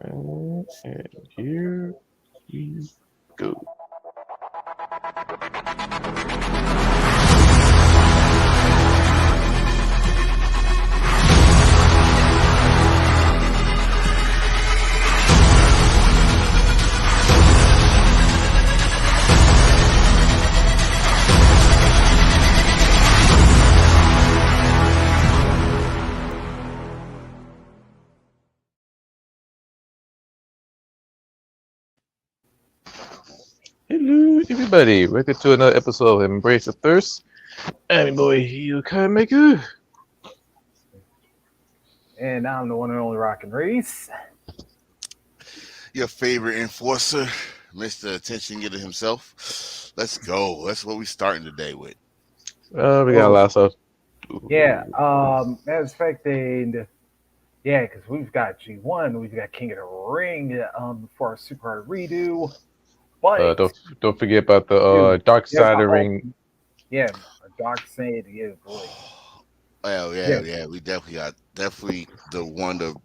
And here we go. Hello, everybody. Welcome to another episode of Embrace the Thirst. I'm your boy, you can make it. And I'm the one and only Rockin' Reese. Your favorite enforcer, Mr. Attention Getter himself. Let's go. That's what we starting today with. We got a lot Oh, of stuff. yeah. As expected, yeah, because we've got G1, we've got King of the Ring for our Super Hard redo. But, Don't forget about the dude, Dark yeah, Side of the Ring. yeah, Dark Side, yeah, boy. Well, yeah, Yeah, yeah. We definitely got the one of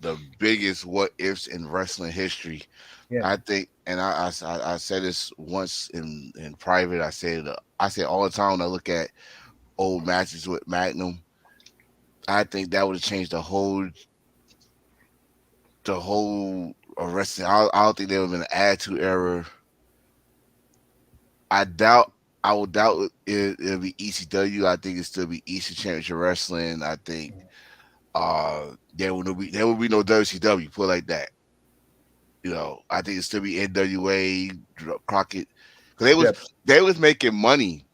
the biggest what ifs in wrestling history. yeah, I think, and I said this once in private. I say all the time when I look at old matches with Magnum. I think that would have changed the whole wrestling. I don't think there would have been an attitude era. I doubt. I would doubt it'll be ECW. I think it'll still be Eastern Championship Wrestling. I think there would be no WCW. Put it like that. I think it'd still be NWA, Crockett, because yep, they was making money.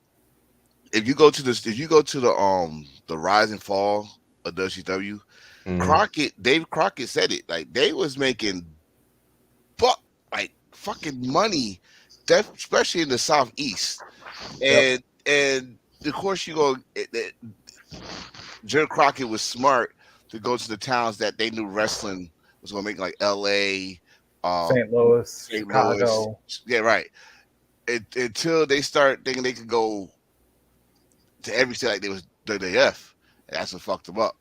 If you go to the rise and fall of WCW, Mhm. Dave Crockett said it, like they was making fuck like fucking money, especially in the southeast. yep, And of course Jim Crockett was smart to go to the towns that they knew wrestling was going to make, like L.A., St. Louis, St. Louis. Chicago. Yeah, right. Until they start thinking they could go to every state like they was WWF, and that's what fucked them up.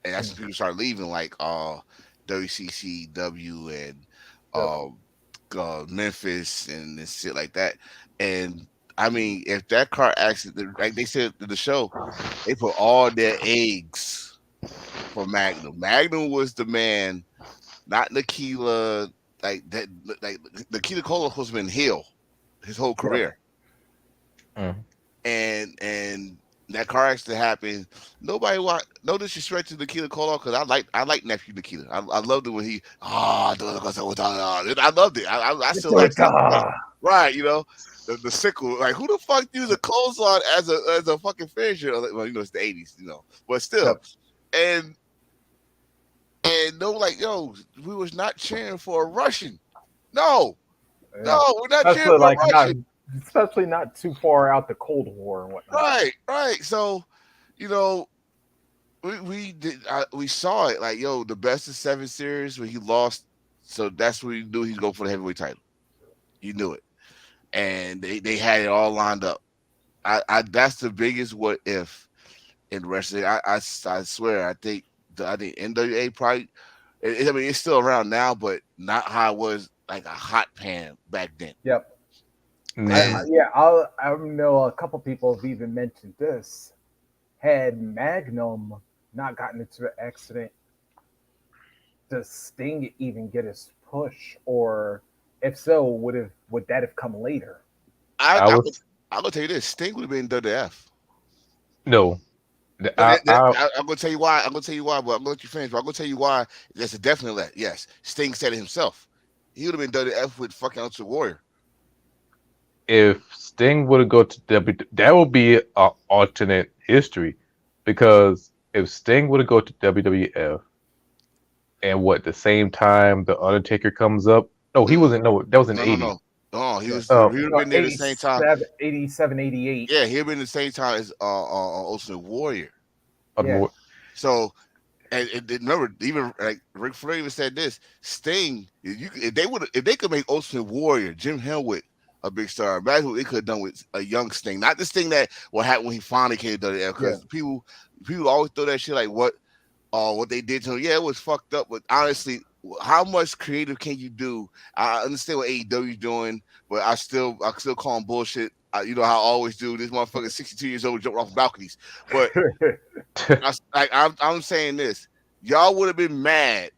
And that's when Mhm. people start leaving, like WCCW and Yep, uh, Memphis and shit like that. And I mean, if that car accident, like they said in the show, they put all their eggs for Magnum. Magnum was the man, not Nikila. Like that, like Nikita Cola was been heel his whole yep. career, Mhm. and that car accident happened. Nobody want no disrespect to Nikita Cola, because I like nephew Nikita. I loved it when I loved it. I still like it. Nikita! Right, the sickle. Like, who the fuck use a clothesline as a fucking finisher? Well, it's the '80s, but still. Yep. And no, like, yo, we was not cheering for a Russian. No, Yeah. no, we're not cheering Especially for a like not, Russian. especially not too far out the Cold War and whatnot. Right, right. So, you know, we saw it, like, yo, the best of seven series when he lost. So that's when he knew he's going for the heavyweight title. You knew it, and they had it all lined up. I That's the biggest what if in wrestling. I swear, I think NWA probably. I mean, it's still around now, but not how it was, like a hot pan back then. Yep. Nah. Yeah, I know a couple people have even mentioned this. Had Magnum not gotten into an accident, does Sting even get his push, or if so, would that have come later? I I I could was I'm gonna tell you this: Sting would have been WF. no. No, I I'm gonna tell you why. I'm gonna tell you why, but I'm gonna let you finish. But I'm gonna tell you why. That's a definite let. Yes, Sting said it himself. He would have been WF with fucking Ultra Warrior. If Sting would have go to W, that would be a alternate history, because if Sting would have go to WWF and what the same time the Undertaker comes up, no, he Mm, wasn't. No, that was in no, no, '80s. no. Oh, he Yeah. was. He Uh, would have No, been there the same time. 87, 88. Yeah, he'd been the same time as Ultimate Warrior. Yeah. more. So, and remember, even like Ric Flair even said this: Sting, if they could make Ultimate Warrior Jim Hellwick a big star, imagine what they could have done with a young Sting. Not this thing that what happened when he finally came to WWF, Yeah. because people always throw that shit like what. what they did to him, yeah, it was fucked up. But honestly, how much creative can you do? I understand what AEW doing, but I still call them bullshit. You know how I always do. This motherfucker, 62 years old, jumping off balconies. But I'm saying this, y'all would have been mad,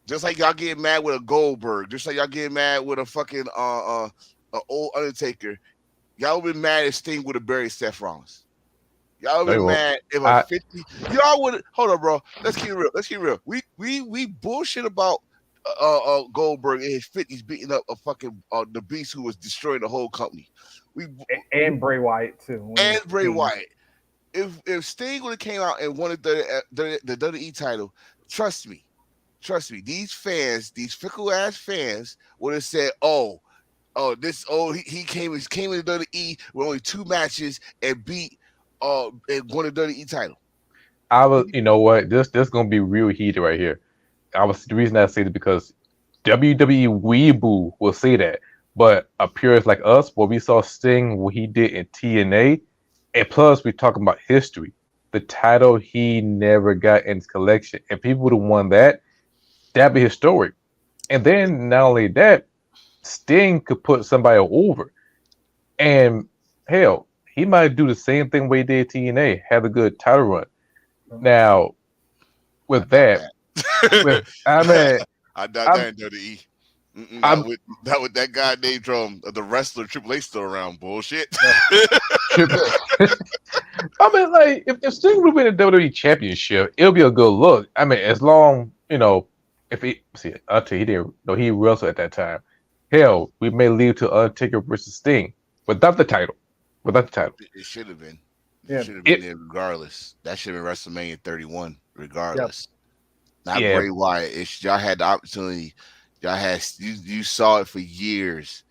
just like y'all getting mad with a Goldberg, just like y'all getting mad with a fucking old Undertaker. Y'all would have been mad if Sting would have buried Seth Rollins. Y'all No, would you been won't. mad if a I 50. Y'all would hold on, bro. Let's keep it real. Let's keep it real. We bullshit about Goldberg in his 50s beating up a fucking the beast who was destroying the whole company. We and Bray Wyatt too. When he and was Bray king. Wyatt. If Sting would have came out and wanted the WWE title, trust me, these fans, these fickle ass fans, would have said, he came in the WWE with only 2 matches and beat and won the WWE title. was, you know what? This gonna be real heated right here. The reason I say it because WWE Weeaboo will say that, but a purist like us, what we saw Sting, what he did in TNA, and plus we talking about history, the title he never got in his collection, and people would have won that. That'd be historic. And then not only that, Sting could put somebody over, and hell, he might do the same thing we did TNA, have a good title run. Now I with doubt that, with that. I mean, I doubt I'm that in WWE. I'm Not with that guy named the wrestler Triple H still around. Bullshit. Yeah. tripping. I mean, like, if Sting would win the WWE Championship, it'll be a good look. I mean, as long, if he, see, Undertaker, he didn't, no, he wrestled at that time. Hell, we may lead to Undertaker versus Sting without the title. Without the title. It should have been. It Yeah. should have been It, there regardless. That should have been WrestleMania 31 Yep. regardless. Not yeah, Bray Wyatt. Y'all had the opportunity. You saw it for years.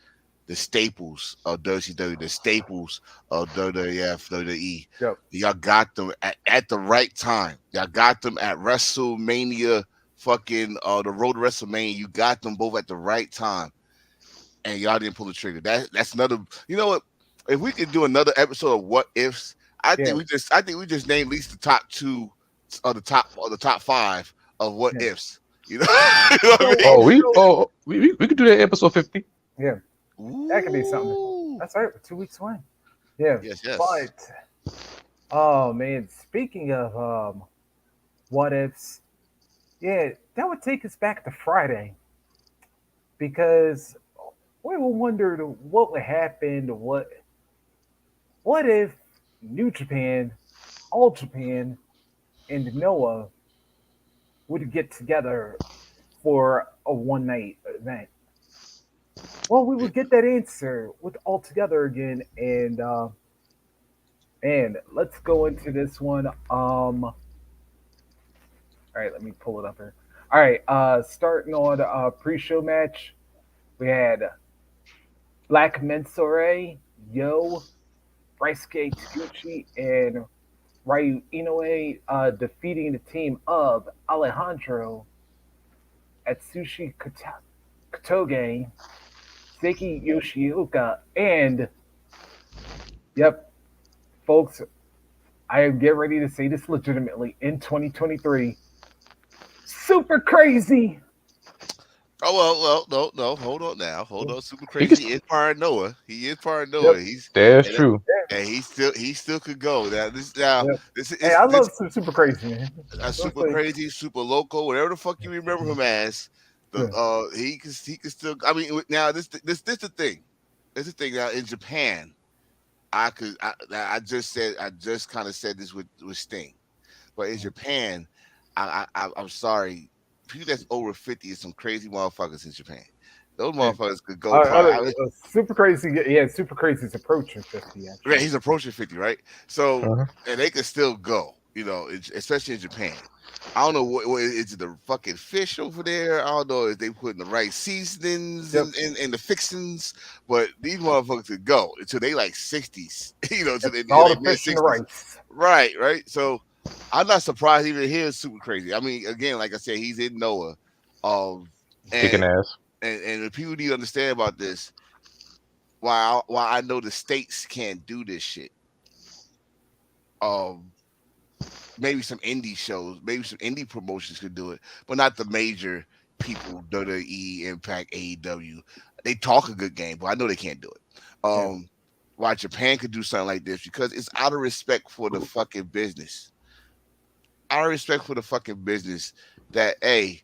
The staples of WCW, the staples of WWF, WWE. Yep. Y'all got them at the right time. Y'all got them at WrestleMania, fucking the road to WrestleMania. You got them both at the right time, and y'all didn't pull the trigger. That's another. You know what? If we could do another episode of what ifs, Yeah. I think we just named at least the top two or the top five of what Yeah. ifs. You know, you know what So we could do that episode 50. yeah, I that mean? could be something. Ooh. That's right. 2 weeks away. Yeah. Yes, yes. But oh man, speaking of what ifs, yeah, that would take us back to Friday because we were wondering what would happen. What if New Japan, All Japan, and Noah would get together for a one night event? Well, we would get that answer with all together again, and let's go into this one. All right, let me pull it up here. All right, starting on pre-show match, we had Black Mensore, Yo, Brysuke Taguchi, and Ryu Inoue defeating the team of Alejandro, Atsushi Kotoge, Seiki Yoshioka, and yep, folks, I am getting ready to say this legitimately in 2023. Super crazy. Oh well, no, hold on now, hold on. Super He could, crazy is part of Noah. He is part of Yep, Noah. He's that's and, true. yeah, and he still could go. yep. This Hey, is I this love super crazy, man. super Honestly, crazy, super loco, whatever the fuck you remember him as. The yeah, he can still. I mean, now this the thing. This the thing now in Japan. I just kind of said this with Sting, but in Japan, I'm sorry, people that's over 50 is some crazy motherfuckers in Japan. Those yeah. motherfuckers could go probably. Super crazy. Yeah, super crazy is approaching 50 Right, actually. he's approaching 50, right? So, Uh-huh. and they can still go, especially in Japan. I don't know what is it, the fucking fish over there. I don't know if they putting the right seasonings Yep, in the fixings, but these motherfuckers could go until they like 60s, to yep. their All the mid fish and the 60s. rice. Right, right. So I'm not surprised even here is super crazy. I mean, again, like I said, he's in Noah. Um Kicking and ass. and the people need to understand about this, while I know the states can't do this shit. Um, maybe some indie shows, maybe some indie promotions could do it, but not the major people, WWE, Impact, AEW. They talk a good game, but I know they can't do it. Yeah. Why Japan could do something like this, because it's out of respect for the fucking business. Out of respect for the fucking business, that, hey,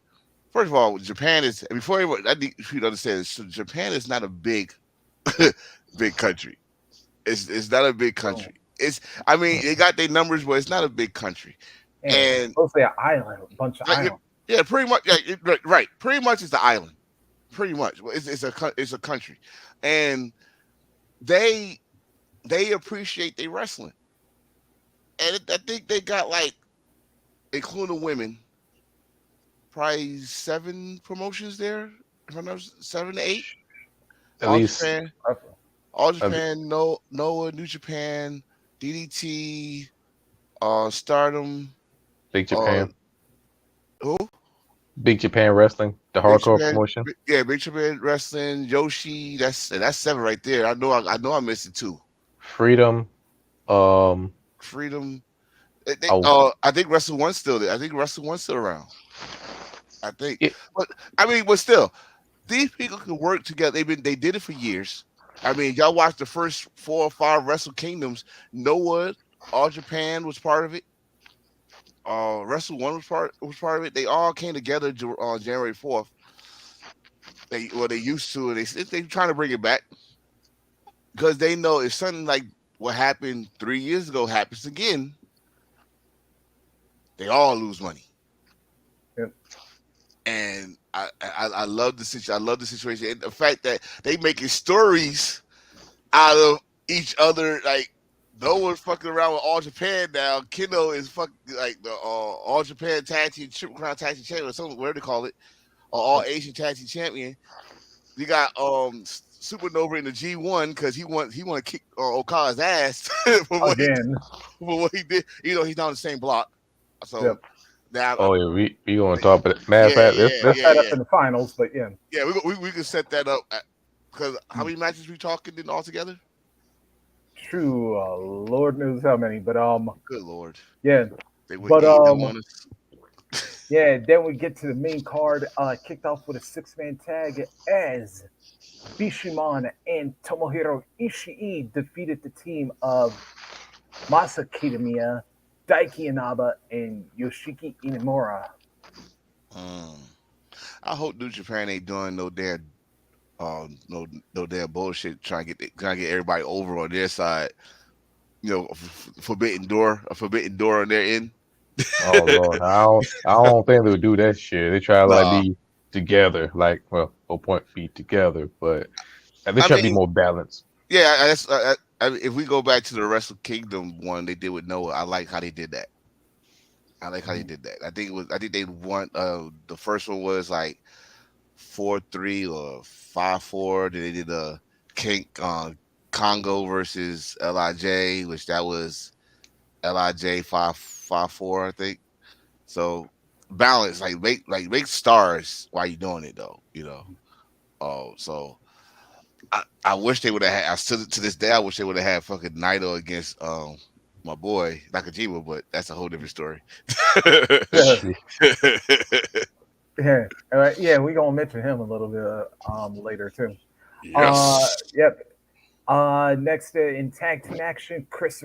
first of all, Japan is, before everyone, I need you to understand this, so Japan is not a big big country. It's not a big So, country. It's, I mean, they got their numbers, but it's not a big country. and it's And mostly an island, a bunch of like, islands. yeah, pretty much, yeah, right, right. Pretty much it's the island. Pretty much, well, it's a country, and they they appreciate their wrestling, and I think they got, like, including women, probably 7 promotions there. If I'm not 7 to 8, At All least Japan, Roughly. All uh, Japan, no Noah, New Japan, DDT, Stardom, Big uh, Japan, who? Big Japan Wrestling, the Big hardcore Japan, promotion. yeah, Big Japan Wrestling, Yoshi. That's 7 right there. I know I missed it too. Freedom. Um. Freedom. Oh, I think Wrestle One's still there. I think Wrestle One's still around. I think, yeah, but I mean, but still, these people can work together. They did it for years. I mean, y'all watch the first 4 or 5 Wrestle Kingdoms. Noah, All Japan was part of it. Wrestle One was part of it. They all came together on January 4th. They used to, and they trying to bring it back, because they know if something like what happened 3 years ago happens again, they all lose money. Yep. And I love the situation. I love the situation, and the fact that they making stories out of each other. Like, no one's fucking around with All Japan now. Kendo is fucking like the All Japan Tag Team Triple Crown Tag Team Champion, or something, whatever they call it, or All Yep. Asian Tag Team Champion. You got Supernova in the G1, because he want to kick Okada's ass for what he Again. for what he did. He's not on the same block, so Yep. now, oh yeah, we gonna talk about it. Matter of yeah, fact, yeah, They're let's yeah, set up yeah, in the finals, but yeah. yeah. We can set that up, because how Mm. many matches we talking in altogether? True, Lord knows how many, but Good lord, yeah, they went but 8-0 on us. yeah. Then we get to the main card. Kicked off with a six-man tag as Bishiman and Tomohiro Ishii defeated the team of Masa Kitamiya, Daiki Inaba, and Yoshiki Inamura. Mm. I hope New Japan ain't doing no damn bullshit, trying to get everybody over on their side. A forbidden door on their end. Oh Lord, I don't think they'll do that shit. They try to like Nah, be together, like well, whole point be together, but they I try to be mean, more balanced. yeah. If we go back to the Wrestle Kingdom one they did with Noah, I like how they did that. I like how they Mhm. did that. I think they won. The first one was like 4-3 or 5-4. Then they did a King Congo versus Lij, which that was Lij 5-4, I think. So balance, like make stars while you doing it though. Oh, so I wish they would have had. I still to this day I wish they would have had fucking Naito against my boy Nakajima, but that's a whole different story. Yeah, Shit. yeah, yeah. We gonna mention him a little bit later too. Yes. Yep. Next in tag team action, Chris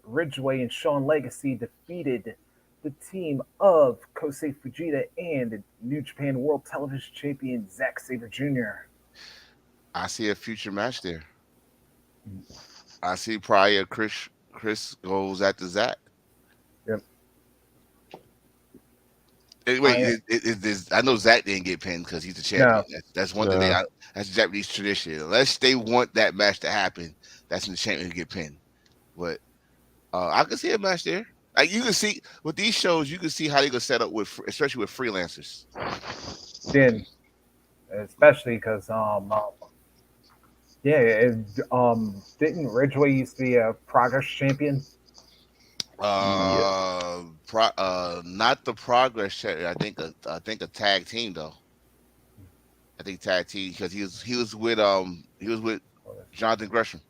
Ridgway and Sean Legacy defeated the team of Kosei Fujita and New Japan World Television Champion Zack Sabre Jr. I see a future match there. I see probably Chris goes after Zach. Yep. Wait, I I know Zach didn't get pinned because he's the no. champion. That's one thing Yeah, that's Japanese tradition. Unless they want that match to happen, that's when the champion get pinned. But I can see a match there. Like, you can see with these shows, you can see how they gonna set up with, especially with freelancers. Then especially because yeah, didn't Ridgway used to be a Progress champion? yeah. Not the progress check. I think a tag team though. I think tag team, because he was with Jonathan Gresham.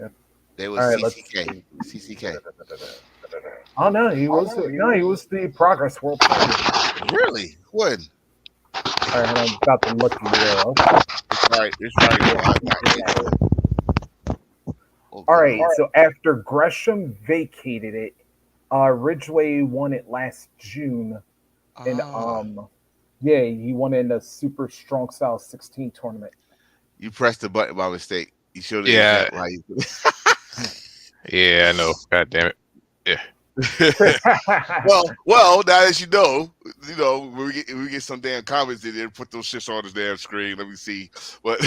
Yep. They was All right, let's CCK. see. CCK. Oh no, he was the Progress World Champion. Really? When? All right, hold on, about to look here. Okay. It's right Yeah, before I he got did into that. it. All Okay. right, so after Gresham vacated it, Ridgeway won it last June, and Ah, yeah, he won in the Super Strong Style 16 tournament. you pressed the button by mistake. You showed the Yeah, example how you. yeah, I know. God damn it. Yeah. Well, now that you know, when we get some damn comments in there, put those shits on the damn screen. Let me see. But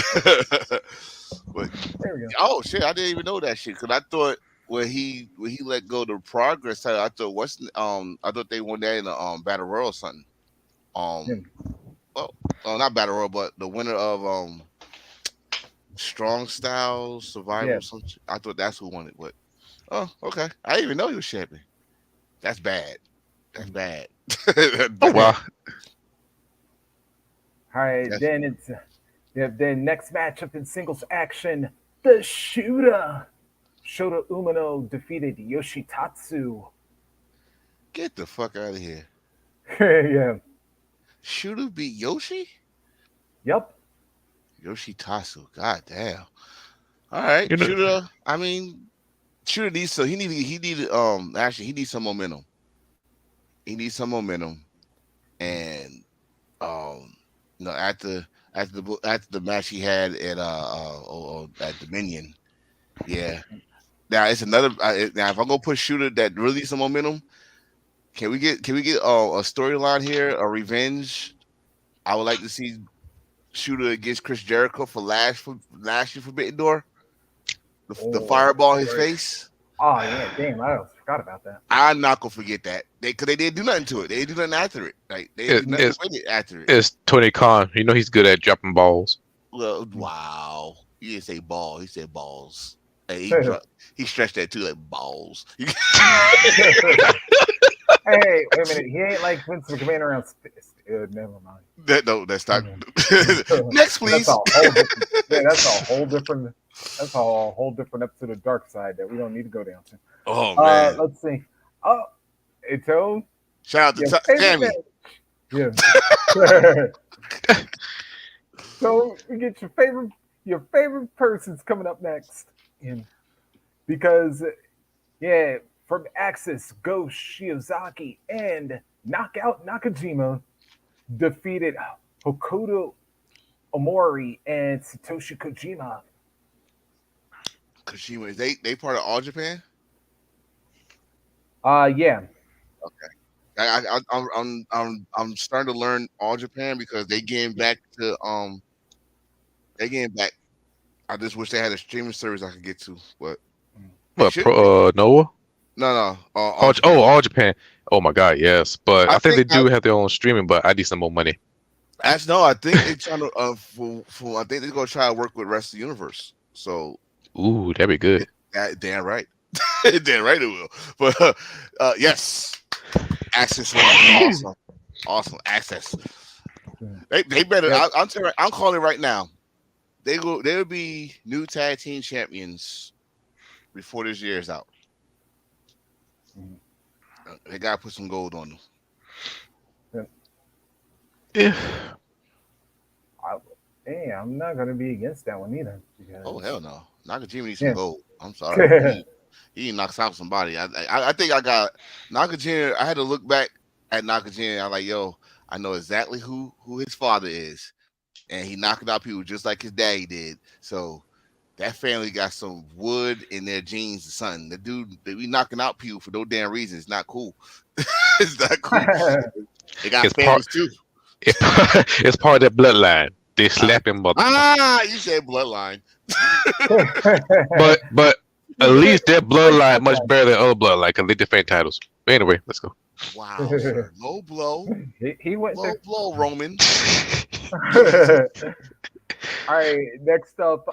but There we go. oh shit, I didn't even know that shit because I thought when he let go the progress title, I thought I thought they won that in the battle royal or something. Yeah. Um, well, not battle royal, but the winner of strong style Yeah. survival. I thought that's who won it. But oh, okay, I didn't even know he was champion. That's bad. That's bad. That's Oh bad. wow. All right, That's then it's the next matchup in singles action. The Shooter Shota Umino defeated Yoshitatsu. get the fuck out of here. Yeah. Shooter beat Yoshi? Yep. Yoshi Tasu. God damn. All right. You know, Shooter, I mean, Shooter needs so he needed actually he needs some momentum. He needs some momentum. And after after the match he had at Dominion, yeah. Now it's another now if I'm gonna put Shooter that really needs some momentum, can we get a storyline here, a revenge? I would like to see Shooter against Chris Jericho for last year Forbidden Door. The Oh, fireball in his right. face. Oh yeah, damn, I almost forgot about that. I'm not gonna forget that. Because they didn't do nothing to it. They didn't do nothing after it. Like they didn't do nothing it's with it after it. it's Tony Khan. You know he's good at dropping balls. Well, Mm. wow. He didn't say ball. He said balls. Hey, Hey, he stretched that too, like balls. wait a minute. He ain't like Vince McMahon around space. Dude, never mind. No, that's not. Mhm. Next, That's a please. whole different. Yeah, that's a whole different. That's a whole different episode of Dark Side that we don't need to go down to. Oh man! Let's see. Oh, Ito, Shout out to your favorite Tammy. match. Yeah. So we get your favorite person's coming up next. And because yeah, from Axis, Go Shiozaki and Knockout Nakajima defeated Hokuto Omori and Satoshi Kojima. Kashima, is they part of All Japan? Yeah. I'm starting to learn All Japan because they getting back. I just wish they had a streaming service I could get to, but they What should be. Noah? No, All Oh, Japan. all Japan. Oh my God, yes. But I I think think they do have their own streaming, but I need some more money. actually no. I think they trying to I think they're gonna try to work with rest of the universe. So Ooh, that'd be good. damn right, damn right it will. But yes, Access One, awesome, awesome access. They better. Yep. I'm calling it right now. They will be new tag team champions before this year is out. They gotta put some gold on them. Yep. Yeah. I, hey, I'm not gonna be against that one either Oh because hell no, Nakajima needs some yeah. gold. I'm sorry, he knocks out somebody. I think I got Nakajima. I had to look back at Nakajima. I'm like, yo, I know exactly who his father is, and he knocking out people just like his daddy did. So that family got some wood in their genes or something. The dude they be knocking out people for no damn reason. It's not cool. It's not cool. They got It's part families too. it, it's part of that bloodline. They Uh, slapping motherfucker. you said bloodline. But at Yeah, but least their it's like bloodline much bloodline. better than other bloodline because they defend titles. But anyway, let's go. Wow, sir. He went Low there. blow, Roman. All right, next up,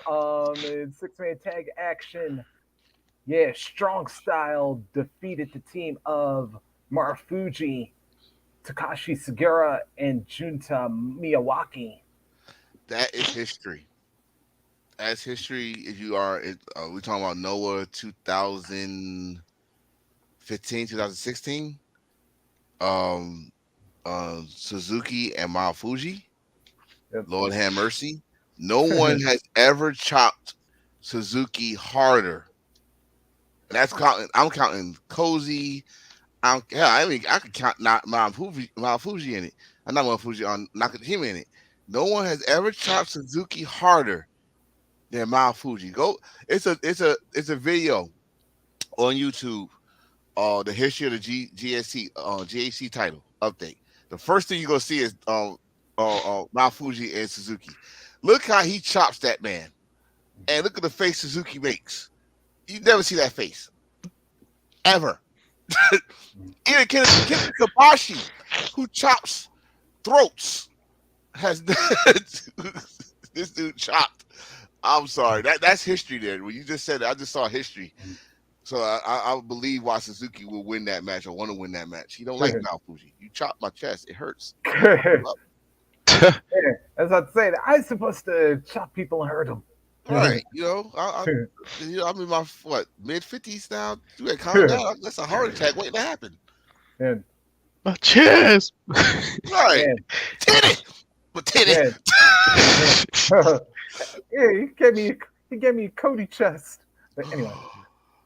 in six-man tag action. Yeah, Strong Style defeated the team of Marufuji, Takashi Sugiura, and Junta Miyawaki. That is history. as history, if you are, we talking about Noah 2015, 2016, um, Suzuki and Mount Fuji. Yep. Lord have mercy. No one has ever chopped Suzuki harder. And that's counting. I'm counting Cozy. I mean, I could count not Mount Fuji in it. I'm not Mount Fuji on Nakajima in it. No one has ever chopped Suzuki harder than Mount Fuji. Go. It's a video on YouTube. The history of the GSC GHC title update. The first thing you're gonna see is Mount Fuji and Suzuki. Look how he chops that man, and look at the face Suzuki makes. You never see that face ever. Even Ken Kabashi, who chops throats, has this dude chopped. I'm sorry. That's history there. When you just said it, I just saw history. So I believe why Suzuki will win that match or want to win that match. He don't like Mount Fuji. You chop my chest, it hurts. Yeah, as I'd say, I'm supposed to chop people and hurt them. Right. I'm in my mid-50s now. You ain't calm down. That's a heart attack waiting to happen. And My chest. Right. man, Titty. But titty. man, yeah, he gave me Cody chest. But anyway.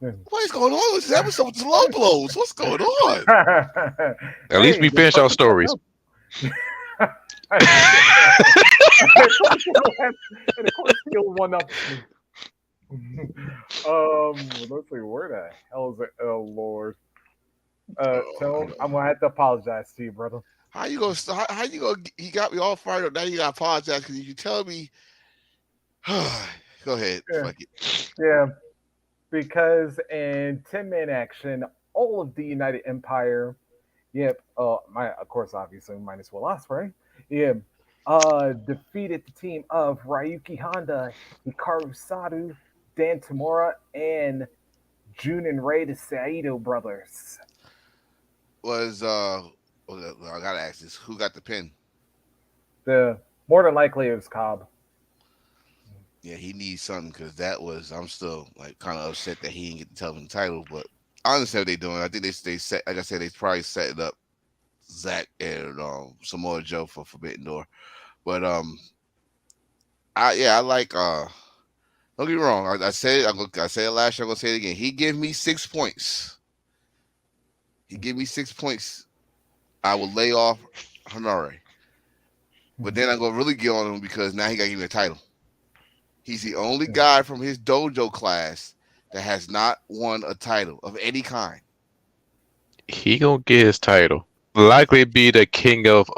What is going on with this episode with the low blows? What's going on? At least we finish our stories. And of course he'll one up me. Let's see, where the hell is it? Oh Lord. So I'm gonna have to apologize to you, brother. How you gonna? How you gonna? He got me all fired up. Now you gotta apologize because you tell me. Go ahead. Yeah. Fuck it. Yeah, because in 10-man action, all of the United Empire, yep, of course, obviously, minus Will Ospreay, yeah, defeated the team of Ryuki Honda, Hikaru Sato, Dan Tamura, and Jun and Ray, the Saito brothers. I gotta ask this: who got the pin? The more than likely it was Cobb. Yeah, he needs something because that was. I'm still like kind of upset that he didn't get the television title, but I understand what they're doing. I think they set, like I said, they probably set it up Zach and Samoa Joe for Forbidden Door. But I like don't get me wrong. I said it. I said it last year. I'm gonna say it again. He give me 6 points. He give me 6 points. I will lay off Hanare. But then I'm gonna really get on him because now he got to give me a title. He's the only guy from his dojo class that has not won a title of any kind. He gonna get his title. Likely be the king of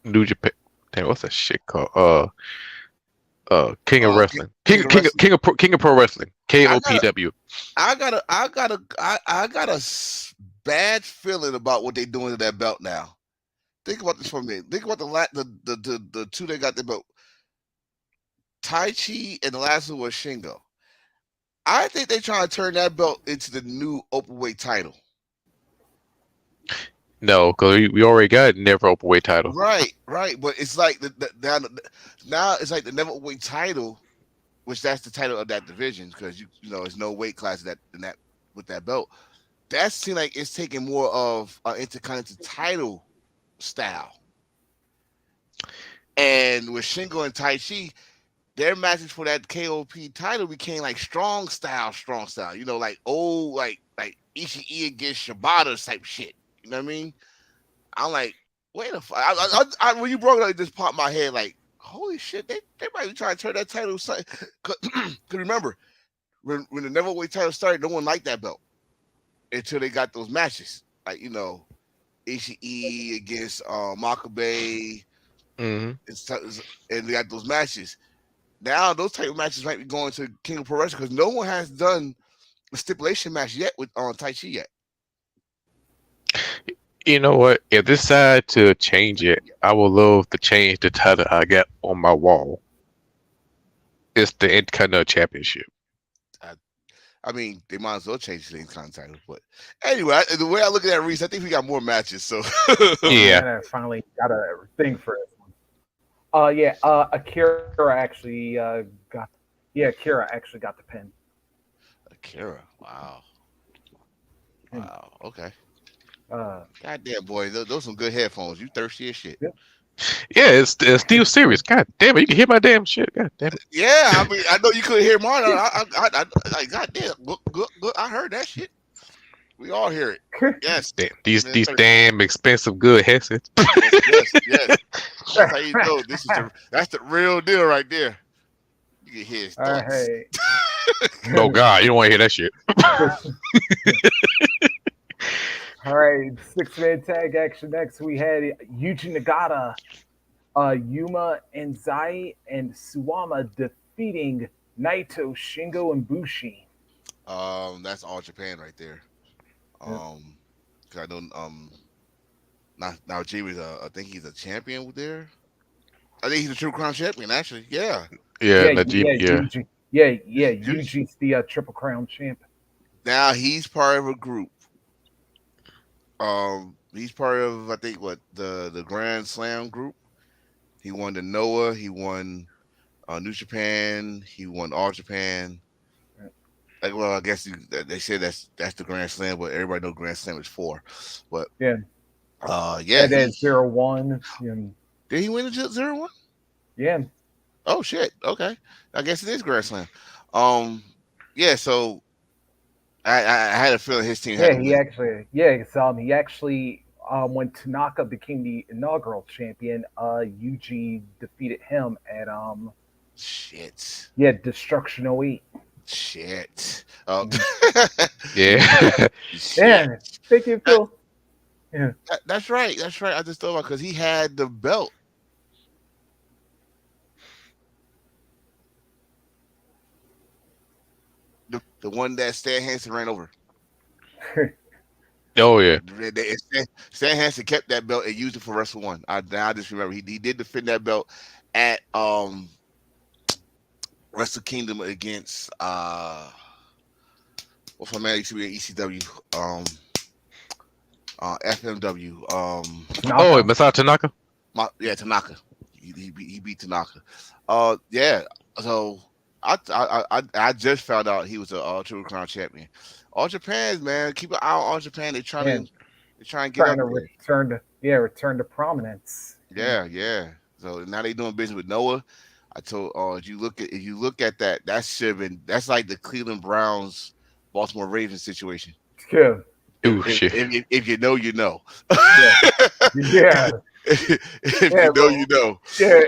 New Japan. Damn, what's that shit called? King of Wrestling. King of Pro Wrestling. KOPW. I got a bad feeling about what they're doing to that belt now. Think about this for a minute. Think about the two that got the belt. Tai Chi and the last one was Shingo. I think they're trying to turn that belt into the new openweight title. No, because we already got never openweight title. Right. But it's like now it's like the never openweight title, which that's the title of that division because you know there's no weight class in that with that belt. That seems like it's taking more of an intercontinental title style. And with Shingo and Tai Chi, their matches for that KOP title became like strong style. You know, like old like Ishii against Shibata type shit. You know what I mean? I'm like, wait a fuck. When you brought it up, it just popped my head like, holy shit, they might be trying to turn that title. Because remember, when the Neverweight title started, no one liked that belt until they got those matches. Like, you know, Ishii against Makabe, Mm-hmm. and they got those matches. Now those type of matches might be going to King of Pro Wrestling because no one has done a stipulation match yet with Tai Chi yet. You know what? If they decide to change it, I would love to change the title I got on my wall. It's the Intercontinental Championship. I mean, they might as well change the title. But anyway, the way I look at that, Reese, I think we got more matches. So Yeah. I finally got a thing for this one. Yeah. Akira actually got. Yeah, Akira actually got the pin. Akira. Wow. And, Wow. Okay. uh, Goddamn, boy, those some good headphones. You thirsty as shit. yep. Yeah, it's Steel Series. God damn it, you can hear my damn shit. God damn it. Yeah, I mean, I know you couldn't hear mine. Like, goddamn, good. I heard that shit. We all hear it. Yes, Damn, man, these thirsty. damn expensive good headsets. Yes, yes, yes. That's how you know this is that's the real deal right there. You can hear his All thoughts. right. Oh God, you don't want to hear that shit. All right. Six-man tag action next. We had Yuji Nagata, Yuma Enzai, and Suwama defeating Naito, Shingo, and Bushi. That's all Japan right there. Yep. 'Cause I don't now Jimmy's I think he's a champion there. I think he's a true crown champion actually. Yeah. Yeah, Yeah, Najib. yeah, Yeah, Yuji. Yeah, Huge. Yuji's the Triple Crown champ. Now he's part of a group. He's part of I think what the Grand Slam group. He won the Noah. He won New Japan. He won All Japan. Like, well, I guess they say that's the Grand Slam, but everybody know Grand Slam is four. But Yeah, yeah, and he then 0-1. did he win the 0-1? Yeah, Oh shit. Okay, I guess it is Grand Slam. Um, yeah. So I had a feeling his team had yeah, to win. he actually when Tanaka became the inaugural champion, Yuji defeated him at Shit. yeah, Destruction '08. Shit. Oh, Mhm. yeah. shit. Yeah, thank you, That, Phil. Yeah, that's right. That's right. I just thought about because he had the belt, the one that Stan Hansen ran over. Oh yeah. Stan Hansen kept that belt and used it for Wrestle One. I just remember he did defend that belt at Wrestle Kingdom against what's my man used to be at ECW FMW Oh, Tanaka. Masato Tanaka. yeah, Tanaka. He beat Tanaka. Yeah. So I just found out he was a Triple Crown champion. All Japan, man, keep an eye on All Japan. Yeah, They trying to get trying up to there. return to prominence. Yeah, Yeah, yeah. So now they doing business with Noah. I told if you look at that, that's like the Cleveland Browns, Baltimore Ravens situation. yeah, Ooh shit. If you know, you know. yeah, yeah, If yeah, you know, you know. yeah.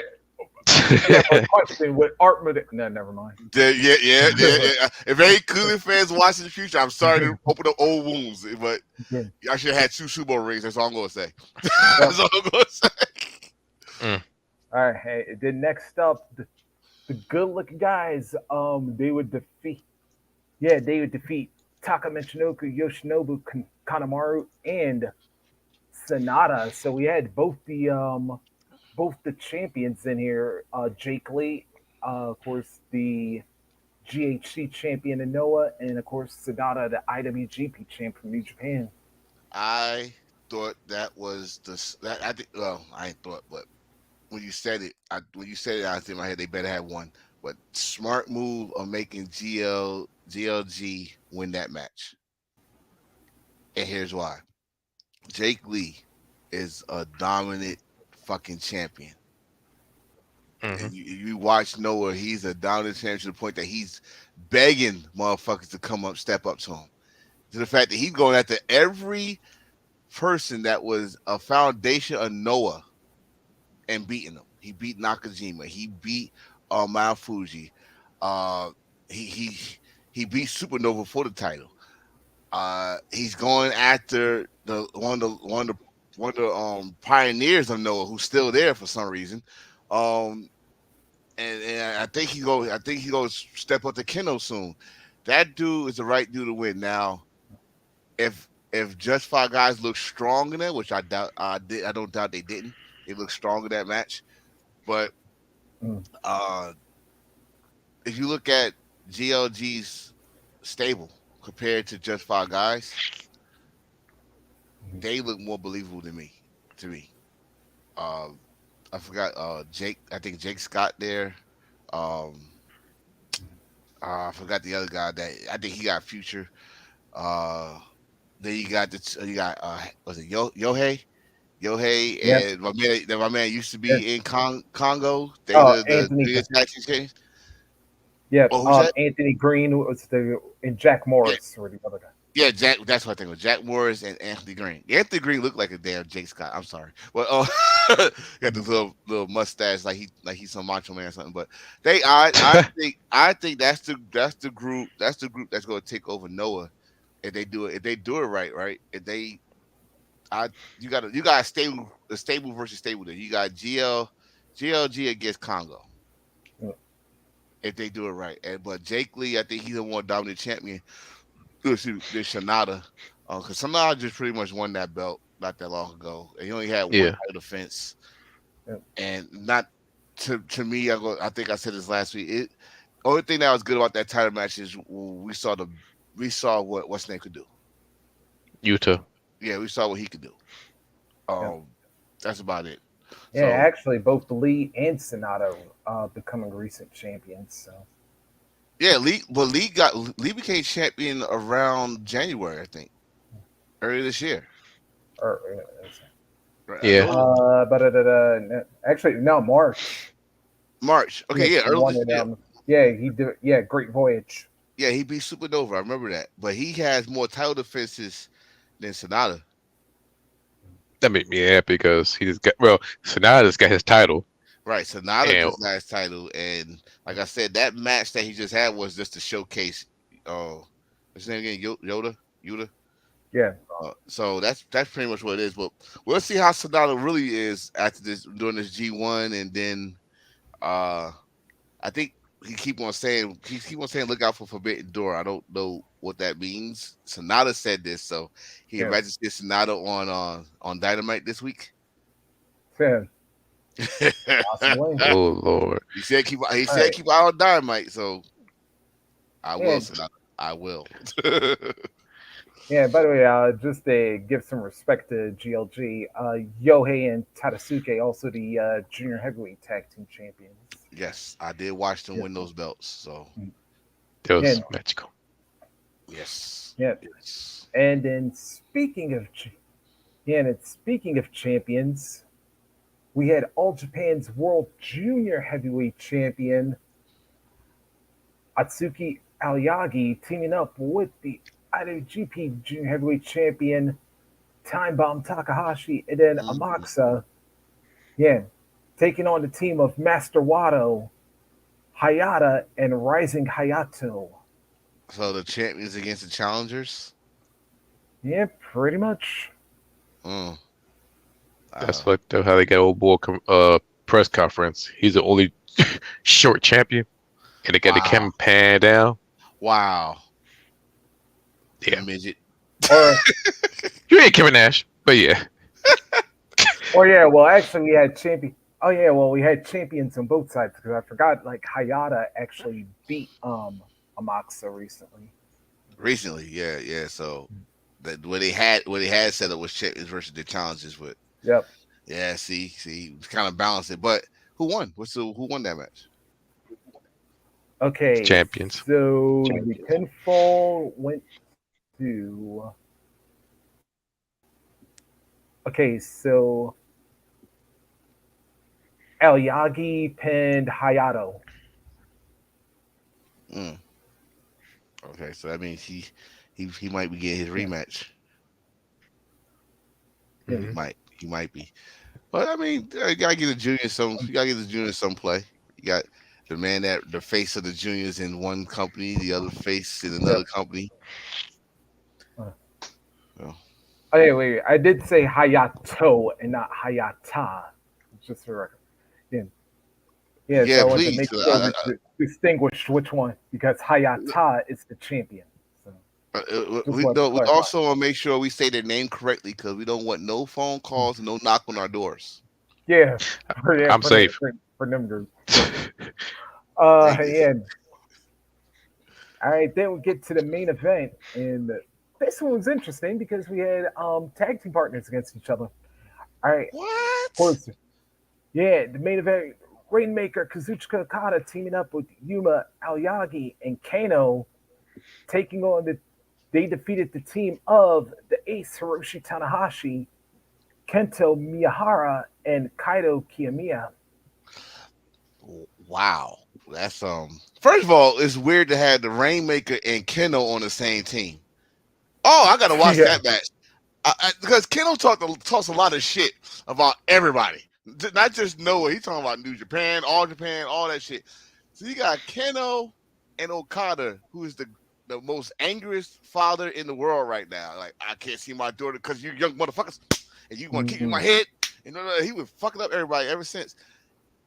Yeah, but question with Art no, never mind. Yeah. If any Cleveland fans watching the future, I'm sorry to open up old wounds, but Yeah. I should have had two Super Bowl rings. That's all I'm gonna say. Yep. That's all I'm gonna say. Mm. All right. Hey, then next up, the good-looking guys. They would defeat Taka Michinoku, Yoshinobu Kanemaru, and Sonata. So we had both the champions in here. Jake Lee, of course, the GHC champion in Noah, and of course Sonata, the IWGP champ from New Japan. I thought that was that I think. Well, I ain't thought, but when you said it, I think in my head they better have one. But smart move of making GLG win that match, and here's why: Jake Lee is a dominant fucking champion. Hmm. And you watch Noah, he's a dominant champion to the point that he's begging motherfuckers to come up, step up to him. To the fact that he's going after every person that was a foundation of Noah and beating them. He beat Nakajima. He beat Mount Fuji. Uh, he he he beat Supernova for the title. He's going after the one of the pioneers of Noah who's still there for some reason. Um, and I think he goes step up to Keno soon. That dude is the right dude to win. Now, if just five guys look strong in that, which I doubt, I don't doubt they didn't. They looked strong in that match. But Mm. uh, if you look at GLG's stable compared to just five guys, they look more believable than me. To me, uh, I forgot Jake. I think Jake Scott there. Um, I forgot the other guy that I think he got future. Uh, then you got was it Yohei Yep. and my man used to Yep. be in Congo. They Oh, the Anthony. biggest tag team change. Yep. Oh, who's that? Anthony Green was the and Jack Yeah, Morris or the other guy. yeah, Jack. That's what I think of. Jack Morris and Anthony Green. Anthony Green looked like a damn Jake Scott. I'm sorry. Well, got this little mustache like he's some macho man or something. But I think that's the group that's going to take over Noah if they do it right. If they I you got a stable versus stable there. You got GLG against Congo Mm, if they do it right. But Jake Lee, I think he's a more dominant champion. There's Sonata. Because Sonata just pretty much won that belt not that long ago. And he only had one Yeah, title defense. mm, And not to me, I think I said this last week. Only thing that was good about that title match is we saw what what's name could do. Utah. Yeah, we saw what he could do. yep. Um, that's about it. Yeah, So actually, both Lee and Sonata becoming recent champions. So, yeah, Lee became champion around January, I think, earlier this year. or Right? I Yeah, know but actually, no, March. March. Yeah, Okay, yeah, he early won this it. year. Yeah, he did. Yeah, Great Voyage. Yeah, he beat Supernova. I remember that. But he has more title defenses than Sonata. that made me happy because he just got Sonata's got his title, Right. Sonata and just got his title. And like I said, that match that he just had was just to showcase what's his name again? Yoda. Yeah, So that's pretty much what it is. But we'll see how Sonata really is after this doing this G1 and then uh I think he keep on saying look out for Forbidden Door. I don't know what that means. Sonata said this, so he yeah, registered Sonata on Dynamite this week. yeah, he possibly. oh Lord, All said right. keep out on Dynamite, so I Yeah, will Sonata. I will. yeah. By the way, just to give some respect to GLG, Yohei and Tadasuke, also the junior heavyweight tag team champions. Yes, I did watch them Yeah, win those belts. So that yeah, was magical. yes, yeah. yes. And then speaking of champions, we had All Japan's World Junior Heavyweight Champion Atsuki Aoyagi teaming up with the IWGP Junior Heavyweight Champion Time Bomb Takahashi and then Mhm. Amaxa, yeah, taking on the team of Master Wato, Hayata, and Rising Hayato. So the champions against the challengers. Yeah, pretty much. Mm. That's Uh, fucked up how they got old boy press conference. He's the only short champion, and they got the wow, camera pan down. wow. Yeah, Midget. Or you ain't Kevin Nash, but yeah, yeah, well actually we had champion. Oh yeah, well we had champions on both sides because I forgot like Hayata actually beat Amaxa recently. Recently, yeah, yeah. So that what they had set up was champions versus the challenges with. Yep. Yeah, see, kind of balanced it. But who won? Who won that match? Okay, champions. so the pinfall went to. Okay, so Aoyagi pinned Hayato. Mm, okay, so that means he might be getting his Yeah, rematch. yeah, Hmm. He might be. But I mean, you gotta give the juniors some. You gotta give the juniors some play. You got the face of the juniors in one company, the other face in yeah. another company. Uh, So, oh, yeah, wait, I did say Hayato and not Hayata, just for the record. Yeah, yeah. So yeah, I want to please. make sure we distinguish which one because Hayata is the champion. So just We want to no, we clarify. also want to make sure we say their name correctly because we don't want no phone calls, no knock on our doors. Yeah, I'm safe. for them group. Thank you. Yeah. All right, then we get to the main event, and this one was interesting because we had tag team partners against each other. All right, of What? course, Yeah, the main event, Rainmaker Kazuchika Okada teaming up with Yuma Aoyagi and Kano taking on the. They defeated the team of the Ace Hiroshi Tanahashi, Kento Miyahara, and Kaito Kiyomiya. Wow. That's First of all, it's weird to have the Rainmaker and Keno on the same team. Oh, I gotta watch Yeah. that match. Because Keno talks a lot of shit about everybody, not just Noah. He's talking about New Japan, all that shit. So you got Keno and Okada, who is the most angriest father in the world right now. Like, I can't see my daughter because you young motherfuckers, and you want to kick me in my Mm. head. And he was fucking up everybody ever since.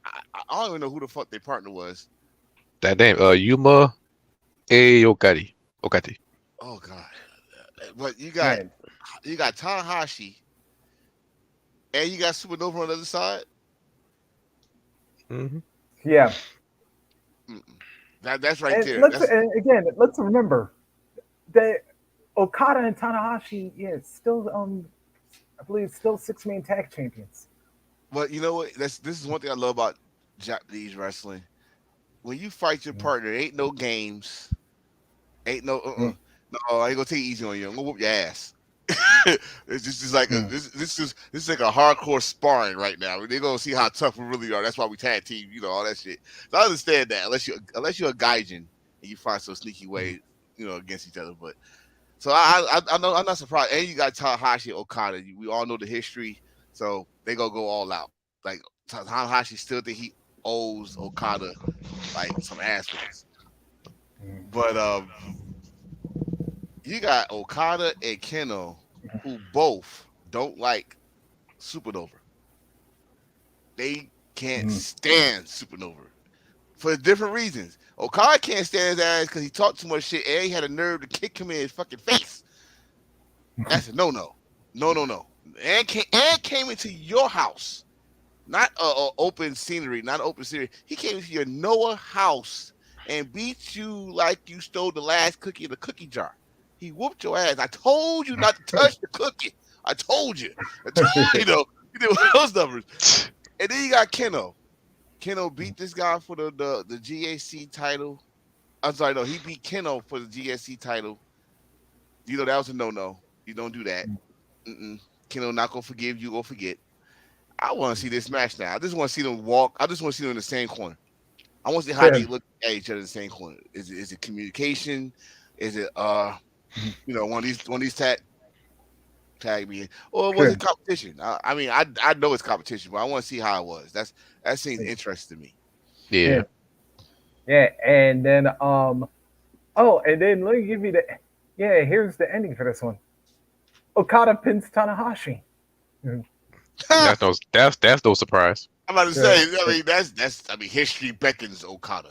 I don't even know who the fuck their partner was. That name, Yuma Okati. Okati. Oh god. But Man. you got Tanahashi and you got Supernova on the other side. Hmm. Yeah. Mm-mm. That's right And there. let's That's and again, let's remember that Okada and Tanahashi, yeah, still I believe still 6-man tag champions. But you know what? This is one thing I love about Japanese wrestling. When you fight your partner, ain't no games, ain't no Mm. no. I ain't gonna take it easy on you. I'm gonna whoop your ass. It's just like Mm. this is like a hardcore sparring right now. They're gonna see how tough we really are. That's why we tag team, all that shit. So I understand that unless you're a gaijin and you find some sneaky way, against each other. But so I know I'm not surprised. And you got Tanahashi Okada. We all know the history, so they gonna go all out. Like Tanahashi still think he owes Okada like some ass whoopings. Mm. But you got Okada and Keno, who both don't like Supernova. They can't Mm. stand Supernova for different reasons. Okada can't stand his ass because he talked too much shit and he had a nerve to kick him in his fucking face. That's a no. No. And came into your house, not a open scenery, not open scenery. He came into your Noah house and beat you like you stole the last cookie in the cookie jar. He whooped your ass. I told you not to touch the cookie. I told you. You did those numbers. And then you got Keno. Keno beat this guy for the GAC title. I'm sorry, no, he beat Keno for the GSC title. That was a no. You don't do that. Mm-mm. Keno not gonna forgive you. Go forget. I want to see this match now. I just want to see them walk. I just want to see them in the same corner. I want to see how they Same. look at each other in the same corner. Is it communication? Is it one of these tag me, or was it Same. competition? I mean, I know it's competition, but I want to see how it was. That seems interesting to me. Yeah. Yeah. Yeah. And then and then let me give you the yeah, here's the ending for this one. Okada pins Tanahashi. Mm. I'm That's no surprise. about to say. Yeah. I mean, that's. I mean, history beckons Okada.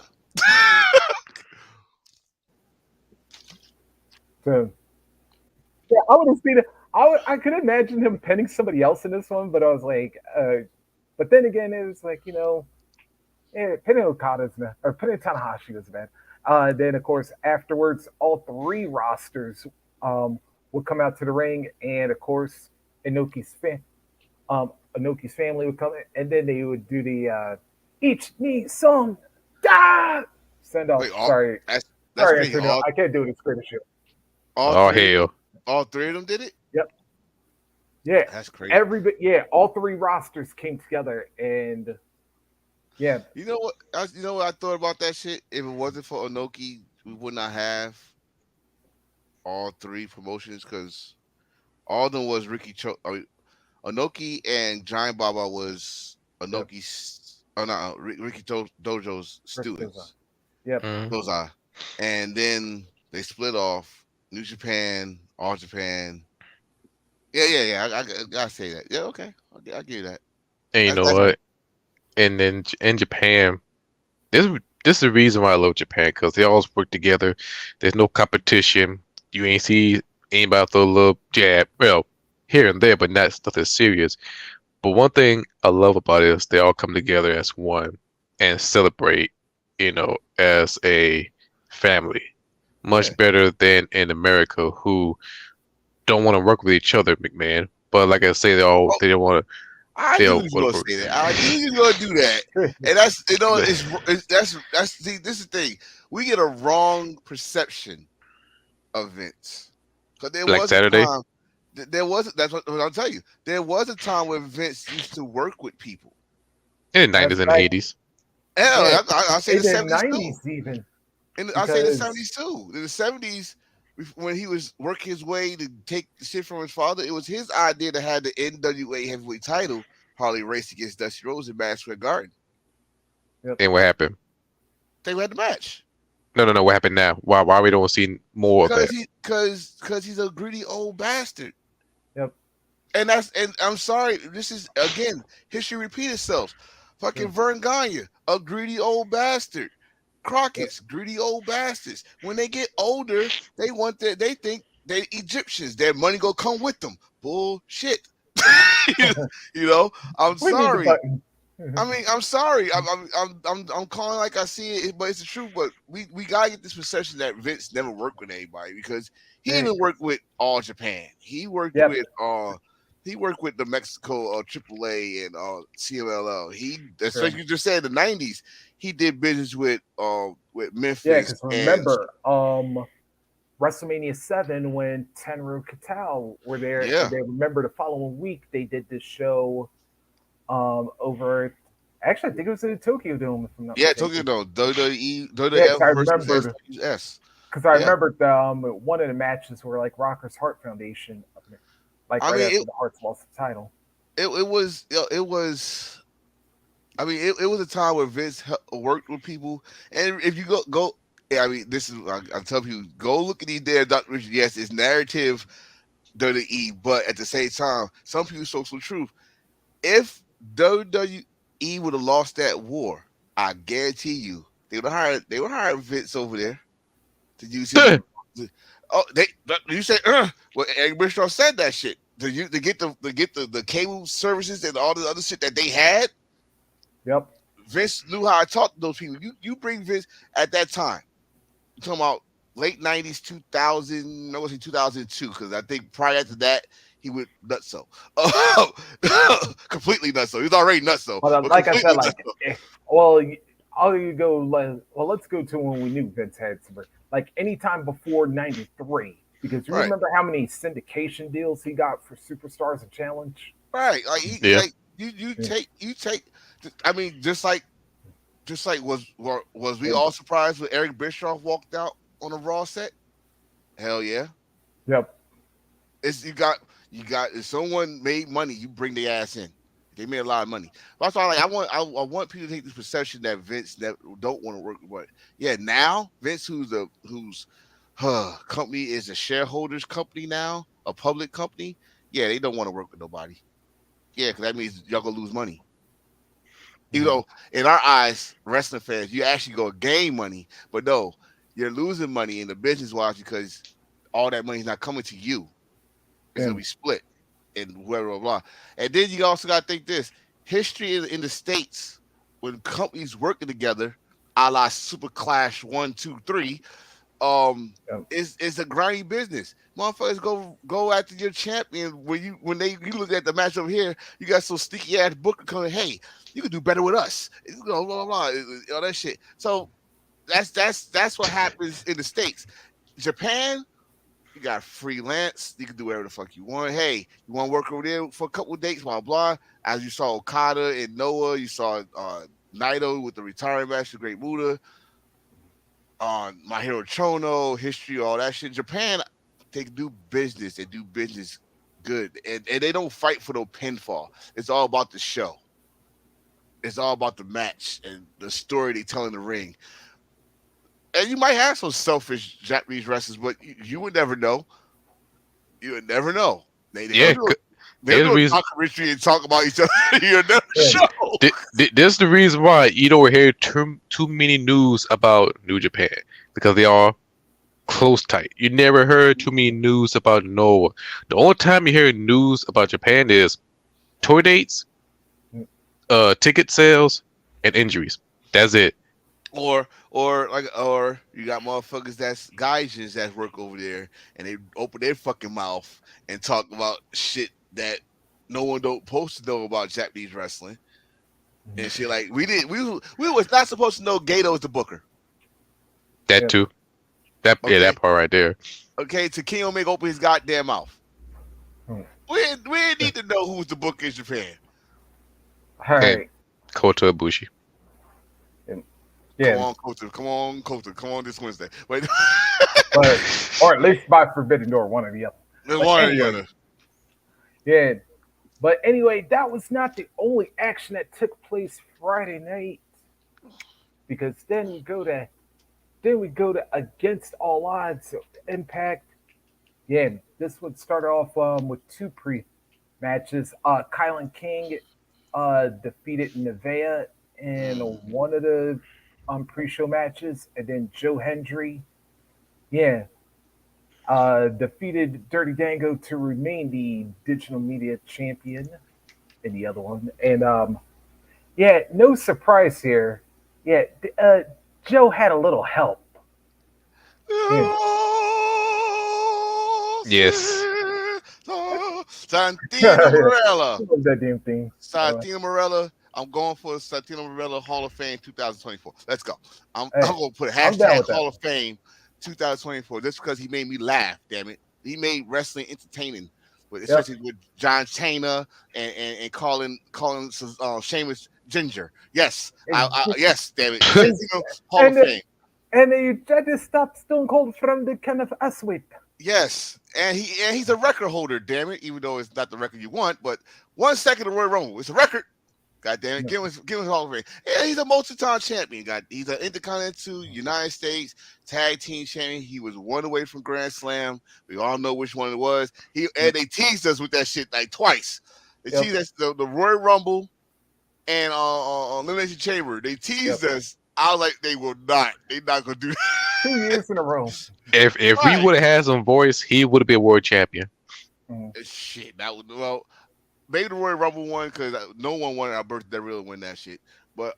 So yeah, I would have seen it. I could imagine him pinning somebody else in this one, but I was like, but then again, it was like, pinning Okada's bad, or pinning Tanahashi was bad. Then of course afterwards, all three rosters would come out to the ring, and of course Inoki's family would come in, and then they would do the each knee song da send off. Wait, that's Sorry, crazy. Antonio, I can't do it as great as you. All Oh three hell. all three of them did it. Yep. Yeah. That's crazy. Everybody. Yeah. All three rosters came together, and yeah. You know what? I thought about that shit. If it wasn't for Onoki, we would not have all three promotions because all of them was Onoki and Giant Baba was Yep. Onoki's. Oh no, Ricky Dojo's Ricky Doza. students. Yep. Mm. Those are, and then they split off. New Japan, All Japan. Yeah. I say that. Yeah, okay. I give you that. And you That's know that's what? And then in Japan, this this is the reason why I love Japan because they always work together. There's no competition. You ain't see anybody throw a little jab. Well, here and there, but not nothing serious. But one thing I love about it is they all come together as one and celebrate, as a family. yeah. Much better than in America, who don't want to work with each other, McMahon. But like I say, Oh, they don't want to. I knew Phil he was would gonna approve. say that. I knew he was gonna do that. And that's it's that's see, this is the thing. We get a wrong perception of Vince. Because there Black was a Saturday time there was what I'll tell you. There was a time when Vince used to work with people. in the That's '90s and right. '80s. Yeah, Hell, I say in the the '70s too. '90s even And I say the because '70s too. In the '70s, when he was working his way to take the shit from his father, it was his idea to have the NWA heavyweight title Harley race against Dusty Rhodes in Madison Square Garden. yep, And what happened? They had the match. No, no, no. What happened now? Why we don't see more of Cause that? he cause he's a greedy old bastard. yep, And I'm sorry, this is again, history repeat itself. Fucking yep, Vern Gagne, a greedy old bastard. yep. Crockett's greedy old bastards. When they get older, they think they Egyptians. Their money go come with them. Bullshit. you know, I'm We need the sorry. button. I mean, I'm sorry. I'm calling like I see it, but it's the truth. But we gotta get this perception that Vince never worked with anybody because he Yeah, even worked with All Japan. yep, He worked with the Mexico AAA and CMLL. He, sure. especially you just said the '90s, he did business with Yeah, Memphis because and remember, WrestleMania 7 when Tenryu Katal were there, and yeah, they remember the following week they did this show over. Actually, I think it was in the Tokyo Dome, if I'm not yeah. Tokyo mistaken. Dome, WWE, Yeah, because I WWF versus remembered SWS. because I Yeah, remembered one of the matches were like Rocker's Heart Foundation, like I right mean after the Hearts lost the title. it was it was. I mean, it was a time where Vince worked with people, and if you go, yeah, I mean, this is I tell people go look at these damn documentaries. Yes, it's narrative WWE, but at the same time, some people social truth. If WWE would have lost that war, I guarantee you they would hire Vince over there to use his. Oh, you say, well, Eric Bischoff said that shit to get the cable services and all the other shit that they had. Yep, Vince knew how I talked to those people. You bring Vince at that time. You talking about late '90s, 2000, I was say 2002, because I think prior to that he went nuts so. Completely nuts so. He was already nuts so, but but like I said, completely nuts like, so. well, I'll you go. Well, let's go to when we knew Vince had some, like anytime before '93, because you Right, remember how many syndication deals he got for Superstars and Challenge. right. Yeah. Like Yeah. you take. I mean, just like was we Yeah. all surprised when Eric Bischoff walked out on a Raw set? Hell yeah. Yep. It's you got if someone made money, you bring the ass in. They made a lot of money. That's why like I want people to take this perception that Vince that don't want to work with. But yeah, now Vince, who's company is a shareholders company now, a public company. Yeah, they don't want to work with nobody. Yeah, because that means y'all gonna lose money. You Mhm. know, in our eyes, wrestling fans, you actually go gain money, but no, you're losing money in the business wise because all that money's not coming to you. It's Yeah. gonna be split and blah blah blah. And then you also gotta think this history in the states when companies working together, a la Super Clash 1, 2, 3, Yep. is a grindy business. Motherfuckers go after your champion when you look at the match over here, you got some sticky ass booker coming, hey, you can do better with us. Blah, blah, blah, all that shit. So that's what happens in the States. Japan, you got freelance. You can do whatever the fuck you want. Hey, you want to work over there for a couple of dates, blah, blah. As you saw Okada and Noah, you saw Naito with the retiring match, the Great Muda, on My Hero Chono, history, all that shit. Japan, they do business. They do business good. And they don't fight for no pinfall. It's all about the show. It's all about the match and the story they tell in the ring. And you might have some selfish Japanese wrestlers, but you would never know. You would never know. Yeah. They'll Here's the do a reason. documentary and talk about each other. You'll never Yeah. show. This is the reason why you don't hear too many news about New Japan because they are close tight. You never heard too many news about Noah. The only time you hear news about Japan is tour dates, ticket sales, and injuries. That's it. Or you got motherfuckers that's gaijins that work over there and they open their fucking mouth and talk about shit that no one don't supposed to know about Japanese wrestling and shit. Like we was not supposed to know Gato was the booker. That Yep. too. That Okay, part right there. okay. To King Omega open his goddamn mouth. Hmm. We didn't need to know who was the booker in Japan. All And right. Kota Ibushi. Come Yeah, on, Kota. Come on, Kota. Come on this Wednesday. Wait, but or at least by Forbidden Door, one or the other. But one or the anyway, other. yeah. But anyway, that was not the only action that took place Friday night because then we go to Against All Odds Impact. Yeah, this would start off with two pre matches. Kylan King defeated Nevea in one of the pre-show matches, and then Joe Hendry, yeah, defeated Dirty Dango to remain the digital media champion in the other one. And yeah, no surprise here. Yeah, Joe had a little help. Yeah, Yes. Santino Morella. love that damn thing. Santino Morella. I'm going for Santino Morella Hall of Fame 2024. Let's go. I'm Hey, going to put a I'm down hashtag with that. Hall of Fame 2024 just because he made me laugh, damn it. He made wrestling entertaining, Yep. especially with John Cena and calling Sheamus Ginger. Yes. Yes, damn it. And Santino Hall of and Fame. and you tried to stop Stone Cold from the kind of us with. Yes, and he's a record holder. Damn it, even though it's not the record you want, but 1 second of Royal Rumble, it's a record. God damn it, give him Hall of Fame. Yeah, he's a multi-time champion. He's an Intercontinental United States Tag Team Champion. He was one away from Grand Slam. We all know which one it was. And they teased us with that shit like twice. They Yep. teased us the Royal Rumble and Elimination Chamber. They teased Yep. us. I was like, they will not. They're not gonna do that. 2 years in a row. If we Right. would have had some voice, he would have been world champion. Shit, that would maybe the Royal Rumble one because no one wanted our birthday to really win that shit. But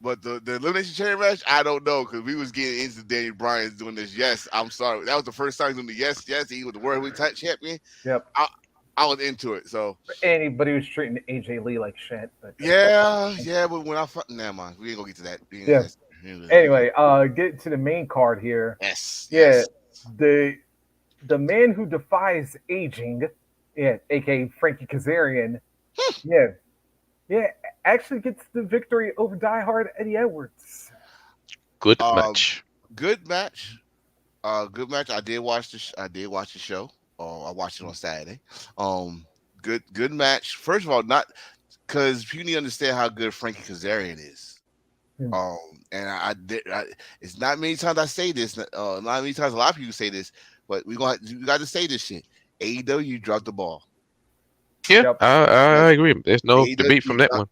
but the elimination chamber match, I don't know because we was getting into Daniel Bryan's doing this. Yes, I'm sorry, that was the first time doing the yes. He was the world heavyweight champion. Yep. I was into it. So Anybody was treating AJ Lee like shit. But yeah, but when I never mind, we ain't gonna get to that. Yeah. Anyway, get to the main card here. yes, Yeah, the man who defies aging, yeah, aka Frankie Kazarian, yeah, actually gets the victory over diehard Eddie Edwards. Good match. Good match. Good match. I did watch I did watch the show. I watched it on Saturday. Good match. First of all, not because you need to understand how good Frankie Kazarian is. And I did. It's not many times I say this. Not many times a lot of people say this, but we got to say this shit. AEW dropped the ball. Yeah, Yep. I agree. There's no AEW debate from that one.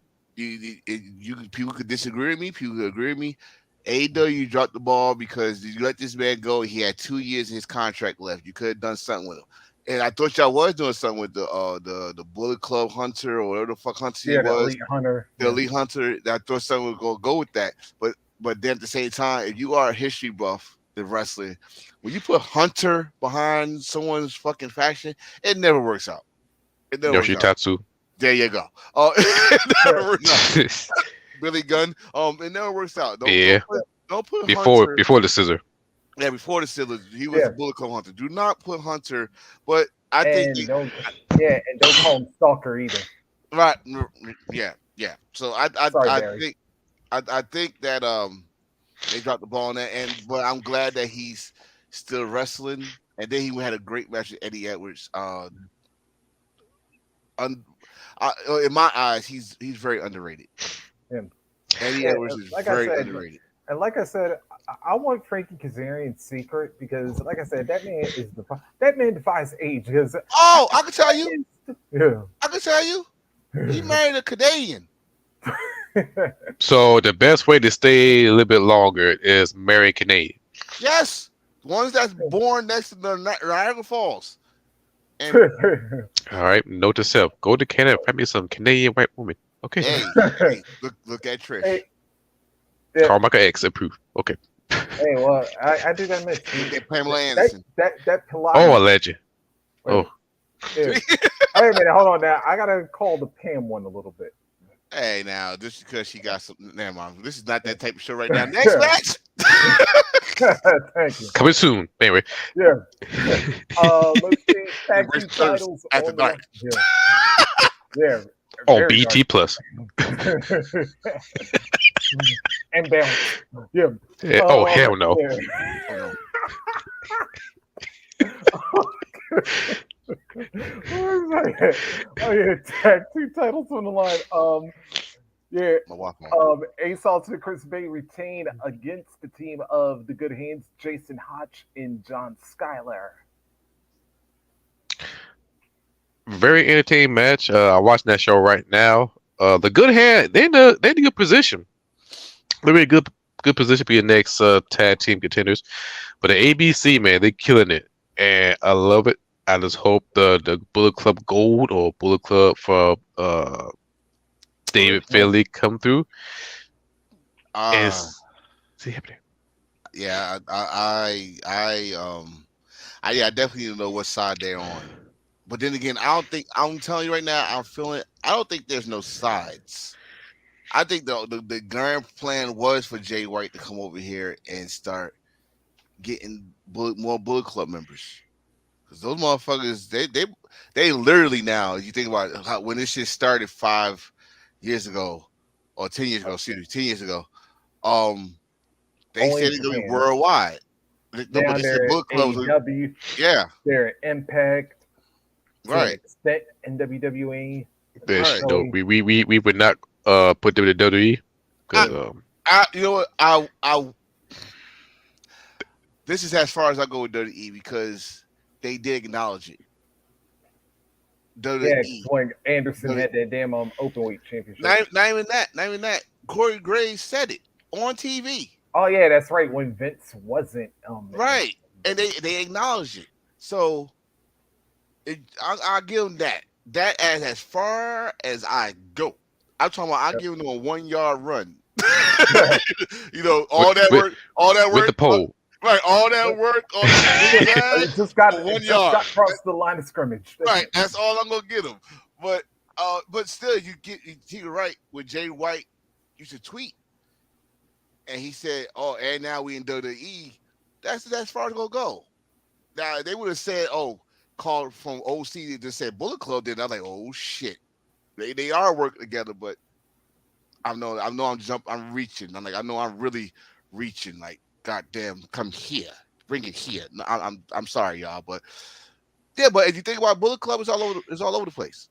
People could disagree with me. People could agree with me. AEW dropped the ball because you let this man go. He had 2 years in his contract left. You could have done something with him. And I thought y'all was doing something with the Bullet Club Hunter or whatever the fuck Hunter he Yeah, the was. Elite Hunter. The Elite Hunter. I thought something would go with that. But then at the same time, if you are a history buff in wrestling, when you put Hunter behind someone's fucking faction, it never works out. It never works out. Yoshitatsu. There you go. It never works out. Billy Gunn. It never works out. Don't put Hunter before the scissor. Yeah, before the Steelers, he was a Bullet Club Hunter. Do not put Hunter, but I think don't call him Stalker either. right. Yeah. So I think that they dropped the ball on that, but I'm glad that he's still wrestling. And then he had a great match with Eddie Edwards. In my eyes, he's very underrated. Yeah. Eddie Edwards is very underrated. And like I said, I want Frankie Kazarian's secret because, like I said, that man defies age. Because I can tell you. Yeah. I can tell you. He married a Canadian. So the best way to stay a little bit longer is marry Canadian. Yes, ones that's born next to the Niagara Falls. And all right, note to self: go to Canada, find me some Canadian white woman. Okay. Hey, look at Trish. Hey, Carl Michael X approved. Okay. Hey, well, I do that miss. Pamela Anderson. That Pilates. Oh, a legend. Wait, Oh, Yeah. Wait a minute, hold on now. I gotta call the Pam one a little bit. Hey, now just because she got some, never mind. This is not Yeah. that type of show right now. Next match. Thank you. Coming soon. Anyway. Yeah. Let's see. Tag Embrace team first titles after on the line. dark. Yeah. Yeah. On Very BT dark. Plus. And balance. Yeah. Oh hell no. Yeah. Oh no, Oh yeah, tag team titles on the line. Yeah, my wife on. Ace Austin and Chris Bay retain against the team of the Good Hands, Jason Hotch and John Skylar. Very entertaining match. I'm watching that show right now. The good hand, they in a good position. They're in a good position to be the next tag team contenders. But the ABC man, they killing it, and I love it. I just hope the Bullet Club Gold or Bullet Club for David Finley come through. Uh Is see happening? yeah, yeah, I definitely need to know what side they're on. But then again, I don't think I'm telling you right now. I'm feeling. I don't think there's no sides. I think the grand plan was for Jay White to come over here and start getting more Bullet Club members. Because those motherfuckers, they literally now. You think about how, when this shit started 5 years ago, or 10 years ago. Excuse me, 10 years ago. Um, they Only said in it's gonna be Japan. worldwide. No, but Down they said there Bullet at Club was, AEW, yeah, they're at Impact, to an right, extent in WWE. There's right. no So, we would not put them in the WWE I, because you know what, this is as far as I go with WWE because they did acknowledge it. yeah, 'cause WWE, when Anderson WWE had that damn openweight championship. not even that, not even that. Corey Graves said it on TV. Oh yeah, that's right. When Vince wasn't Right, and they acknowledge it. So I'll give them that. That as far as I go. I'm talking about. I give them a 1 yard run. You know, with with all that with the work, pole. right? All that work, all that it just got for it one just yard. got across the line of scrimmage. That's Right, it. that's all I'm gonna get them. But still, you're right. With Jay White used to tweet, and he said, "Oh, and now we in WWE." That's as far as it's gonna go. Now they would have said, "Oh, called from OC that just said Bullet Club." Then I'm like, "Oh shit, they are working together." But I'm reaching. I know I'm really reaching. Like, goddamn, come here, bring it here. No, I'm sorry, y'all, but yeah, but if you think about Bullet Club, it's all over the place.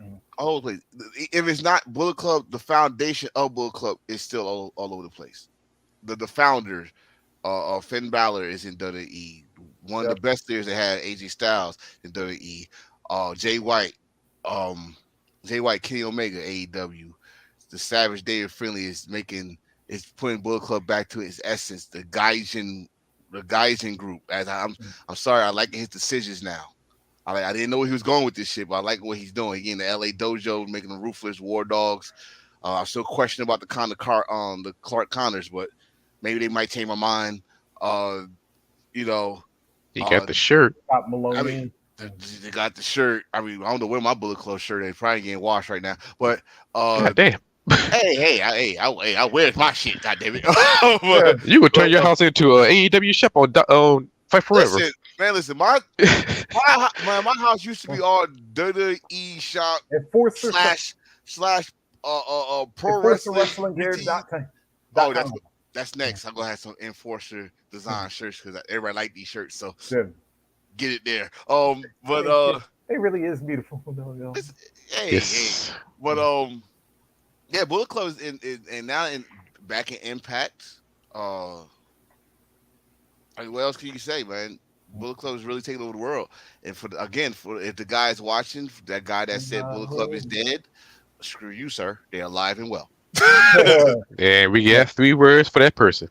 Mhm. All over the place. If it's not Bullet Club, the foundation of Bullet Club is still all over the place. The founder, Finn Balor is in WWE. One of the Yep. best players that had AJ Styles in WWE. Jay White, um, Kenny Omega, AEW. The Savage David Finley is putting Bullet Club back to its essence. The Gaijin group. I'm sorry, I like his decisions now. I didn't know where he was going with this shit, but I like what he's doing. He in the LA dojo, making them ruthless war dogs. I'm still questioning about the Clark Connors, but maybe they might change my mind. Uh, you know, He got uh, the shirt. Scott I mean, Maloney. they got the shirt. I mean, I don't know where my Bullet Club shirt is. Probably getting washed right now. But God damn. I wear my shit. God damn it. Yeah. You would turn but, your house into an AEW shop on Fight Forever. listen, my house used to be all WWE shop Enforcer slash pro Enforcer wrestling. Wrestling Gear BT. dot com. Oh, com. that's next. I'm gonna have some enforcer design shirts because everybody like these shirts. So Yeah. get it there. But it really is beautiful. No. hey, Yes. but yeah, Bullet Club is and now back in Impact. I mean, what else can you say, man? Bullet Club is really taking over the world. And for if the guy is watching, that guy that said Bullet Club is dead, screw you, sir. They're alive and well. And we got 3 words for that person.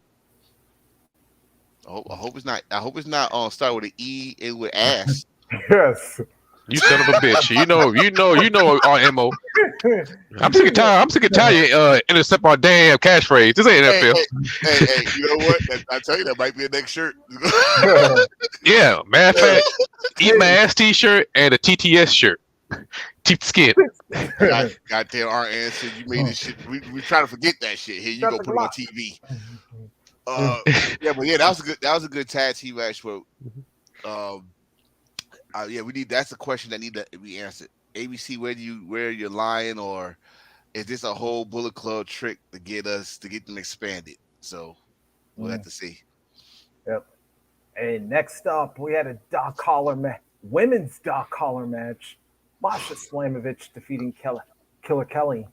I hope it's not. I hope it's not start with an E and with ass. Yes. You son of a bitch. You know our MO. I'm sick and tired. I'm sick and tired. Intercept our damn catchphrase. This ain't Hey, NFL. hey, hey, you know what? I tell you, that might be a next shirt. Yeah, matter of Yeah. fact, eat my ass T-shirt and a TTS shirt. Keep skin. Goddamn, our answer. You made this shit. We trying to forget that shit. Here, you Shut go the put it on block. TV. Yeah, but yeah, that was a good tag team match. But um, yeah, we need. That's a question that need to be answered. ABC, where you're lying, or is this a whole Bullet Club trick to get them expanded? So we'll have to see. Yep. And next up, we had a dog collar women's dog collar match. Masha Slamovich defeating Killer Kelly.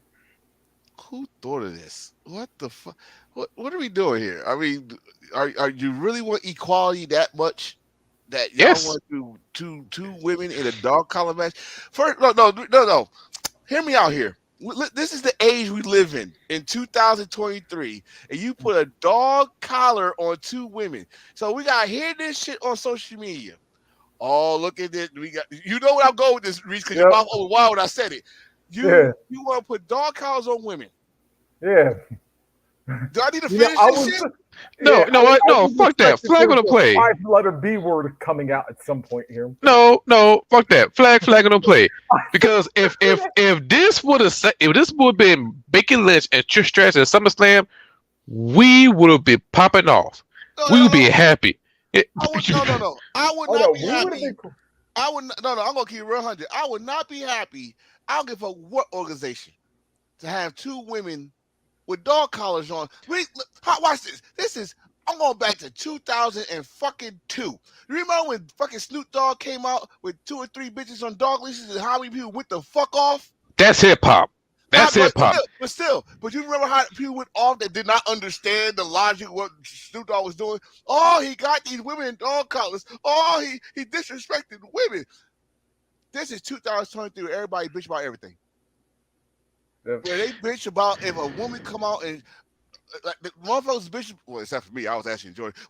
Who thought of this? What the fuck? What are we doing here? I mean, are you really want equality that much? That y'all Yes. want to do two women in a dog collar match? First, no. Hear me out here. This is the age we live in 2023, and you put a dog collar on two women. So we got to hear this shit on social media. Oh, look at this. We got, you know what I'm going with this, Reese, because your Yep. mouth opened wild when I said it. Yeah. You want to put dog collars on women? Yeah. Do I need to You know, finish I this was. shit? No, Yeah, no, what? I No, was fuck that. expecting Flag there's on the a play. 5-letter B word coming out at some point here. No, no, fuck that. Flag on the play. Because if this would have been Becky Lynch and Trish Stratus at SummerSlam, we would have been popping off. We would No. be happy. No. I would Oh not no, be we would have happy. been cool. I would no. I'm gonna keep it real 100. I would not be happy. I don't give a what organization to have two women with dog collars on. Watch this. This is. I'm going back to 2002. You remember when fucking Snoop Dogg came out with 2 or 3 bitches on dog leashes and how many people went the fuck off? That's hip hop. That's hip hop. But you remember how people went off that did not understand the logic of what Snoop Dogg was doing? Oh, he got these women in dog collars. Oh, he disrespected women. This is 2023 where everybody bitch about everything. Yep. Where they bitch about if a woman come out and like the motherfuckers bitch. Well, except for me, I was actually enjoying it.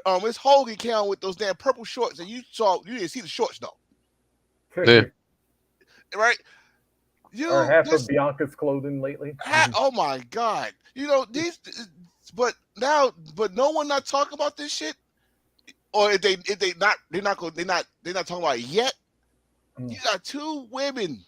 When Miss Hogan came out with those damn purple shorts, and you didn't see the shorts though, Yeah. right? Or half of Bianca's clothing lately. Oh my god! You know these, but no one not talking about this shit, or if they not they're not talking about it yet. You got two women.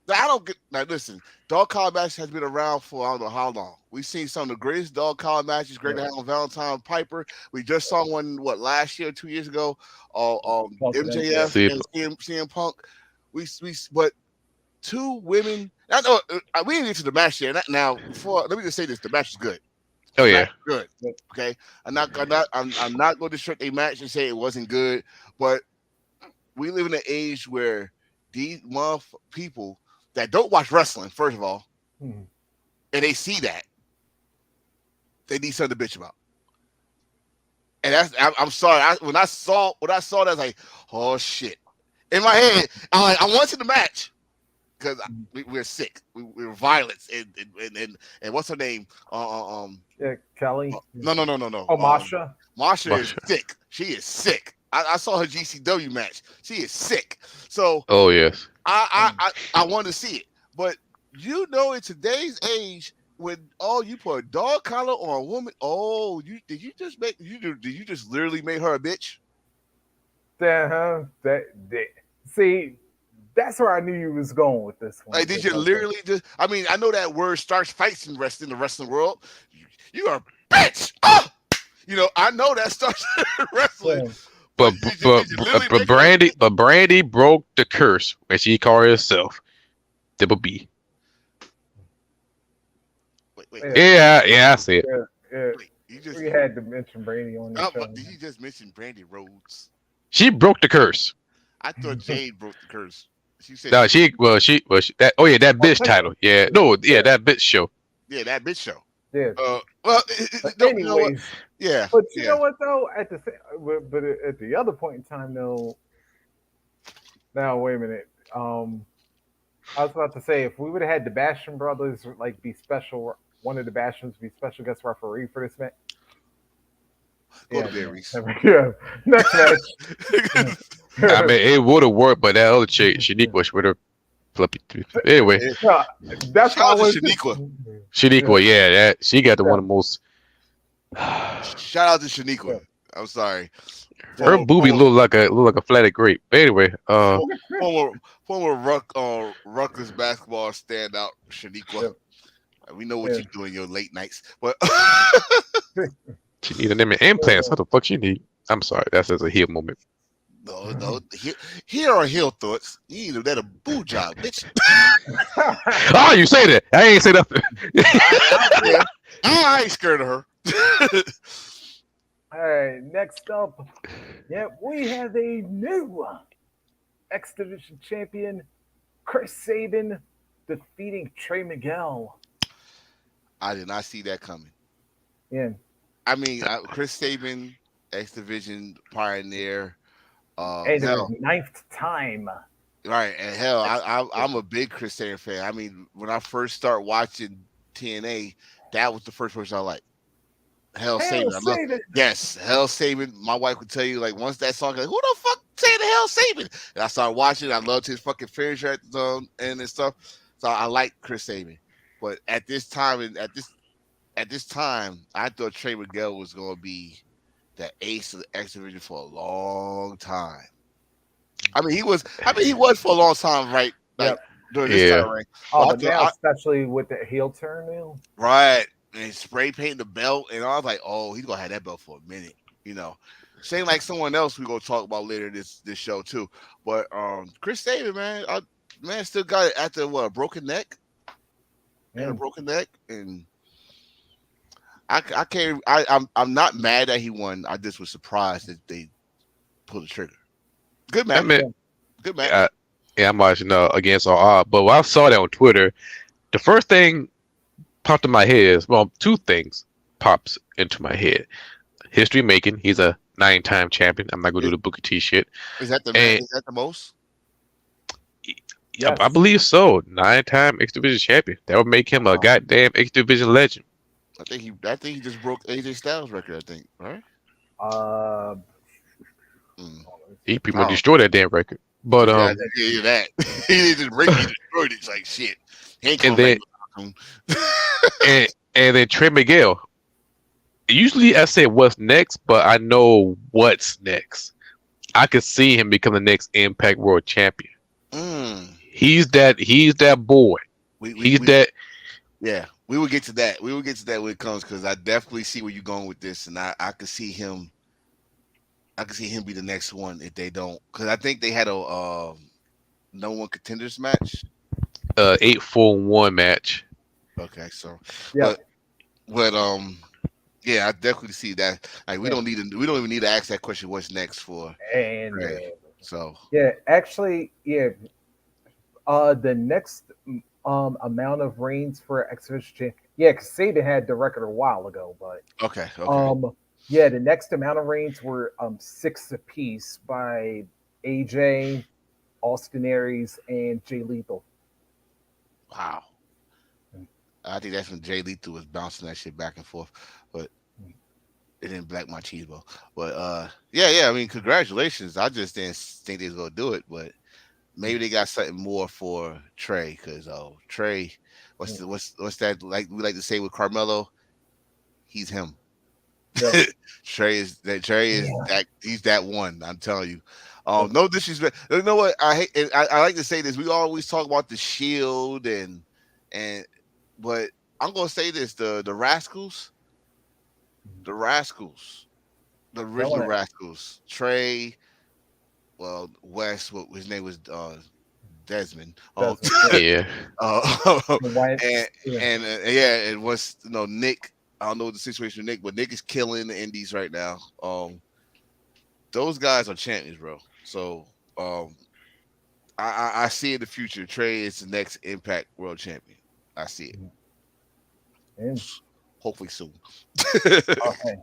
Now, I don't get. Now listen, dog collar match has been around for I don't know how long. We've seen some of the greatest dog collar matches. Greg Hamilton, Valentine, Piper. We just saw one last year, 2 years ago. MJF and CM Punk. But two women. I know we didn't get to the match yet. Now, before let me just say this: the match is good. Oh yeah, good. Okay, I'm not going to disrupt a match and say it wasn't good. But we live in an age where these people that don't watch wrestling, first of all, and they see that, they need something to bitch about. And I'm sorry. When I saw that, I was like, oh shit. In my head, I'm like, I wanted the match. Because we're sick, we're violent, and what's her name? Yeah, Kelly. No. Oh, Masha. Masha is sick. She is sick. I saw her GCW match. She is sick. So oh yes. I want to see it, but in today's age, when you put a dog collar on a woman, did you just literally make her a bitch? See. That's where I knew you was going with this one. Like, did you literally just? I mean, I know that word starts fights in the wrestling world. You are a bitch. Oh! I know that starts wrestling. But Brandy broke the curse when she called herself Double B. Wait. Yeah, I see it. Yeah. We had to mention Brandy on the show. Did you just mention Brandy Rhodes? She broke the curse. I thought Jade broke the curse. She said that bitch title. Yeah, that bitch show. Yeah, that bitch show. Yeah. Anyways, yeah. But you know what though? At the other point in time though. Now wait a minute. I was about to say if we would have had the Bastion brothers be special, one of the Bastions be special guest referee for this match. Go to Berries. Yeah. Next match. I mean, it would have worked, but that other chick, Shanique was with her. fluffy. Anyway, Yeah. No, that's Shout why I out to was. Shaniqua. Yeah, Shaniqua, yeah, that she got the yeah, one of the most. Shout out to Shaniqua. yeah, I'm sorry. yeah. Her Former boobie former look like a flatted grape. But anyway, former Rutgers basketball standout Shaniqua. Yeah, We know what yeah. you do in your late nights, but she need an implants. Yeah. How the fuck she need? I'm sorry, that's as a heel moment. no. Here are hill thoughts. You need that a boo job, bitch. Oh, you say that? I ain't say nothing. I don't care. I ain't scared of her. All right, next up, yeah, we have a new X Division champion, Chris Sabin, defeating Trey Miguel. I did not see that coming. Yeah, I mean, Chris Sabin, X Division pioneer. and it was Hell, ninth time. right, and hell, X I'm a big Chris Sabin fan. I mean, when I first start watching TNA, that was the first person I liked. Hell Hell Saving. I love Sabin. yes, Hell Saving. My wife would tell you like once that song, like, who the fuck say the Hell Saving? And I started watching. I loved his fucking finisher at the end and stuff. So I like Chris Sabin. But at this time and at this time, I thought Trey Miguel was gonna be the ace of the X Division for a long time. He was for a long time, right? Like Yep. during this Yeah, time, right? Oh, But but now especially with the heel turn now. right. And spray painting the belt, and I was like, oh, he's gonna have that belt for a minute, you know. Same like someone else we're gonna talk about later this show too. But Chris Sabin, man, man still got it after what a broken neck and a Yeah. broken neck, and I can't I'm not mad that he won. I just was surprised that they pulled the trigger. Good I match, mean, good match. yeah, yeah, I'm watching against all odds. But when I saw that on Twitter, the first thing popped in my head is well, two things pops into my head. History making. He's a 9-time champion. I'm not gonna do Is, the Booker T shit. is that the man? And Is that the most? I Yes. believe so. 9-time X Division champion. That would make him a Wow. goddamn X Division legend. I think he just broke AJ Styles record. I think right. Uh, Mm. He pretty much Oh, destroyed that damn record. But yeah, yeah, that he didn't just break. He destroyed it. It's like shit. He ain't and coming back. then and then Trey Miguel. Usually I say what's next, but I know what's next. I could see him become the next Impact World Champion. mm. He's that boy. He's We that yeah. We will get to that. We will get to that when it comes because I definitely see where you're going with this, and I could see him. I could see him be the next one if they don't, because I think they had a no one contenders match. 8-4-1 match. Okay, so yeah, but yeah, I definitely see that. Like yeah. we don't even need to ask that question. What's next for And Ray? So yeah, actually, yeah. The next amount of reigns for X Division, yeah, because Saban had the record a while ago, but okay. yeah, the next amount of reigns were six apiece by AJ, Austin Aries, and Jay Lethal. Wow. I think that's when Jay Lethal was bouncing that shit back and forth, but it didn't black my cheese ball. But yeah. I mean, congratulations. I just didn't think they was gonna do it, but maybe they got something more for Trey because Trey, what's that like we like to say with Carmelo? He's him. Yeah, Trey is yeah, that he's that one. I'm telling you. yeah, No disrespect. You know what I hate? And I like to say this. We always talk about the Shield and but I'm gonna say this: the Rascals, the killing original it. Rascals, Trey, well West, what his name was Desmond. Doesn't yeah. Yeah. Uh, Why? and Yeah, yeah, it was Nick. I don't know what the situation with Nick, but Nick is killing the Indies right now. Those guys are champions, bro. So I see in the future Trey is the next Impact World Champion. I see it. and Hopefully soon. okay.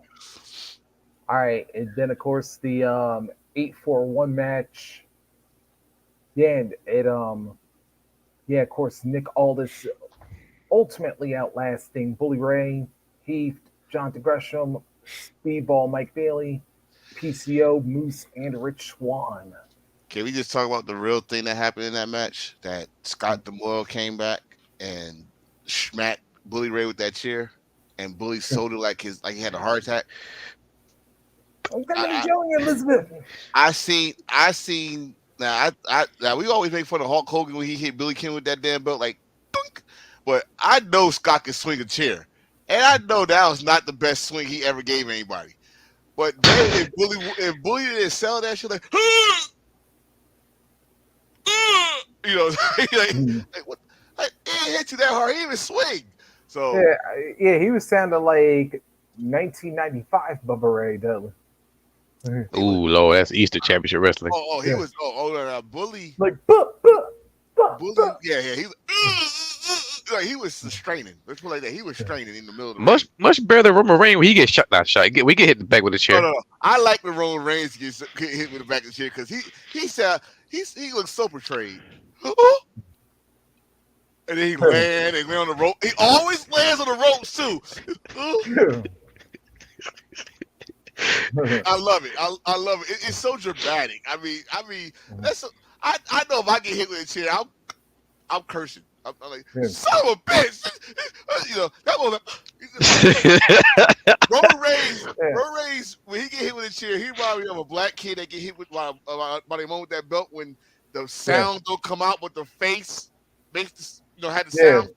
All right, and then of course the 8-4-1 match. Yeah, and it yeah, of course Nick Aldis ultimately outlasting Bully Ray, Heath, Jonathan Gresham, Speedball Mike Bailey, PCO, Moose, and Rich Swan. Can we just talk about the real thing that happened in that match? That Scott D'Amore came back and smacked Bully Ray with that chair, and Bully sold it like he had a heart attack. I'm gonna I yelling Elizabeth. I seen now we always make fun of Hulk Hogan when he hit Billy King with that damn belt like dunk, but I know Scott can swing a chair, and I know that was not the best swing he ever gave anybody. But then if Bully didn't sell that shit like you know like what like, it hit you that hard, he didn't even swing. So Yeah, yeah, he was sounding like 1995 Bubba Ray Dudley. he was Ooh, Lord, that's Easter Championship Wrestling. he Yeah, was no, no, Bully like buh, buh, buh, Bully, buh. yeah, he like he was straining. Let's put it like that. He was straining in the middle of the ring. Much better than Roman Reigns when he gets shot. Not shot. We get hit in the back with a No, chair. no, no. I like when Roman Reigns get hit with the back of the chair because he said he looks so betrayed. And then he land and lay on the rope. He always lands on the ropes too. I love it. I love it. It's so dramatic. I mean, I know if I get hit with a chair, I'm cursing. I'm like, Yeah. son of a bitch. You know, that was Roman Reigns, when he get hit with a chair, he reminds me of a black kid that get hit with by the moment with that belt when the sound don't come out, but the face makes had the Yeah, sound.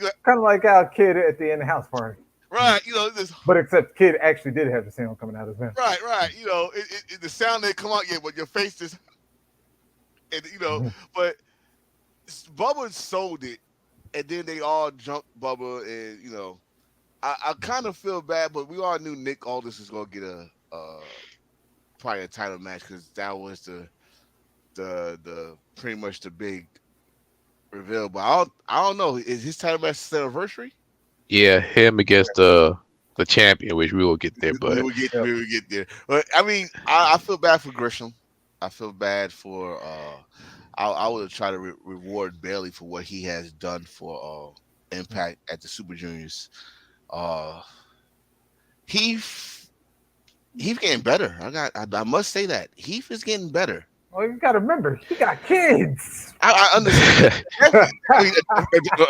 Like, kind of like our kid at the end of the house party. right, this But except kid actually did have the sound coming out of his mouth. right. The sound didn't come out yet, but your face just and but Bubba sold it, and then they all jumped Bubba, and I kind of feel bad, but we all knew Nick Aldis was gonna get a probably a title match because that was the pretty much the big reveal. But I don't know. Is his title match the anniversary? Yeah, him against the champion, which we will get there. We But will get Yep. we will get there. But I mean, I feel bad for Grisham. I feel bad for I would have tried to reward Bailey for what he has done for Impact at the Super Juniors. Uh, Heath getting better. I must say that Heath is getting better. Well, you got to remember, he got kids. I understand. I mean,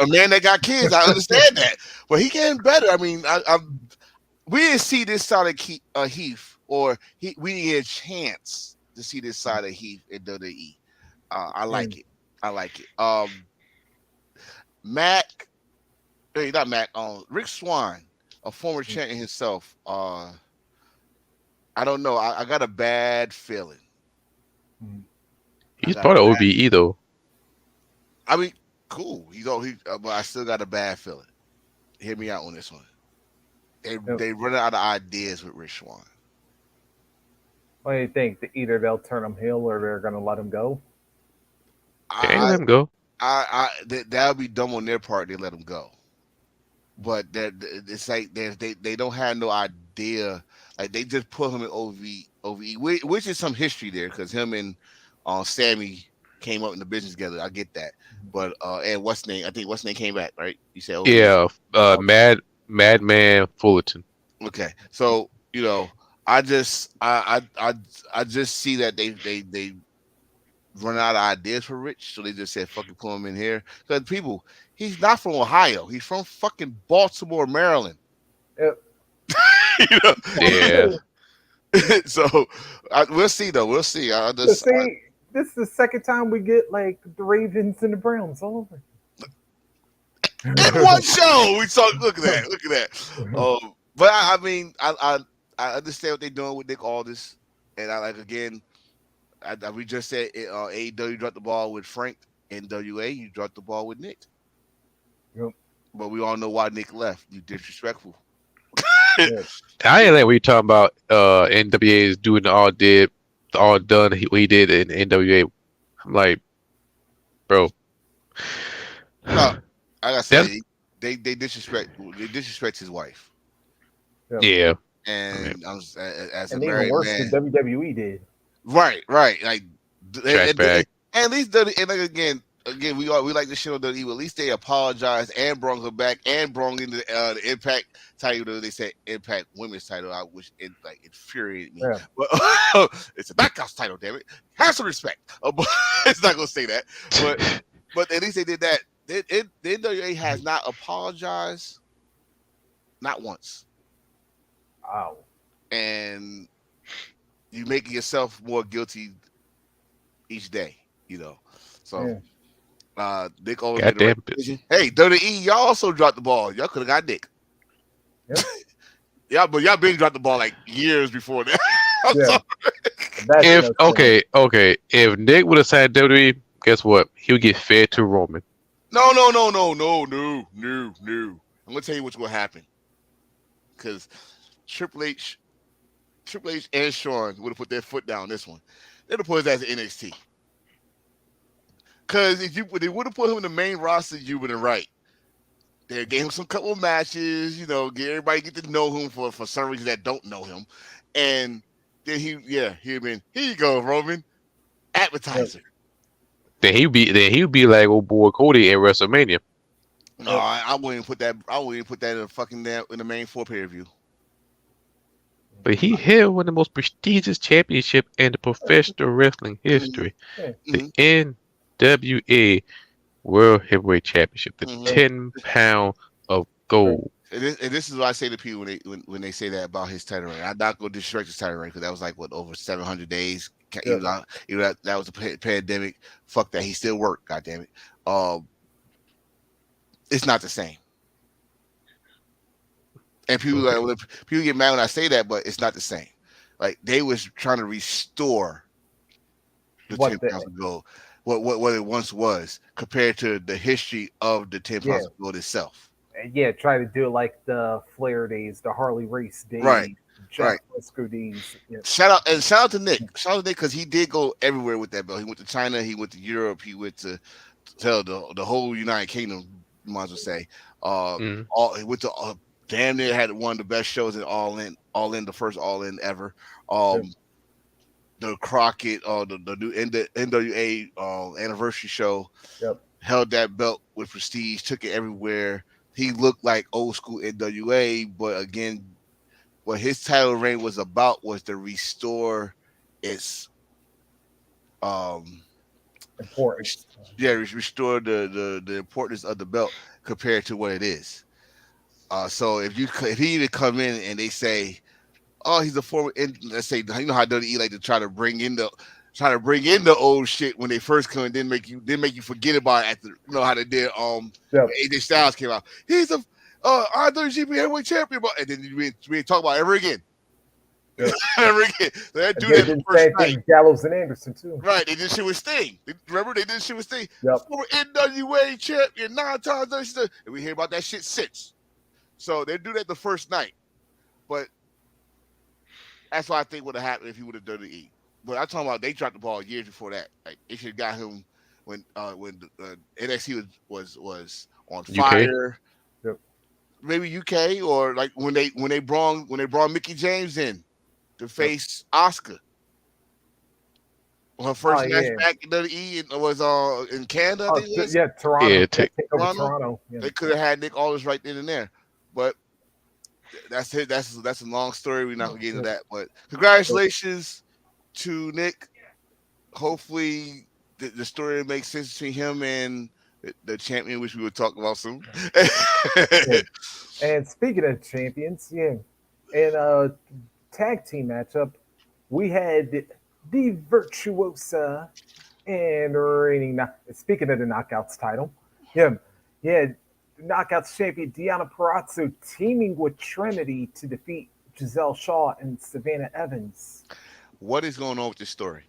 a man that got kids, I understand that, but he getting better. I mean, we didn't see this side of Heath, or we didn't get a chance to see this side of Heath in WWE. I like it. I like it. Mac, not Mac. Rick Swan, a former champion himself. I don't know. I got a bad feeling. he's part of OVE though. I mean, cool. But I still got a bad feeling. Hear me out on this one. They run out of ideas with Rich Swann. What do you think? Either they'll turn him heel or they're going to let him go? They ain't let him go. That would be dumb on their part. They let him go, but it's like they don't have no idea. Like they just put him in OVE, which is some history there because him and Sammy came up in the business together. I get that, but and what's name? I think what's name came back, right? You said OVE. Yeah, Madman Fullerton. Okay, so I just see that they run out of ideas for Rich, so they just said fucking put him in here. Because he's not from Ohio. He's from fucking Baltimore, Maryland. Yep. Yeah. So we'll see though. We'll see. This is the second time we get like the Ravens and the Browns all over. In one show, we talk. Look at that. But I mean, I understand what they're doing with Nick Aldis, and I like again. We just said AEW dropped the ball with Frank. NWA, you dropped the ball with Nick. Yep. But we all know why Nick left. You disrespectful. I ain't like what you talking about. NWA is doing the all done. What he did in NWA. I'm like, bro. No, I gotta say they disrespect his wife. Yeah. And as a and even married worse man, than WWE did. right. Like Trash bag. at least and like again, again, we like the shit on WWE. At least they apologized and brought her back and brought in the Impact title. They said Impact Women's title. I wish it like infuriated me, Yeah. but it's a Knockouts title. Damn it, have some respect. But it's not gonna say that, but at least they did that. The NWA has not apologized, not once, Wow. and you making yourself more guilty each day. You know, so. Yeah. Nick always made the right Goddamn it. decision. Hey, WWE, y'all also dropped the ball. Y'all could have got Nick. Yep. Yeah, but y'all been dropped the ball like years before that. I'm Yeah. sorry. That's If no thing. okay, if Nick would have signed WWE, guess what? He would get fed to Roman. No, no, no, no, no, no, no, no. I'm gonna tell you what's gonna happen. Because Triple H, Triple H and Shawn would have put their foot down this one. They'd have put his ass in NXT. Because if they would have put him in the main roster, you would have right. They gave him some couple of matches, get everybody get to know him for some reason that don't know him. And then he'd been, here you go, Roman, Yep. appetizer. Then he'd be like old boy Cody at WrestleMania. No, Yep. I wouldn't put that. I wouldn't put that in the fucking in the main 4 pay-per-view. But he held one of the most prestigious championship in the professional wrestling Mm-hmm, history, Yeah. the mm-hmm, NWA World Heavyweight Championship, the mm-hmm. 10 pound of Right. gold. And this is what I say to people when they say that about his title reign. I'm not going to disrespect his title reign because that was like what over 700 days. He Yep. was out. That was a pandemic. Fuck that. He still worked. God damn it. Um, it's not the same. And Okay. people get mad when I say that, but it's not the same. Like they was trying to restore the What 10 the? pounds of gold, what it once was, compared to the history of the 10 Yeah. pounds of gold itself. And yeah. Try to do it like the Flair days, the Harley Race Right, days, Jack right. Briscoe days. Yeah. Shout out to Nick. Shout out to Nick because he did go everywhere with that belt. He went to China, he went to Europe, he went to tell the whole United Kingdom. You might as well say. Mm. He went to damn near had one of the best shows in All In, the first All In ever. Yep. Um, the Crockett, the new NWA anniversary show, Yep. held that belt with prestige, took it everywhere. He looked like old school NWA, but again, what his title reign was about was to restore its um Importance. restore the importance of the belt compared to what it is. So if he even come in and they say, oh, he's a former, let's say, you know how WWE like to try to bring in the old shit when they first come and then make you forget about it after, how they did when Yep. AJ Styles came out. He's a IWGP heavyweight champion, and then we ain't talk about it ever again. Yep. Ever again. So they And do they that the did the first same thing night. with Gallows and Anderson too. Right, they did shit with Sting. Remember, they did shit with Sting. Yep. Former NWA champion, 9 times, and we hear about that shit since. So they do that the first night. But that's what I think would have happened if he would have done the E. But I'm talking about they dropped the ball years before that. Like they should have got him when NXT was on UK. fire. Yep. Maybe UK or like when they brought Mickey James in to Yep. face Oscar. Her Oh first match yeah. back in WWE was in Canada, I Oh think it was yeah. Toronto. Yeah, Yeah. take Take over Toronto. Toronto. Yeah. They could have had Nick Aldis right then and there, but that's it. That's a long story. We're not gonna get into Yep. that. But Yep. congratulations to Nick. Hopefully, the story makes sense between him and the champion, which we will talk about soon. Yeah. And speaking of champions, yeah, in a tag team matchup, we had the Virtuosa and reigning. Speaking of the Knockouts title, yeah, yeah, Knockouts champion Deanna Parazzo teaming with Trinity to defeat Giselle Shaw and Savannah Evans. What is going on with this story?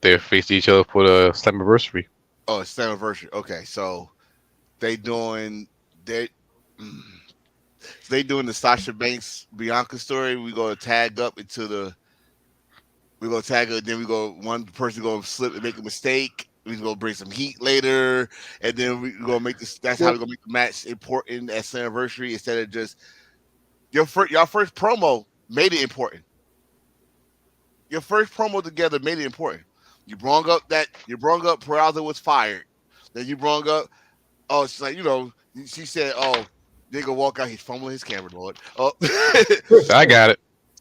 they face each other for the Slammiversary. Oh, it's anniversary. Okay, so they doing they. mm, they doing the Sasha Banks Bianca story. We go tag up into the we go tag her, then we go one person go slip and make a mistake. We gonna bring some heat later, and then we gonna make this. That's how we Yep. gonna make the match important at anniversary instead of just your first promo made it important. Your first promo together made it important. You brought up Peralta was fired. Then you brought up oh, she's like, she said, "Oh, nigga walk out, he's fumbling his camera, Lord." Oh, I got it.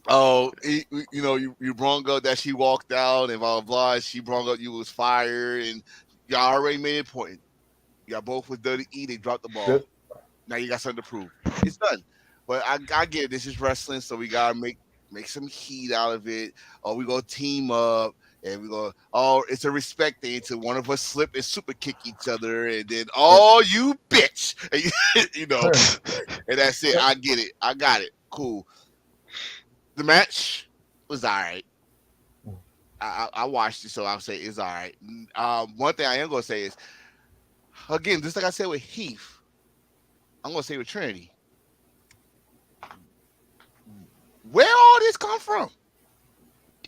oh, you brought up that she walked out and blah blah blah. She brought up you was fired, and y'all already made it point. Y'all both was dirty E. They dropped the ball. Yep. Now you got something to prove. It's done. But I get it. This is wrestling, so we gotta make some heat out of it. Or we gonna team up and we go. Oh, it's a respect thing to one of us slip and super kick each other, and then oh you bitch, and, and that's it. I get it. I got it. Cool. The match was all right. I watched it, so I'll say it's all right. One thing I am gonna say is again, just like I said with Heath, I'm gonna say with Trinity. Where all this come from?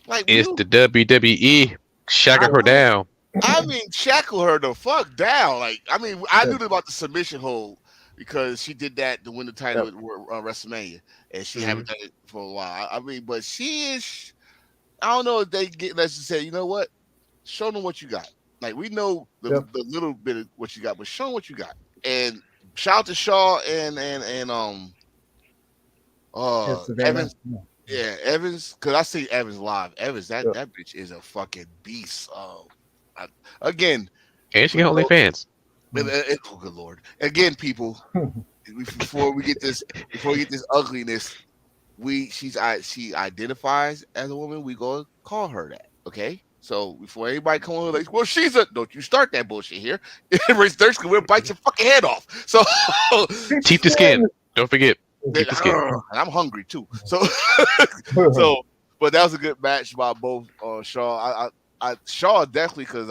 Like It's the WWE shackling her down. I mean, shackle her the fuck down. Like, I mean, I knew about the submission hold because she did that to win the title at WrestleMania, and she haven't done it for a while. I mean, but she is. I don't know if they get. Let's just say, you know what? Show them what you got. Like we know the little bit of what you got, but show them what you got. And shout out to Shaw and Evans. Yeah, Evans. Cause I see Evans live. Evans, that bitch is a fucking beast. Again, And she got OnlyFans. oh good lord! Again, people, before we get this ugliness, she identifies as a woman. We gonna call her that, okay? So before anybody come on like, well, she's a don't you start that bullshit here. Race Dirt's gonna bite your fucking head off. So keep the skin. Don't forget. Keep the skin. And I'm hungry too. So but that was a good match by both Shaw. I Shaw definitely because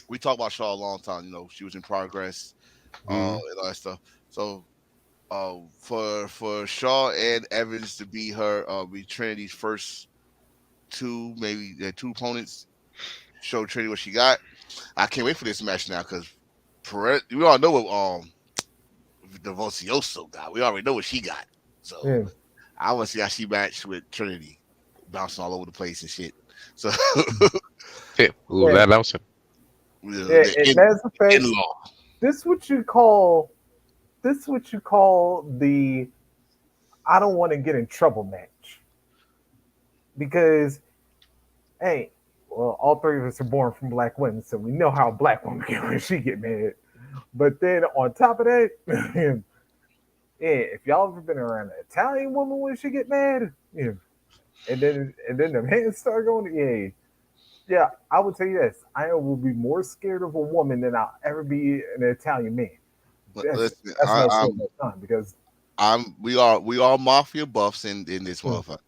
we talked about Shaw a long time. She was in progress, and all that stuff. So for Shaw and Evans to be be Trinity's first two, maybe two opponents, show Trinity what she got. I can't wait for this match now because we all know what the Vocioso got. We already know what she got. So I want to see how she matched with Trinity, bouncing all over the place and shit. So that bouncing. And that's the fact. This what you call the I don't want to get in trouble match. Because hey, well, all three of us are born from black women, so we know how a black woman get when she get mad. But then on top of that, yeah, if y'all ever been around an Italian woman when she get mad, and then the hands start going, yeah, I would tell you this: I will be more scared of a woman than I'll ever be an Italian man. But listen, because we are mafia buffs in this motherfucker.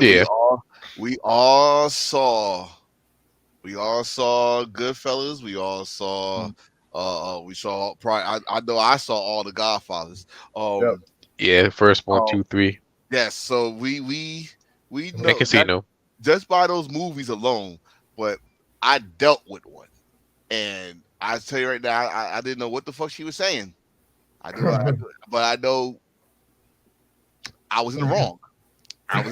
Yeah, we all saw Goodfellas. We all saw. We saw probably. I know I saw all the Godfathers. Yeah, first 1, 2, 3. Yes, so we know Casino. Just by those movies alone. But I dealt with one, and I tell you right now, I didn't know what the fuck she was saying. But I know I was in the wrong. I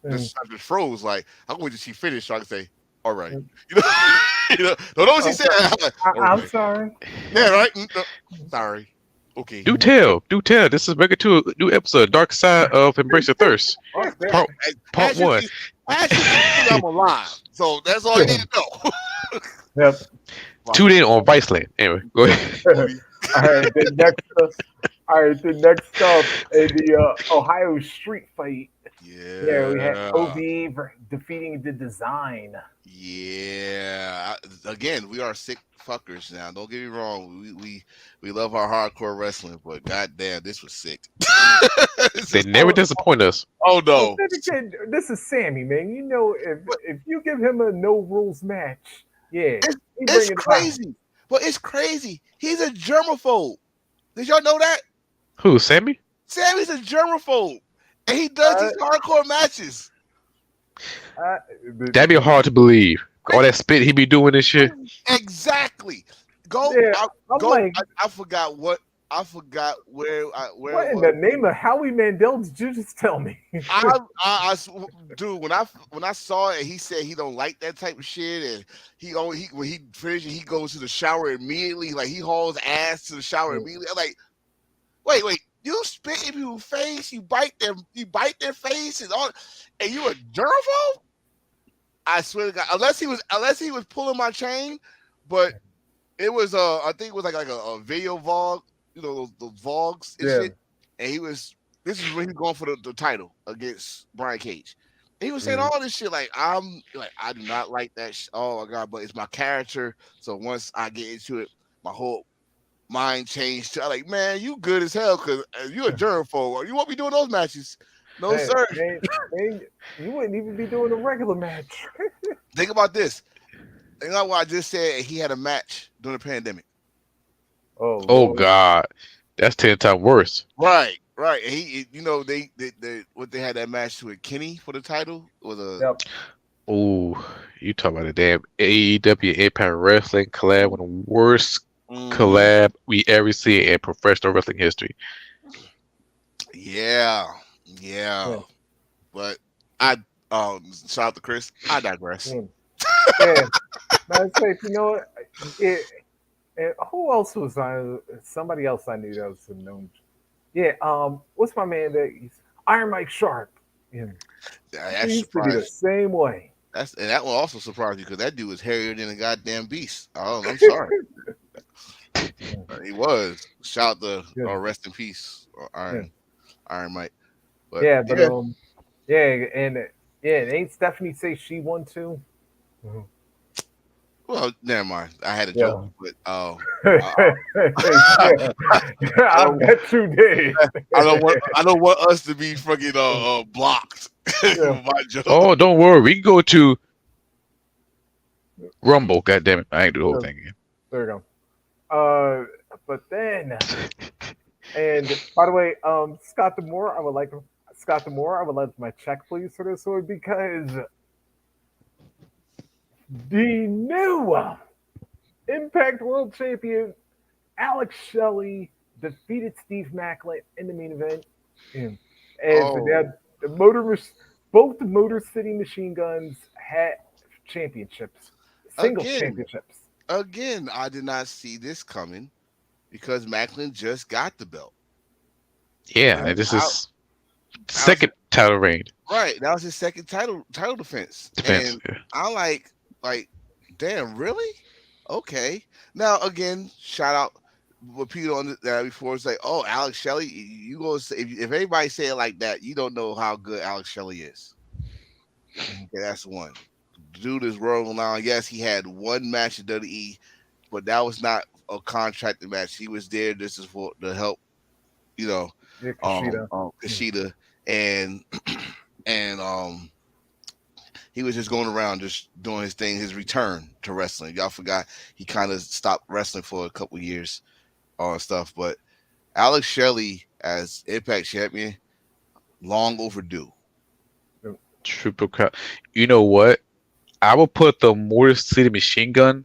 just froze. Like I'm going to see finish, so I can say, "All right." Don't know what she said. I'm sorry. Yeah, right. No, sorry. Okay. Do tell. This is Mega 2, new episode, Dark Side of Embrace Your Thirst. Part 1. I'm alive. So that's all I need to know. Yep. Tune in on Viceland. Anyway, go ahead. All right, then next up in the Ohio Street Fight. Yeah, we had OV defeating the Design. Yeah. Again, we are sick fuckers now. Don't get me wrong. We love our hardcore wrestling, but goddamn, this was sick. They never disappoint us. Oh no. This is Sammy, man. If you give him a no rules match, it's crazy. But it's crazy. He's a germaphobe. Did y'all know that? Who, Sammy? Sammy's a germaphobe. And he does these hardcore matches. That'd be hard to believe. All that spit he be doing and shit. Exactly. I forgot what I forgot where What it in was. the name of Howie Mandel did you just tell me? Dude, when I saw it, he said he don't like that type of shit, and he when he finishes, he goes to the shower immediately, like he hauls ass to the shower immediately. I'm like, wait, you spit in people's face, you bite their face, and all, and you a germaphobe? I swear to God, unless he was pulling my chain, but it was I think it was like a video vlog, those vlogs and Yeah. shit. And this is when he's going for the title against Brian Cage. And he was saying Mhm. all this shit like I do not like that. Oh my god, but it's my character. So once I get into it, my whole mind changed to like, man, you good as hell because you a germaphobe. You won't be doing those matches. No Hey, sir. man, man, you wouldn't even be doing a regular match. Think about this. Think about what I just said. He had a match during the pandemic. Oh Oh Lord. God, that's 10 times worse. Right, right. And they what they had that match with Kenny for the title was a Yep. Oh, you talking about the damn AEW Impact Wrestling collab, one of the worst mhm. collab we ever see in professional wrestling history. Yeah, yeah. Yeah. But I shout out to Chris. I digress. Mm. Yeah. Matter of fact, you know what? Who else was on? Somebody else I knew that was known. Yeah. What's my man that he's Iron Mike Sharp? Yeah. He That's used to be the surprising. same way. That one also surprised me because that dude was hairier than a goddamn beast. I'm sorry. He was. Shout out to Yeah. rest in peace, Yeah. Iron Mike. But Yeah. But yeah, yeah, and ain't Stephanie say she won too? Mhm. well, never mind. I had a joke, Yeah. but I, Yeah. I I don't bet you did. I don't want us to be fucking blocked Yeah. with my joke. Oh, don't worry, we can go to Rumble. God damn it, I ain't do the whole Yeah. thing again. There you go. But then, and by the way, Scott Demore, Scott Demore, I would like my check, please, for this one because the new Impact World Champion Alex Shelley defeated Steve Macklin in the main event, and as Oh, the both the Motor City Machine Guns had championships, singles again, championships. I did not see this coming because Macklin just got the belt. Yeah, And and this I, is I was second title reign right. That was his second title defense. defense. And Yeah. I'm like, damn, really? Okay. Now again, shout out what people on that before. It's like, oh, Alex Shelley, you go say if anybody say it like that, you don't know how good Alex Shelley is. Okay, that's one. Dude is rolling on. Yes, he had one match at WWE, but that was not a contracted match. He was there just as for to help, you know, Yeah, Kushida. Kushida and and he was just going around just doing his thing, his return to wrestling. Y'all forgot he kind of stopped wrestling for a couple years on stuff, but Alex Shelley as Impact champion, long overdue. Triple crown. You know what? I will put the Motor City Machine Gun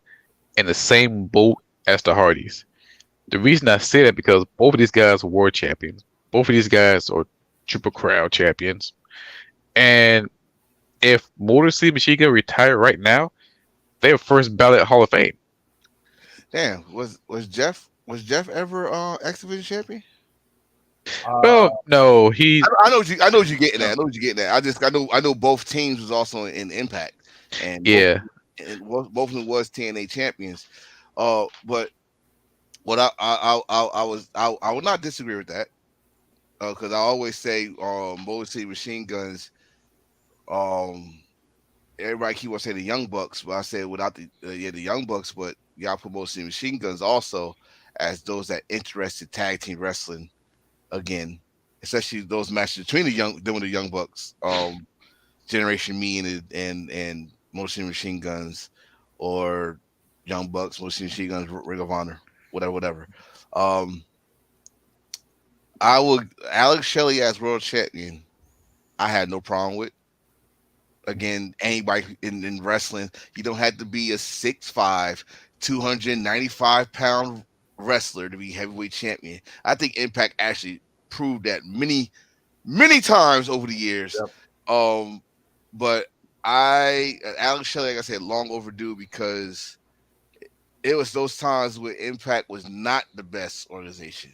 in the same boat as the Hardys. The reason I say that because both of these guys are world champions. Both of these guys are Triple Crown champions. And if Motor City Machine Gun retire right now, they're first ballot Hall of Fame. Damn, was Jeff ever X Division champion? Well, Uh, no, he I know what you're getting at. no. I know what you're getting at. I know both teams was also in Impact, and Yeah. both of them was TNA champions. But what I would not disagree with that because I always say Motor City Machine Guns. Um, everybody keep on saying the Young Bucks, but I said without the Young Bucks, but y'all put Motor City Machine Guns also as those that interested tag team wrestling again, especially those matches between the Young Bucks, Generation Me and Motion Machine Guns, or Young Bucks, Motion Machine Guns, Ring of Honor, whatever. Um, I would Alex Shelley as world champion. I had no problem with. Again, anybody in wrestling, you don't have to be a 6'5", 295 pound wrestler to be heavyweight champion. I think Impact actually proved that many times over the years. Yep. But Alex Shelley, like I said, long overdue because it was those times where Impact was not the best organization,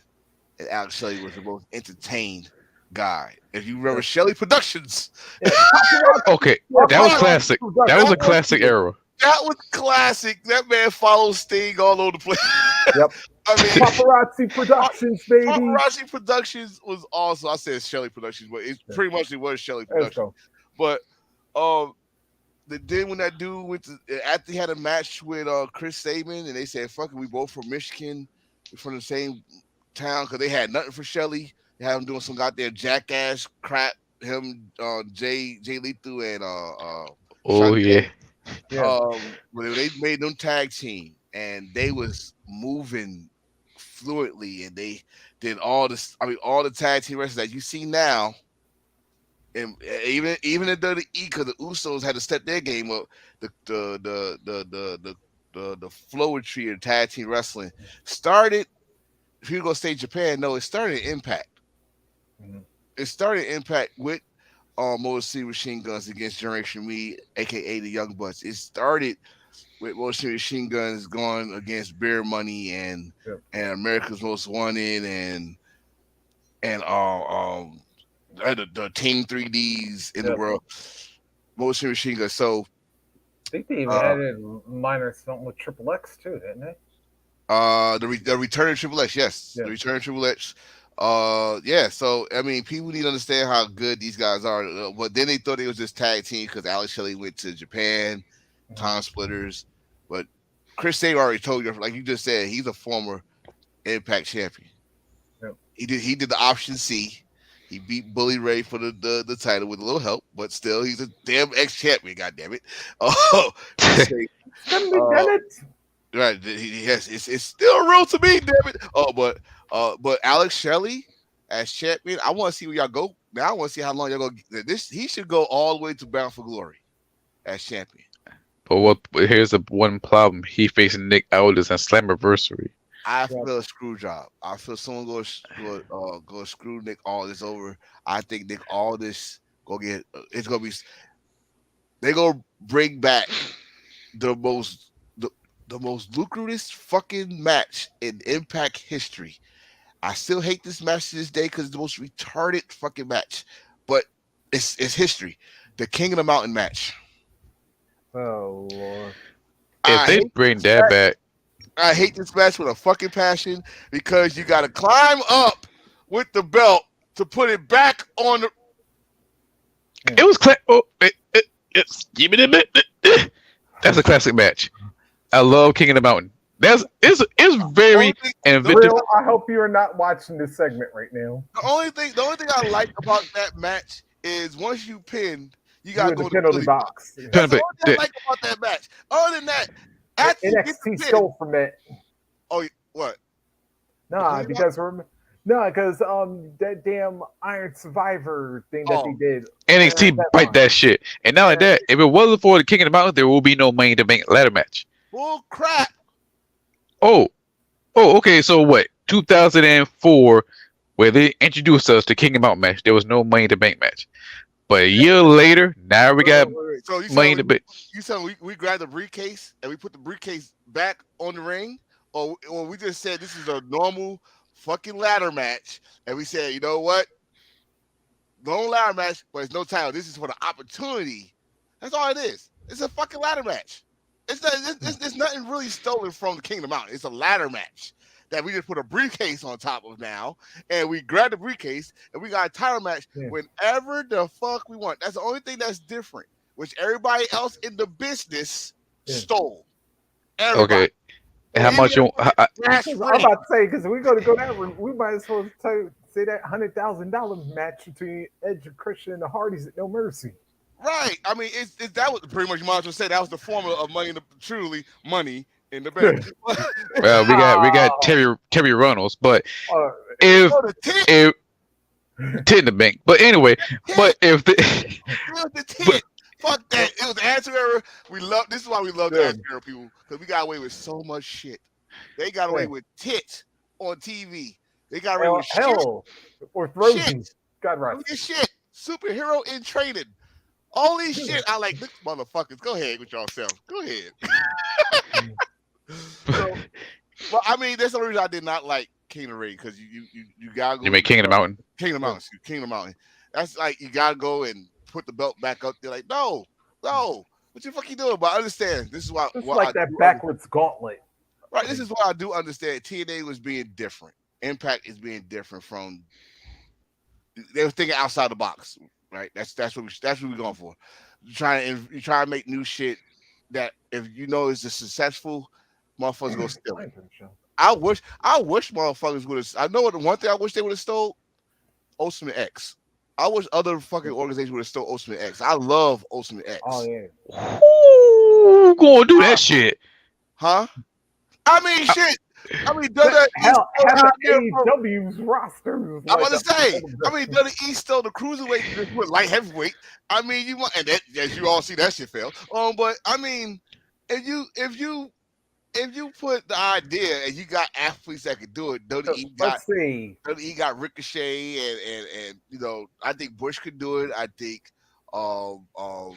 and Alex Shelley was the most entertained guy. If you remember Yep. Shelley Productions, Yeah, paparazzi, Okay, that was paparazzi classic. That was a classic era. that was classic. That man follows Sting all over the place. Yep. I mean, Paparazzi Productions, baby. Paparazzi Productions was also. I said Shelley Productions, but it's pretty much it was Shelley Let's Productions. go. But then when that dude went to after he had a match with Chris Sabin, and they said, "Fuck it, we both from Michigan, we're from the same town," because they had nothing for Shelley. They had him doing some goddamn jackass crap. Him, Jay Lethal, and Oh yeah. Shantae. Yeah. When they made them tag team, and they was moving fluently, and they did all this. I mean, all the tag team wrestlers that you see now. And even in WWE, because the Usos had to step their game up, the flowetry of tag team wrestling started. If you're gonna say Japan, no, it started in Impact. Mhm. It started in Impact with Motor City Machine Guns against Generation Me, aka the Young Bucks. It started with Motor City Machine Guns going against Beer Money Yep. and America's Most Wanted and the Team 3Ds in the Yep. world. Motion Machine Gun. So I think they even uh added minor something with Triple X too, didn't they? the return of Triple X, yes. Yeah. The return of Triple X. Yeah, so I mean people need to understand how good these guys are. But then they thought it was this tag team because Alex Shelley went to Japan, Time Splitters. But Chris Sabin already told you, like you just said, he's a former Impact champion. Yep. He did the option C. He beat Bully Ray for the title with a little help, but still he's a damn ex champion. God damn it! Oh, Chris Sabin. Damn it. Right? Yes, it's still real to me. Damn it! Oh, but Alex Shelley as champion, I want to see where y'all go. Now I want to see how long y'all go. This he should go all the way to Bound for Glory as champion. But here's the one problem. He facing Nick Aldis and Slammiversary. I Yep. feel a screw job. I feel someone go screw Nick Aldis over. I think Nick Aldis go get. It's gonna be. They gonna bring back the most the most lucrative fucking match in Impact history. I still hate this match to this day because it's the most retarded fucking match, but it's history. The King of the Mountain match. Oh Lord. If I they hate bring this that match. back, I hate this match with a fucking passion because you got to climb up with the belt to put it back on the. it was give me the bit. That's a classic match. I love King of the Mountain. It's very inventive. Real, I hope you are not watching this segment right now. The only thing I like about that match is once you pin, you You gotta in go the to the penalty penalty box. box. That's the only thing I like about that match. Other than that, after you get the NXT pin, stole from it. what? Nah, Penalty because that damn Iron Survivor thing that they did. NXT bite that shit. And not like that, if it wasn't for the King of the Mountain, there will be no Money in the Bank ladder match. Bull crap. Oh, okay. So what? 2004, where they introduced us to King of the Mountain match, there was no Money in the Bank match. But a year later, now we got Wait. So you Money in said the Bank. you said we grabbed the briefcase and we put the briefcase back on the ring, or we just said this is a normal fucking ladder match, and we said, you know what? No ladder match, but it's no title. This is for the opportunity. That's all it is. It's a fucking ladder match. It's nothing really stolen from the Kingdom Mountain. It's a ladder match that we just put a briefcase on top of now, and we grab the briefcase and we got a title match whenever the fuck we want. That's the only thing that's different, which everybody else in the business stole. Everybody. Okay. How much you? I'm about to say because we're going to go that route. We might as well say that $100,000 match between Edge and Christian and the Hardys at No Mercy. Right. I mean, that was pretty much might as well say that was the formula of truly money in the bank. Well, we got Terry Runnels, but if tit in the bank. But anyway, but if the fuck that, it was the answer error. This is why we love the answer error people, because we got away with so much shit. They got away Yeah. with tits on TV. They got away with Hell, or shit. Frozen. God Look rest. at shit. Superhero in training. All these shit. I like this motherfuckers. Go ahead with yourself. Go ahead. So, well, I mean, that's the only reason I did not like King of the Ring because you gotta You go make King of the Mountain. Kingdom Mountain. Excuse, Kingdom Mountain. That's like you gotta go and put the belt back up there. Like, no, no. What you fuck you doing? But I understand. This is why Just what I like that do backwards gauntlet. right. This is why I do understand. TNA was being different. Impact is being different from. They were thinking outside the box, right? That's what we're going for. You try to make new shit that if you know is successful, motherfuckers go steal it. I wish motherfuckers would have. I know what the one thing I wish they would have stole Ultimate X. I wish other fucking organizations would have stole Ultimate X. I love Ultimate Oh X. yeah. Who gonna do that Huh? shit? Huh? I mean, Uh, shit. I mean, WWE Hell, stole the hell, champion from. AEW's roster is I'm like gonna a say. I mean, WWE stole the cruiserweight just with light heavyweight. I mean, you want and that as you all see that shit fail. But I mean, if you put the idea and you got athletes that can do it, Let's see. WWE got Ricochet and I think Bush could do it. I think um um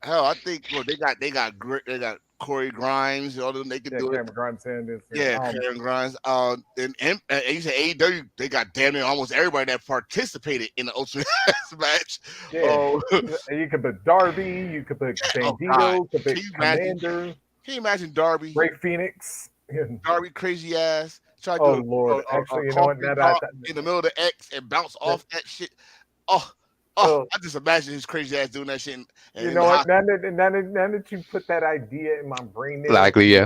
hell I think well they got Corey Grimes, all of them they could Yeah, do it. Cameron Grimes saying this. Yeah, Karen Grimes. And you said AEW, they got damn near almost everybody that participated in the Ultimate match. Yeah. Oh, You could put Darby, you could put oh God, Bandito, could put can you imagine? Commander, Can you imagine Darby? Ray Phoenix. Darby crazy ass try to Oh do Lord. a Actually, you know what? concrete drop in the middle of the X and bounce off that shit. Oh, Oh, I just imagine his crazy ass doing that shit and you in the know what? hospital. Now that you put that idea in my brain there. Likely, yeah.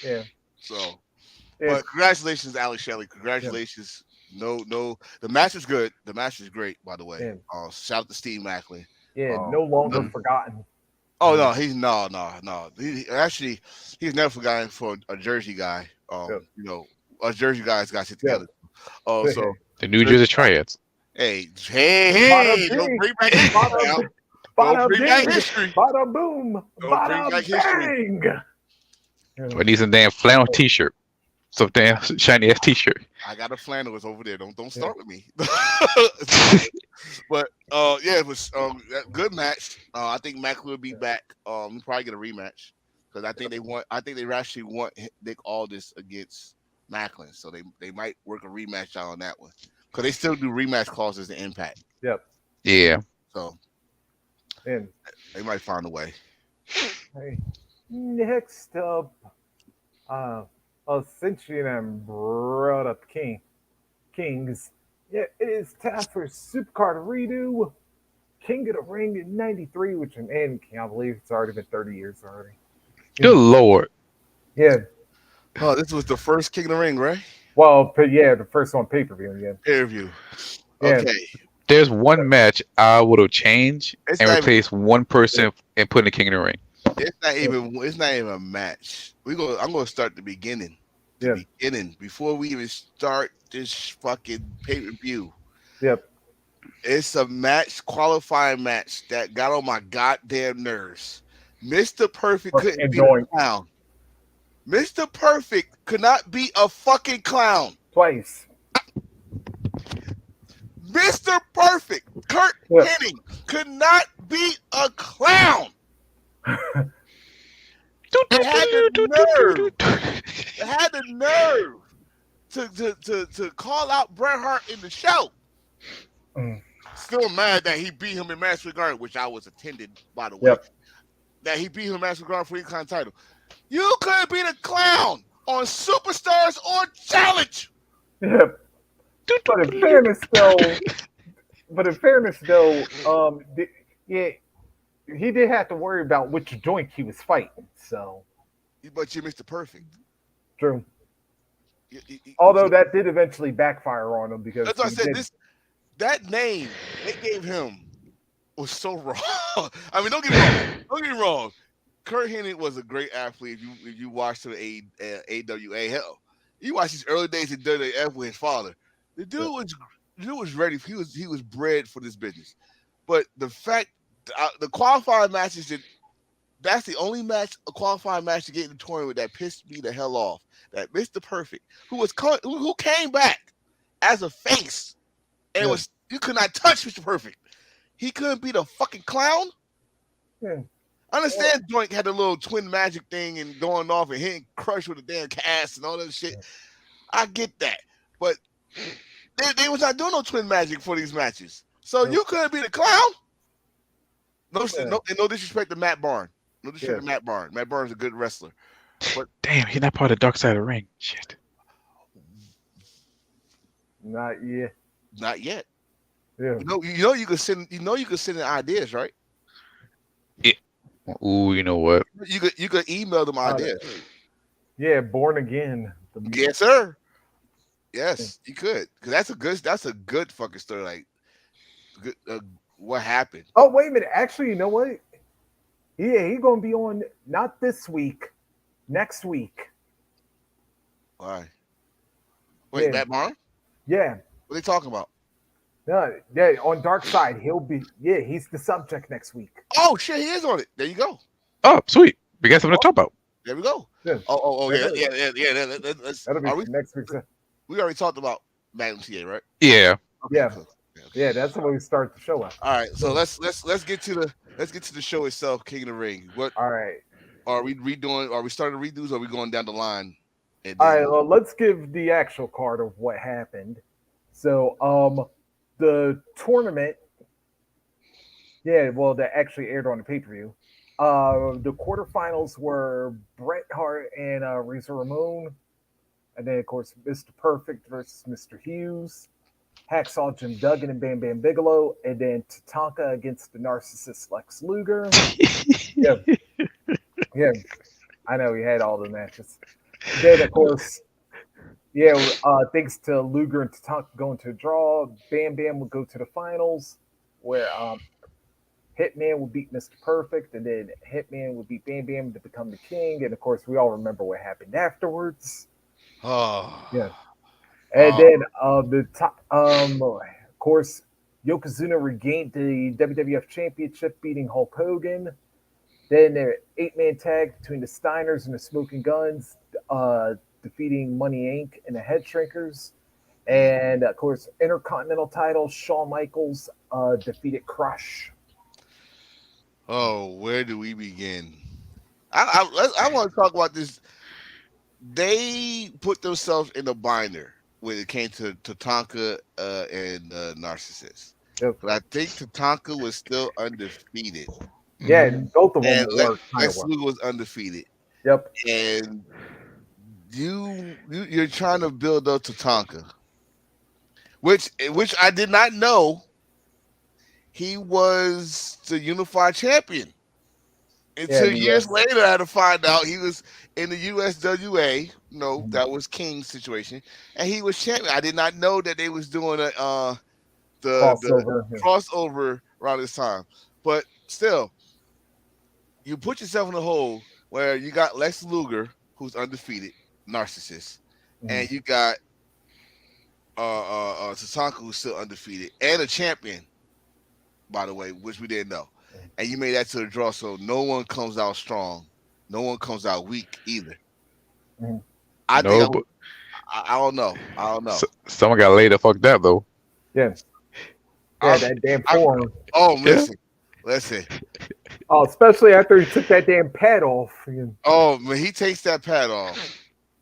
Yeah. So, Yeah. but congratulations, Alex Shelley. Congratulations. No, the match is good. The match is great, by the way. Yeah. Shout out to Steve Macklin. Yeah. No longer Mhm. forgotten. Oh no, he's no. Actually, he's never forgotten for a Jersey guy. A Jersey guy's got shit together. Oh, so The New Jersey Triads. hey, Bada don't bing, bring back history now. bada, Don't bada bring back bing, history. bada boom, Don't bring bada back history. bang. I need some damn flannel T-shirt, some damn shiny ass T-shirt. I got a flannel. It's over there. Don't start with me. But yeah, it was good match. I think Mac will be back. We'll probably get a rematch because I think they want. I think they actually want Nick Aldis against Macklin, so they might work a rematch out on that one because they still do rematch clauses in Impact. Yep. Yeah. So And they might find a way. hey, next up, Ascension and brought up Kings. Yeah, it is time for Supercard redo. King of the Ring in '93, which and I believe it's already been 30 years already. Good lord. Yeah. Oh, this was the first King of the Ring, right? Well, but yeah, the first on pay-per-view. Yeah. Pay-per-view. Yeah. Okay. There's one match I would have changed It's and not replaced one person and put in the King of the Ring. It's not even a match. I'm gonna start the beginning. Yeah. Beginning before we even start this fucking pay-per-view. Yep. It's a match, qualifying match that got on my goddamn nerves. Mr. Perfect couldn't be a clown. Mr. Perfect could not be a fucking clown. Twice. Mr. Perfect, Kurt Hennig, could not be a clown. They had the nerve. They had the nerve to call out Bret Hart in the show. Still mad that he beat him in Madison Square Garden, which I was attended, by the way. Yep. That he beat him in Madison Square Garden for the Intercontinental title. You couldn't beat a clown on Superstars or Challenge. Yep. But in fairness, though, yeah, he did have to worry about which joint he was fighting. So, but you Mr. Perfect. True. Although that did eventually backfire on him because that's what I said. That name they gave him was so wrong. I mean, don't get me wrong. Don't get me wrong. Kurt Hennig was a great athlete. If you watched the AWA, hell, you watch his early days in WWF with his father. The dude was ready. He was bred for this business. But the fact the qualifying matches That's the only match, a qualifying match to get in the tournament that pissed me the hell off. That Mr. Perfect, who came back as a face, and it Yeah. was you could not touch Mr. Perfect. He couldn't beat a fucking clown. Yeah. I Well, understand Doink had a little twin magic thing and going off and hitting Crush with a damn cast and all that shit. I get that, but they was not doing no twin magic for these matches. So no, you couldn't beat a clown. No, yeah. no disrespect to Matt Barn. No disrespect Yeah. to Matt Barn. Matt Barn's a good wrestler, but Damn, he's not part of the dark side of the ring. Shit. Not yet. not yet. Yeah. You could send. You could send in ideas, right? Yeah. Ooh, you know what? You could email them Uh, ideas. yeah. Born again. Yes, sir. Yes, you could. Cause that's a good fucking story. Like, good, what happened? Oh, wait a minute. Actually, you know what? Yeah, he gonna be on not this week, next week. Why? Wait, Yeah. Matt Barn? Yeah. What are they talking about? No, yeah, on Dark Side, he'll be. Yeah, he's the subject next week. Oh shit, he is on it. There you go. Oh, sweet. We got something to talk about. There we go. Yeah, Yeah, that'll, Let's, that'll be are we? next week. We already talked about Magnum TA, right? Yeah. Okay, Yeah, cool. Okay. yeah, that's when we start the show up. All right, so let's get to the show itself, King of the Ring. What All right, are we redoing? Are we starting redos? Or are we going down the line? And all then right. Well, let's give the actual card of what happened. So, the tournament. Yeah, well, that actually aired on the pay per view. The quarterfinals were Bret Hart and Razor Ramon, and then of course Mr. Perfect versus Mr. Hughes. Hacksaw Jim Duggan and Bam Bam Bigelow, and then Tatanka against the narcissist Lex Luger. Yeah, yeah, I know he had all the matches. Then, of course, yeah, thanks to Luger and Tatanka going to a draw, Bam Bam would go to the finals, where Hitman would beat Mr. Perfect, and then Hitman would beat Bam Bam to become the king. And of course, we all remember what happened afterwards. oh, Yeah. And then the top, of course, Yokozuna regained the WWF Championship, beating Hulk Hogan. Then their 8-man tag between the Steiners and the Smoking Guns, defeating Money Inc. and the Head Shrinkers. And of course, Intercontinental title, Shawn Michaels defeated Crush. where do we begin? I want to talk about this. They put themselves in a binder when it came to Tatanka and Narcissist. Yep. But I think Tatanka was still undefeated, Yeah, both of them and were kind of Lex Luger was undefeated. Yep. And you're trying to build up Tatanka, which I did not know he was the unified champion. Until years later, I had to find out he was in the USWA. No, that was King's situation, and he was champion. I did not know that they was doing the crossover around this time. But still, you put yourself in a hole where you got Lex Luger, who's undefeated, narcissist, and you got Tatanka, who's still undefeated, and a champion, by the way, which we didn't know. And you made that to the draw, so no one comes out strong, no one comes out weak either. I don't know. Someone got laid the fuck up though. Yeah. Yeah, that damn forearm. Listen. Oh, especially after he took that damn pad off. Oh, when he takes that pad off,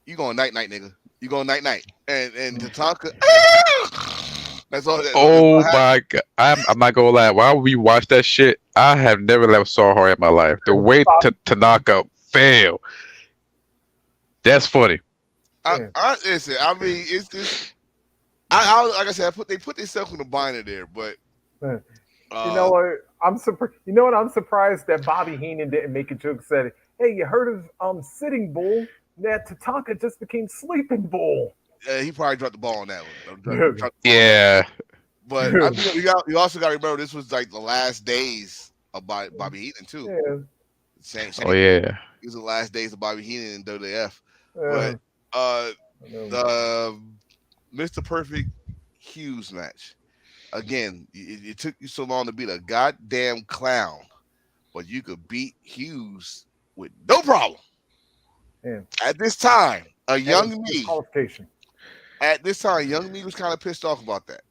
you going night night, nigga. You going night night, and Tatanka. That's all. Oh my god! I'm not gonna lie. While we watch that shit, I have never saw her in my life. The way Tanaka fell, that's funny. Listen, I mean, it's just. I like I said, they put themselves in the binder there, but you know what? I'm surprised. You know what? I'm surprised that Bobby Heenan didn't make a joke. Said, "Hey, you heard of Sitting Bull? That Tatanka just became Sleeping Bull." He probably dropped the ball on that one. Yeah, but I mean, you also got to remember this was like the last days of Bobby Heenan too. Yeah. Same, yeah. These are the last days of Bobby Heenan in WWF. But the Mr. Perfect Hughes match. Again, it took you so long to beat a goddamn clown. but you could beat Hughes with no problem. And At this time, a that was young me, disqualification. at this time, young me was kind of pissed off about that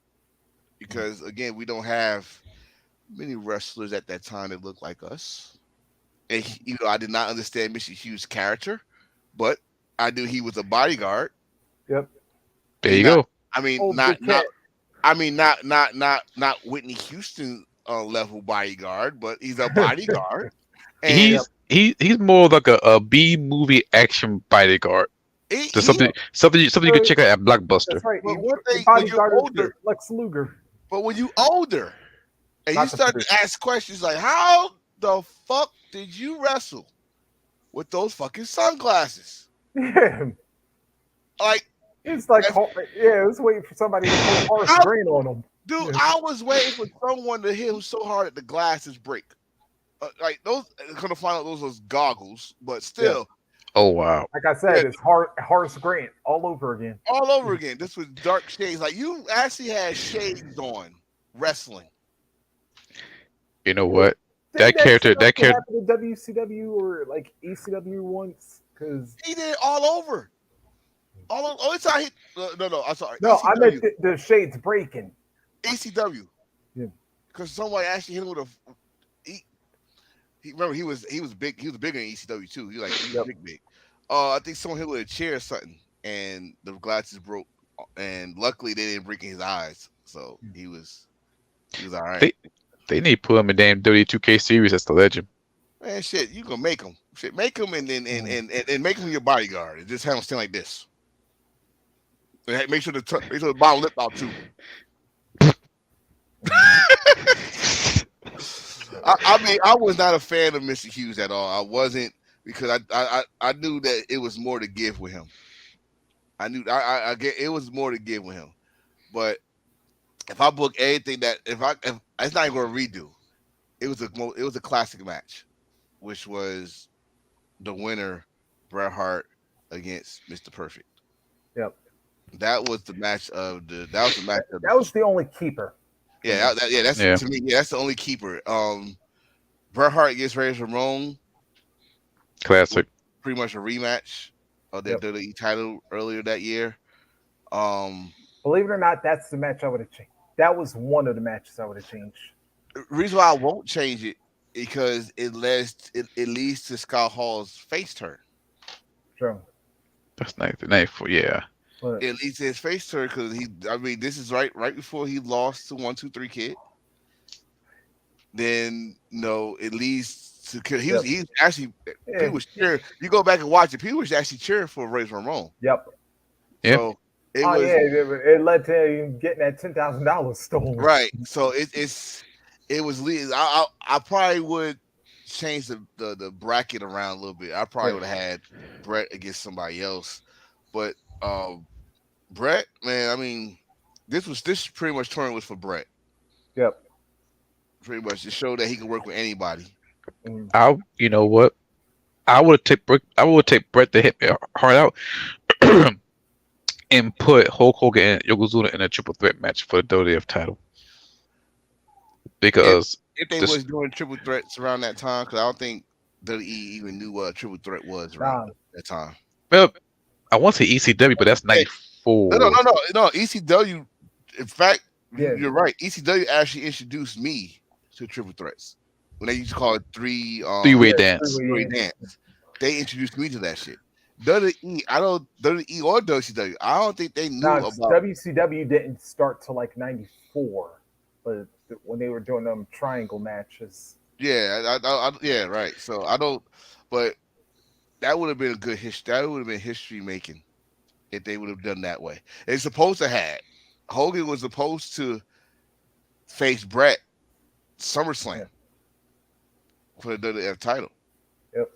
because again, we don't have many wrestlers at that time that look like us. And I did not understand Mr. Hughes' character, but I knew he was a bodyguard. Yep. There He you not, go. I mean, Old big cat. not Whitney Houston level bodyguard, but he's a bodyguard, and Yep. He's more like a B movie action bodyguard. Just he. something you can check out at Blockbuster. That's right. But one Your thing, when you're bodyguard is older, Lex Luger. but when you older, and you Not the start to position. ask questions like, "How the fuck did you wrestle with those fucking sunglasses?" Yeah. Like, It's like, that's- yeah, it was waiting for somebody to pull Horace how, Green on him. dude, Yeah. I was waiting for someone to hit him so hard that the glasses break. Like those, gonna find out those was goggles, but still, Oh wow. Like I said, yeah, it's Horace Grant all over again. all over again. This was dark shades. Like you actually had shades on wrestling. You know what? Didn't That also character. happen to WCW or like ECW once? Because He did it all over. Only time he no, I'm sorry. no, I meant ECW. the shades breaking. ECW. Yeah. Because somebody actually hit him with a he remember he was big, he was bigger than ECW too. He was Yep. big. I think someone hit him with a chair or something and the glasses broke and luckily they didn't break in his eyes. So he was all right. They need to put him in damn W2K series as the legend. Man, shit, you gonna make him. Shit, make him and make him your bodyguard and just have him stand like this. And make sure the bottom lip out too. I mean, I was not a fan of Mr. Hughes at all. I wasn't because I knew that it was more to give with him. I knew I get it was more to give with him. But if I book anything that if it's not even gonna redo, it was a classic match, which was the winner Bret Hart against Mr. Perfect. Yep. That was the match of the. That was the match of That was the only keeper. yeah. That's Yeah. to me. Yeah, that's the only keeper. Bret Hart against Razor Ramon, Classic. pretty much a rematch of the Yep. WWE title earlier that year. Um, Believe it or not, that's the match I would have changed. That was one of the matches I would have changed. reason why I won't change it because it leads to Scott Hall's face turn. So, That's nice. Yeah. but It leads to his face turn because I mean, this is right before he lost to 1-2-3 Kid. Then no, it leads to because Yep. he's actually yeah, people was cheering. You go back and watch it. People was actually cheering for Razor Ramon. yep. Yeah. So it Oh was yeah, it led to him getting that $10,000 stolen. right. So it was. I probably would change the bracket around a little bit. I probably would have had Brett against somebody else, but Brett, man, I mean, this pretty much tournament was for Brett. Yep. Pretty much to show that he can work with anybody. You know what? I would take Brett to hit me hard out and put Hulk Hogan and Yokozuna in a triple threat match for the WWF title. Because If they this- was doing triple threats around that time, because I don't think WWE even knew what a triple threat was around that time. well, I want to say ECW, but that's '94. No. ECW. In fact, Yeah. you're right. ECW actually introduced me to triple threats when they used to call it Three-way dance. three-way dance. They introduced me to that shit. WWE, I don't WWE or WCW. I don't think they knew Now, about. WCW didn't start till like '94, but when they were doing them triangle matches. Yeah, yeah, right. So I don't, but that would have been a good history. That would have been history making if they would have done that way. They're supposed to have. Hogan was supposed to face Brett SummerSlam for the WWF title. Yep.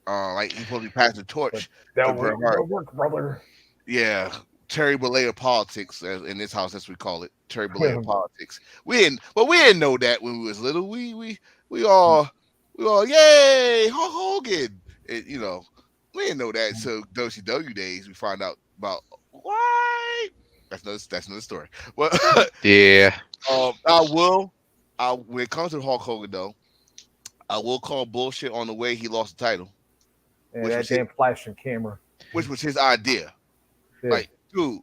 Like he's supposed to be passing the torch. That to Bret Hart. would work, brother. Yeah, Terry Bollea politics, as in this house, as we call it, Terry Bollea politics. We didn't know that when we was little. We all, yay, Hulk Hogan. You know, we didn't know that. So WCW days, we find out about why. That's another story. But Yeah. when it comes to Hulk Hogan though, I will call bullshit on the way he lost the title, And which that was his, damn flashing camera. which was his idea. Yeah. Like, dude,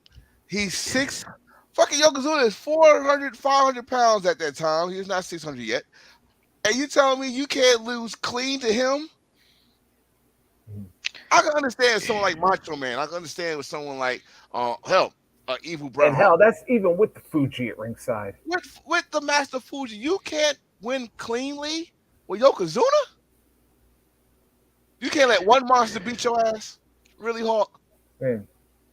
he's six. Fucking Yokozuna is 400, 500 pounds at that time. He was not 600 yet. And you telling me you can't lose clean to him? Mhm. I can understand someone like Macho Man. I can understand with someone like hell, Evil Bret And Hart. hell, that's even with the Fuji at ringside. With the Master Fuji, you can't win cleanly with Yokozuna. You can't let one monster beat your ass. Really, Hawk? Man,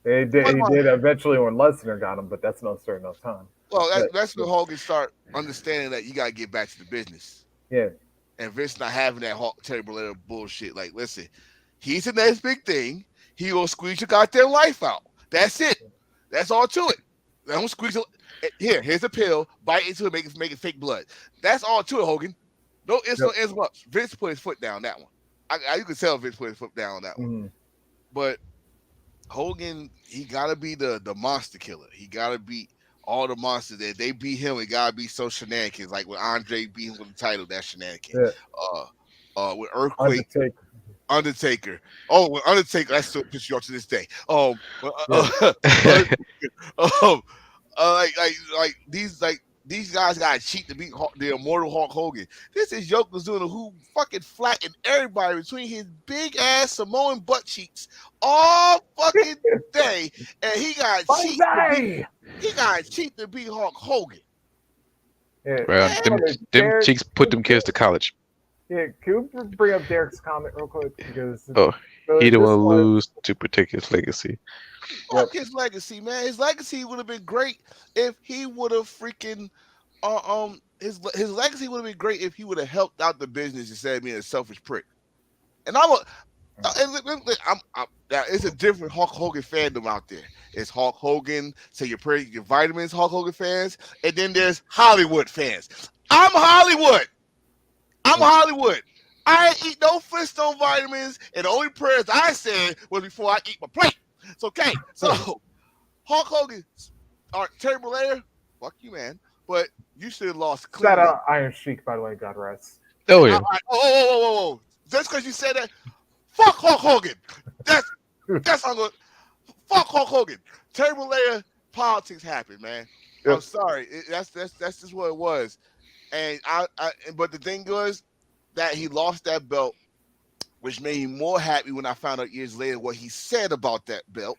they did. One He monster. did eventually when Lesnar got him, but that's no certain no time. Well, But that's when Hogan start understanding that you gotta get back to the business. yeah, And Vince not having that Terry Bollea bullshit. Like, listen, he's the next big thing. He gonna squeeze your goddamn life out. That's it. That's all to it. Don't squeeze it. Here's a pill. Bite into it. Make it fake blood. That's all to it, Hogan. No ifs, yep. no ands, buts. Vince put his foot down that one. You can tell Vince put his foot down on that one. Mhm. But Hogan, he gotta be the monster killer. He gotta beat all the monsters. That they beat him, it gotta be so shenanigans. Like when Andre beat him with the title, that's shenanigan. Yeah. With Earthquake, Undertaker. Undertaker. Oh, with Undertaker, that still pisses you off to this day. Yeah. Um, these guys got to cheat to beat the immortal Hulk Hogan. This is Yokozuna who fucking flattened everybody between his big ass Samoan butt cheeks all fucking day, and he got cheat to beat. Banzai! He got cheat to beat Hulk Hogan. Yeah. Well, Man, them cheeks put them kids to college. Yeah, can we bring up Derek's comment real quick? Because Oh, he didn't this want to one, lose to protect his legacy. yep, fuck his legacy, man. His legacy would have been great if he would have freaking his legacy would have been great if he would have helped out the business instead of being a selfish prick. And it's a different Hulk Hogan fandom out there. It's Hulk Hogan, say your vitamins, Hulk Hogan fans, and then there's Hollywood fans. I'm Hollywood. I'm Hollywood. I ain't eat no Flintstone vitamins, and the only prayers I said was before I eat my plate. It's okay. So Hulk Hogan or Terry Bollea, fuck you, man. But you should have lost shout cleanly. out Iron Sheik, by the way, God rest. Oh yeah. Oh. Just because you said that, fuck Hulk Hogan. That's how I'm going. Fuck Hulk Hogan. Terry Bollea, politics happened, man. Yep. I'm sorry. That's just what it was. And but the thing was that he lost that belt, which made me more happy when I found out years later what he said about that belt.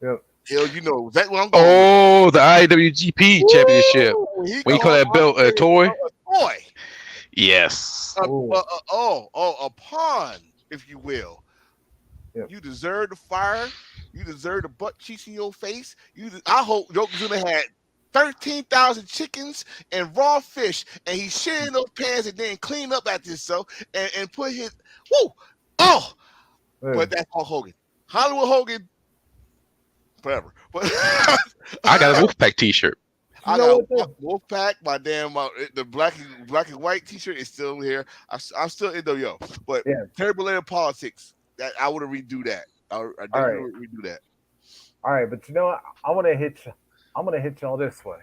Yep. Hell, you know, that's what I'm going Oh, the IWGP Championship. with. He When you call called that belt a Andre toy? a toy. Yes. Ooh. A pawn, if you will. Yep. You deserve the fire. You deserve the butt cheeks in your face. I hope Yokozuna had 13,000 chickens and raw fish, and he shit in those pans and then clean up after himself and put his woo. Oh, Yeah. but that's Hulk Hogan. Hollywood Hogan, forever. But I got a Wolfpack T-shirt. I know got what, Wolfpack. My damn the black and white T-shirt is still here. I'm still NWO, but Yeah. Terry Bollea politics. That I would have redo that. I definitely would redo that. All right, but you know what? I'm gonna hit y'all this way.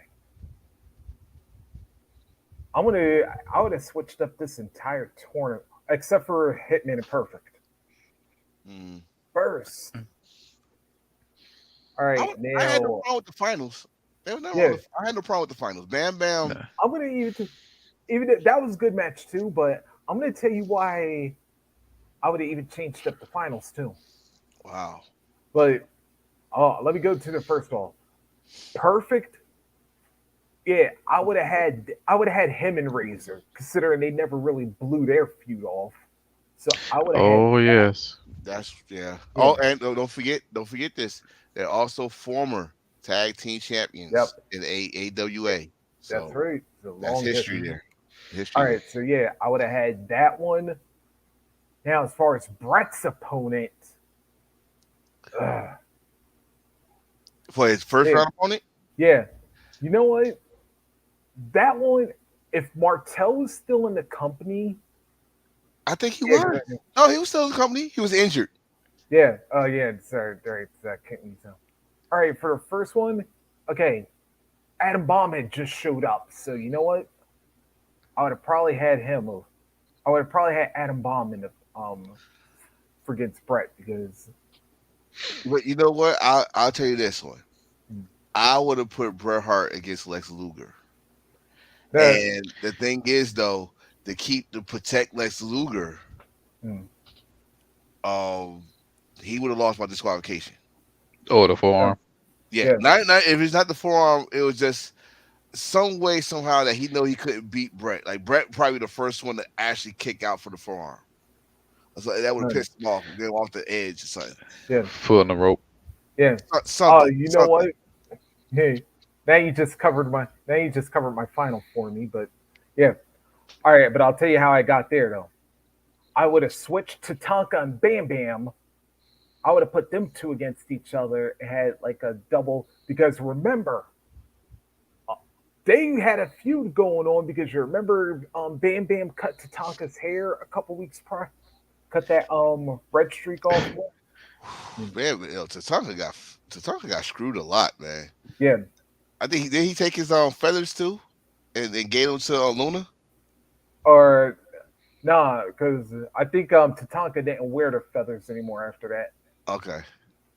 I would have switched up this entire tournament except for Hitman and Perfect. Mm. First. All right, I had no now problem with the finals. There was Yeah. I had no problem with the finals. Bam Bam. Nah. I'm gonna even that was a good match too, but I'm gonna tell you why I would have even changed up the finals too. Wow. But let me go to the first one. Perfect. Yeah, I would have had him and Razor, considering they never really blew their feud off. So I would have Oh yes. That's yeah. Oh, and don't forget this. They're also former tag team champions Yep. in AWA. So that's right. It's a that's long history there. History. All right, so yeah, I would have had that one. Now, as far as Brett's opponent, For his first Yeah. round opponent? yeah, you know what? That one, if Martel was still in the company, I think he yeah, was. No, he was still in the company. He was injured. yeah, oh yeah, sorry, that can't be so. All right, for the first one, okay, Adam Bomb had just showed up, so you know what? I would have probably had him I would have probably had Adam Bomb in the for against Brett because But you know what? I'll tell you this one. mm, I would have put Bret Hart against Lex Luger. the And the thing is, though, to protect Lex Luger, mm, um, he would have lost by disqualification. Oh, the yeah, forearm. Yeah, yeah, not if it's not the forearm, it was just some way somehow that he know he couldn't beat Brett. Like Brett probably the first one to actually kick out for the forearm. So that would have mm, pissed him off, get him off the edge or something. yeah, Foot on the rope. yeah. Oh, Something, you know something. what? Hey, now you just covered my final for me. But yeah, all right. But I'll tell you how I got there though. I would have switched to Tonka and Bam Bam. I would have put them two against each other and had like a double because remember uh, they had a feud going on because you remember Bam Bam cut Tatanka's hair a couple weeks prior, cut that red streak off. Mm, Man, Tatanka got screwed a lot, man. yeah, I think did he take his feathers too, and gave them to Luna. or nah, because I think Tatanka didn't wear the feathers anymore after that. Okay,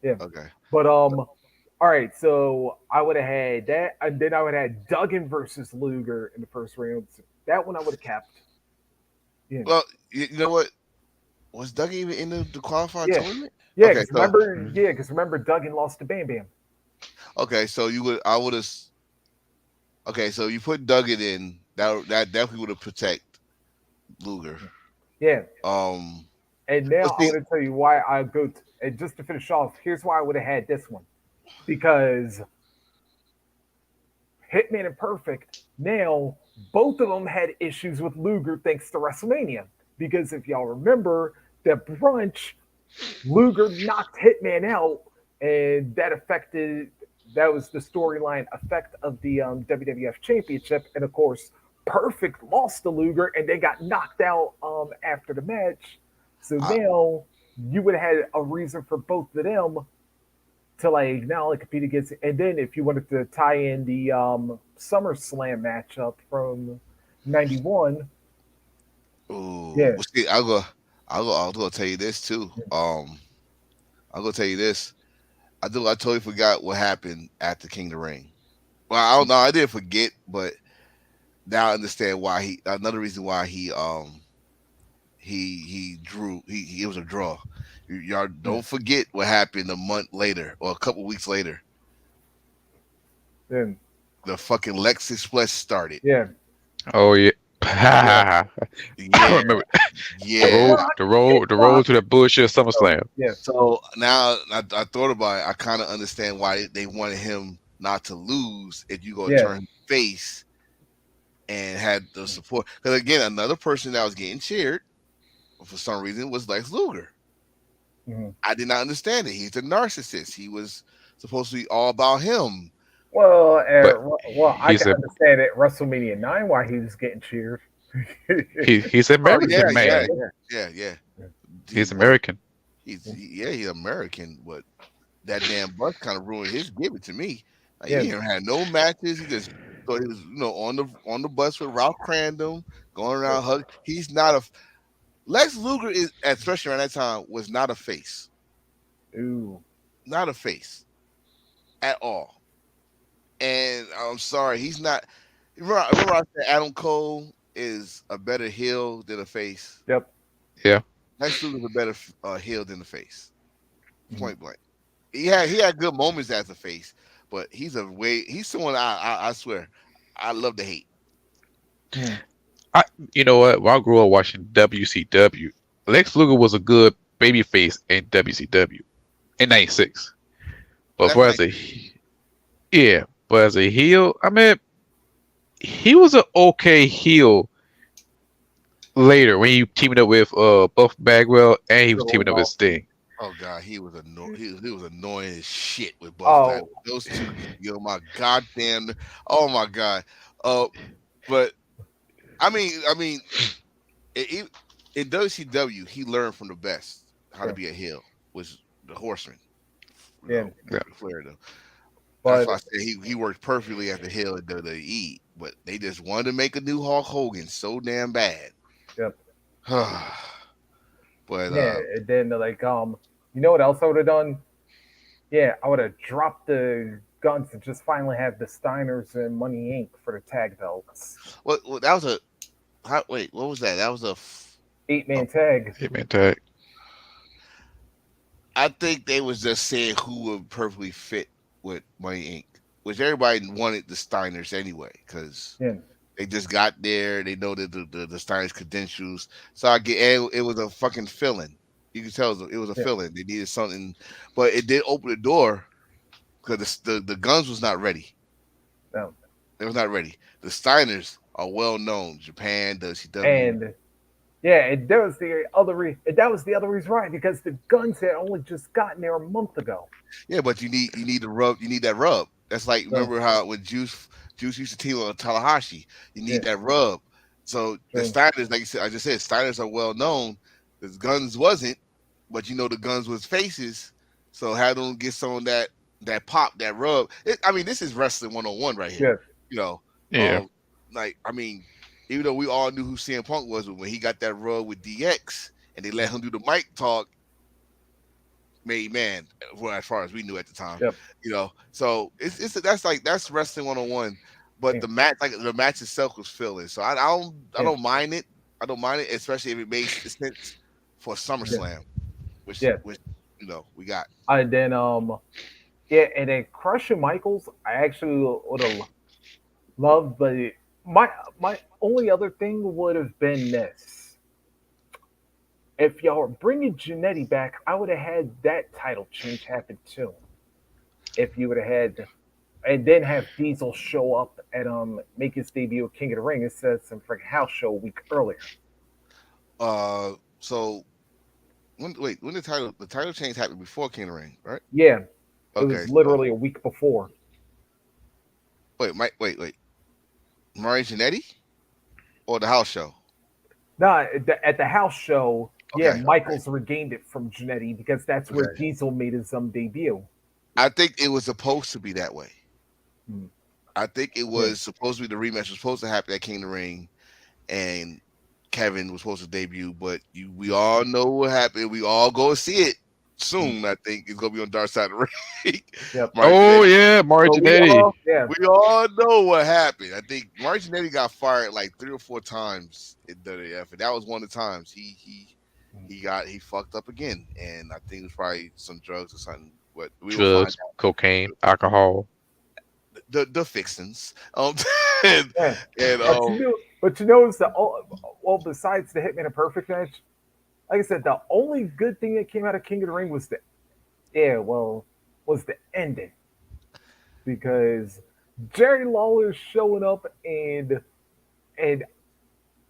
Yeah, okay. but all right. So I would have had that, and then I would have had Duggan versus Luger in the first round. That one I would have kept. Yeah, Well, you know what? Was Doug even in the qualifying yeah, tournament? yeah. Okay, Because so remember, Mhm. yeah, because remember Duggan lost to Bam Bam. okay, so I would have. Okay, so you put Duggan in that definitely would have protect Luger. Yeah, Um, and but now I see, want to tell you why I go. And just to finish off, here's why I would have had this one because Hitman and Perfect. Now both of them had issues with Luger thanks to WrestleMania. Because if y'all remember, that brunch Luger knocked Hitman out, and that was the storyline effect of the WWF Championship, and of course, Perfect lost to Luger, and they got knocked out after the match. So I, now you would have had a reason for both of them to like now like compete against, and then if you wanted to tie in the SummerSlam matchup from '91, ooh, yeah, well, see, I'll go tell you this too. I'll go tell you this. I totally forgot what happened after King of the Ring. Well, I don't know. I didn't forget, but now I understand why another reason why he drew he it was a draw. Y'all yeah, don't forget what happened a month later or a couple weeks later. yeah, The fucking Lexus Express started. yeah, Oh yeah. yeah. I Yeah, remember the yeah. road, Well, the it's road, the rock. road to that bullshit So, SummerSlam. yeah, So now I thought about it. I kind of understand why they wanted him not to lose if you go yeah, turn face and had the support. Because again, another person that was getting cheered for some reason was Lex Luger. mhm. I did not understand it. He's a narcissist. He was supposed to be all about him. Well, But I he's can a understand it. WrestleMania 9, why he was getting cheered. he's an Oh yeah, American yeah, man. yeah, yeah, yeah. He's But American. yeah, he's American, but that damn bus kind of ruined his gimmick to me. Like, Yeah, he ain't had no matches. He just thought he was, on the bus with Ralph Crandom, going around hug. He's not a Lex Luger is, especially around that time, was not a face, ooh, not a face at all. And I'm sorry, he's not. Remember I said Adam Cole is a better heel than a face. yep. Yeah. Lex Luger's a better heel than the face. Mhm. Point blank. He had good moments as a face, but he's someone I swear I love to hate. Mhm. I you know what? While I grew up watching WCW, Lex Luger was a good babyface in WCW in '96. But But that's for nice. as a yeah, but as a heel, I mean, he was an okay heel later when he teamed up with Buff Bagwell and he was Triple teaming up with Dalton. Sting. Oh god, he was annoying as shit with Buff Bag. Oh, Those two, yo, my goddamn, oh my god. Uh, but I mean, it, in WCW, he learned from the best how to yeah, be a heel, was the Horseman. yeah. Yeah. Flair though. That's But why I said he worked perfectly as a heel at WWE, but they just wanted to make a new Hulk Hogan so damn bad. yep. But Yeah, and then like you know what else I would have done? Yeah, I would have dropped the guns and just finally have the Steiners and Money Inc. for the tag belts. what that was a wait, what was that? That was Eight a man tag. Hey man, tag. I think they was just saying who would perfectly fit with Money Inc., which everybody wanted the Steiners anyway, because Yeah, they just got there. They know that the Steiners credentials. So I get it was a fucking fill-in. You can tell it was a yeah, fill-in. They needed something, but it did open the door because the guns was not ready. no. It was not ready. The Steiners are well known. Japan, WCW. And yeah, and that was the that was the other reason why, because the guns had only just gotten there a month ago. Yeah, but you need the rub. You need that rub. That's like So remember how when Juice used to team on Tallahassee. You yeah, need that rub. So the so Steiners, like you said, I just said, Steiners are well known. The Guns wasn't, but the Guns was faces. So have them get some of that pop, that rub. I mean, this is wrestling 101 right here. yeah, You know, Yeah. um, like I mean, even though we all knew who CM Punk was, but when he got that rub with DX and they let him do the mic talk, made man, well, as far as we knew at the time, yep, So that's wrestling 101. But yeah, the match itself was filling. So I yeah, don't mind it. I don't mind it, especially if it makes sense for yeah, SummerSlam, which yeah. which we got. And then yeah, and then Crushing Michaels, I actually would have loved, but my my only other thing would have been this. If y'all were bringing Janetti back, I would have had that title change happen too. If you would have had, and then have Diesel show up and make his debut at King of the Ring instead of some freaking house show a week earlier. So when the title change happened before King of the Ring, right? Yeah, it Okay, was so literally a week before. wait, Murray Janetti or the house show? No, at the house show, yeah, Okay, Michaels regained it from Janetti because that's where okay. Diesel made his debut. I think it was supposed to be that way. Hmm. I think it Yeah, was supposed to be the rematch was supposed to happen at King of the Ring, and Kevin was supposed to debut, but we all know what happened. We all go see it hmm, soon. I think it's gonna be on Dark Side of the Ring. yep. Mark Oh Jannetty. yeah, So we Marginetti. all, yeah, We all know what happened. I think Mark Jannetty got fired like 3 or 4 times in WWF, and that was one of the times he fucked up again. And I think it was probably some drugs or something. But we will find Drugs, cocaine, alcohol. the fixins. And, yeah. and But you know, it's well, besides the Hitman a Perfect match, like I said, the only good thing that came out of King of the Ring was was the ending because Jerry Lawler showing up and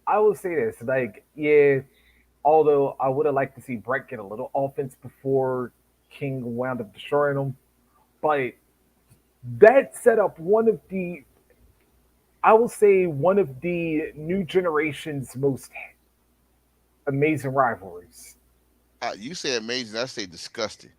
I will say this, like, yeah, although I would have liked to see Brett get a little offense before King wound up destroying him, but that set up one of the, I will say, one of the new generation's most amazing rivalries. you say amazing, I say disgusting.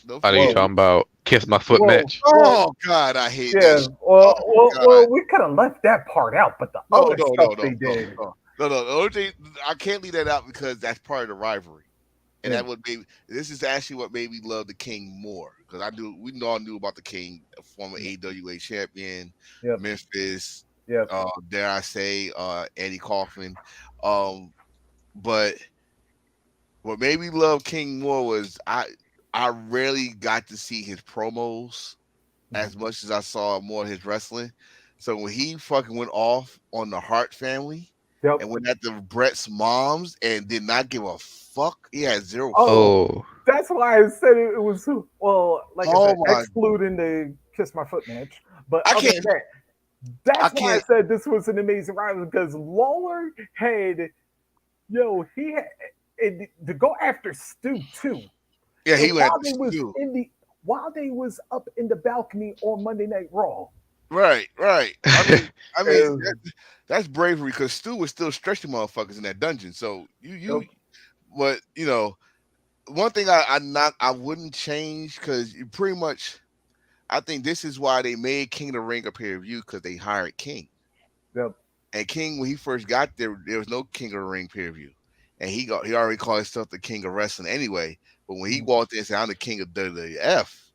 Don't I know you forget. Well, talking about kiss my foot well, match. well, Oh God, I hate that yeah. shit. Oh God. We could have left that part out, but the No, other no, stuff no, no, they no, did, no, no, no. The only thing I can't leave that out because that's part of the rivalry, and yeah, that would be this is actually what made me love the King more because we all knew about the King, a former AWA champion, yep, Memphis. yep, Dare I say, Eddie Kaufman. Um, but what made me love King more was I rarely got to see his promos mhm, as much as I saw more of his wrestling. So when he fucking went off on the Hart family yep. and went after Brett's moms and did not give a fuck, he had zero Oh, fuck. Oh, that's why I said it was well, like I Oh said, my! excluding the kiss my foot match. But I other can't. than that, I that's why I can't. said this was an amazing rival because Lawler had he had and to go after Stu too. Yeah, And he went after Stu. while they was up in the balcony on Monday Night Raw. Right, right. I mean Uh, that's bravery because Stu was still stretching motherfuckers in that dungeon. So yep, but one thing I wouldn't change because you pretty much I think this is why they made King of the Ring a pay per view because they hired King. yep, And King, when he first got there, there was no King of the Ring pay per view. and he already called himself the king of wrestling anyway. But when he walked in and said, "I'm the king of WWF,"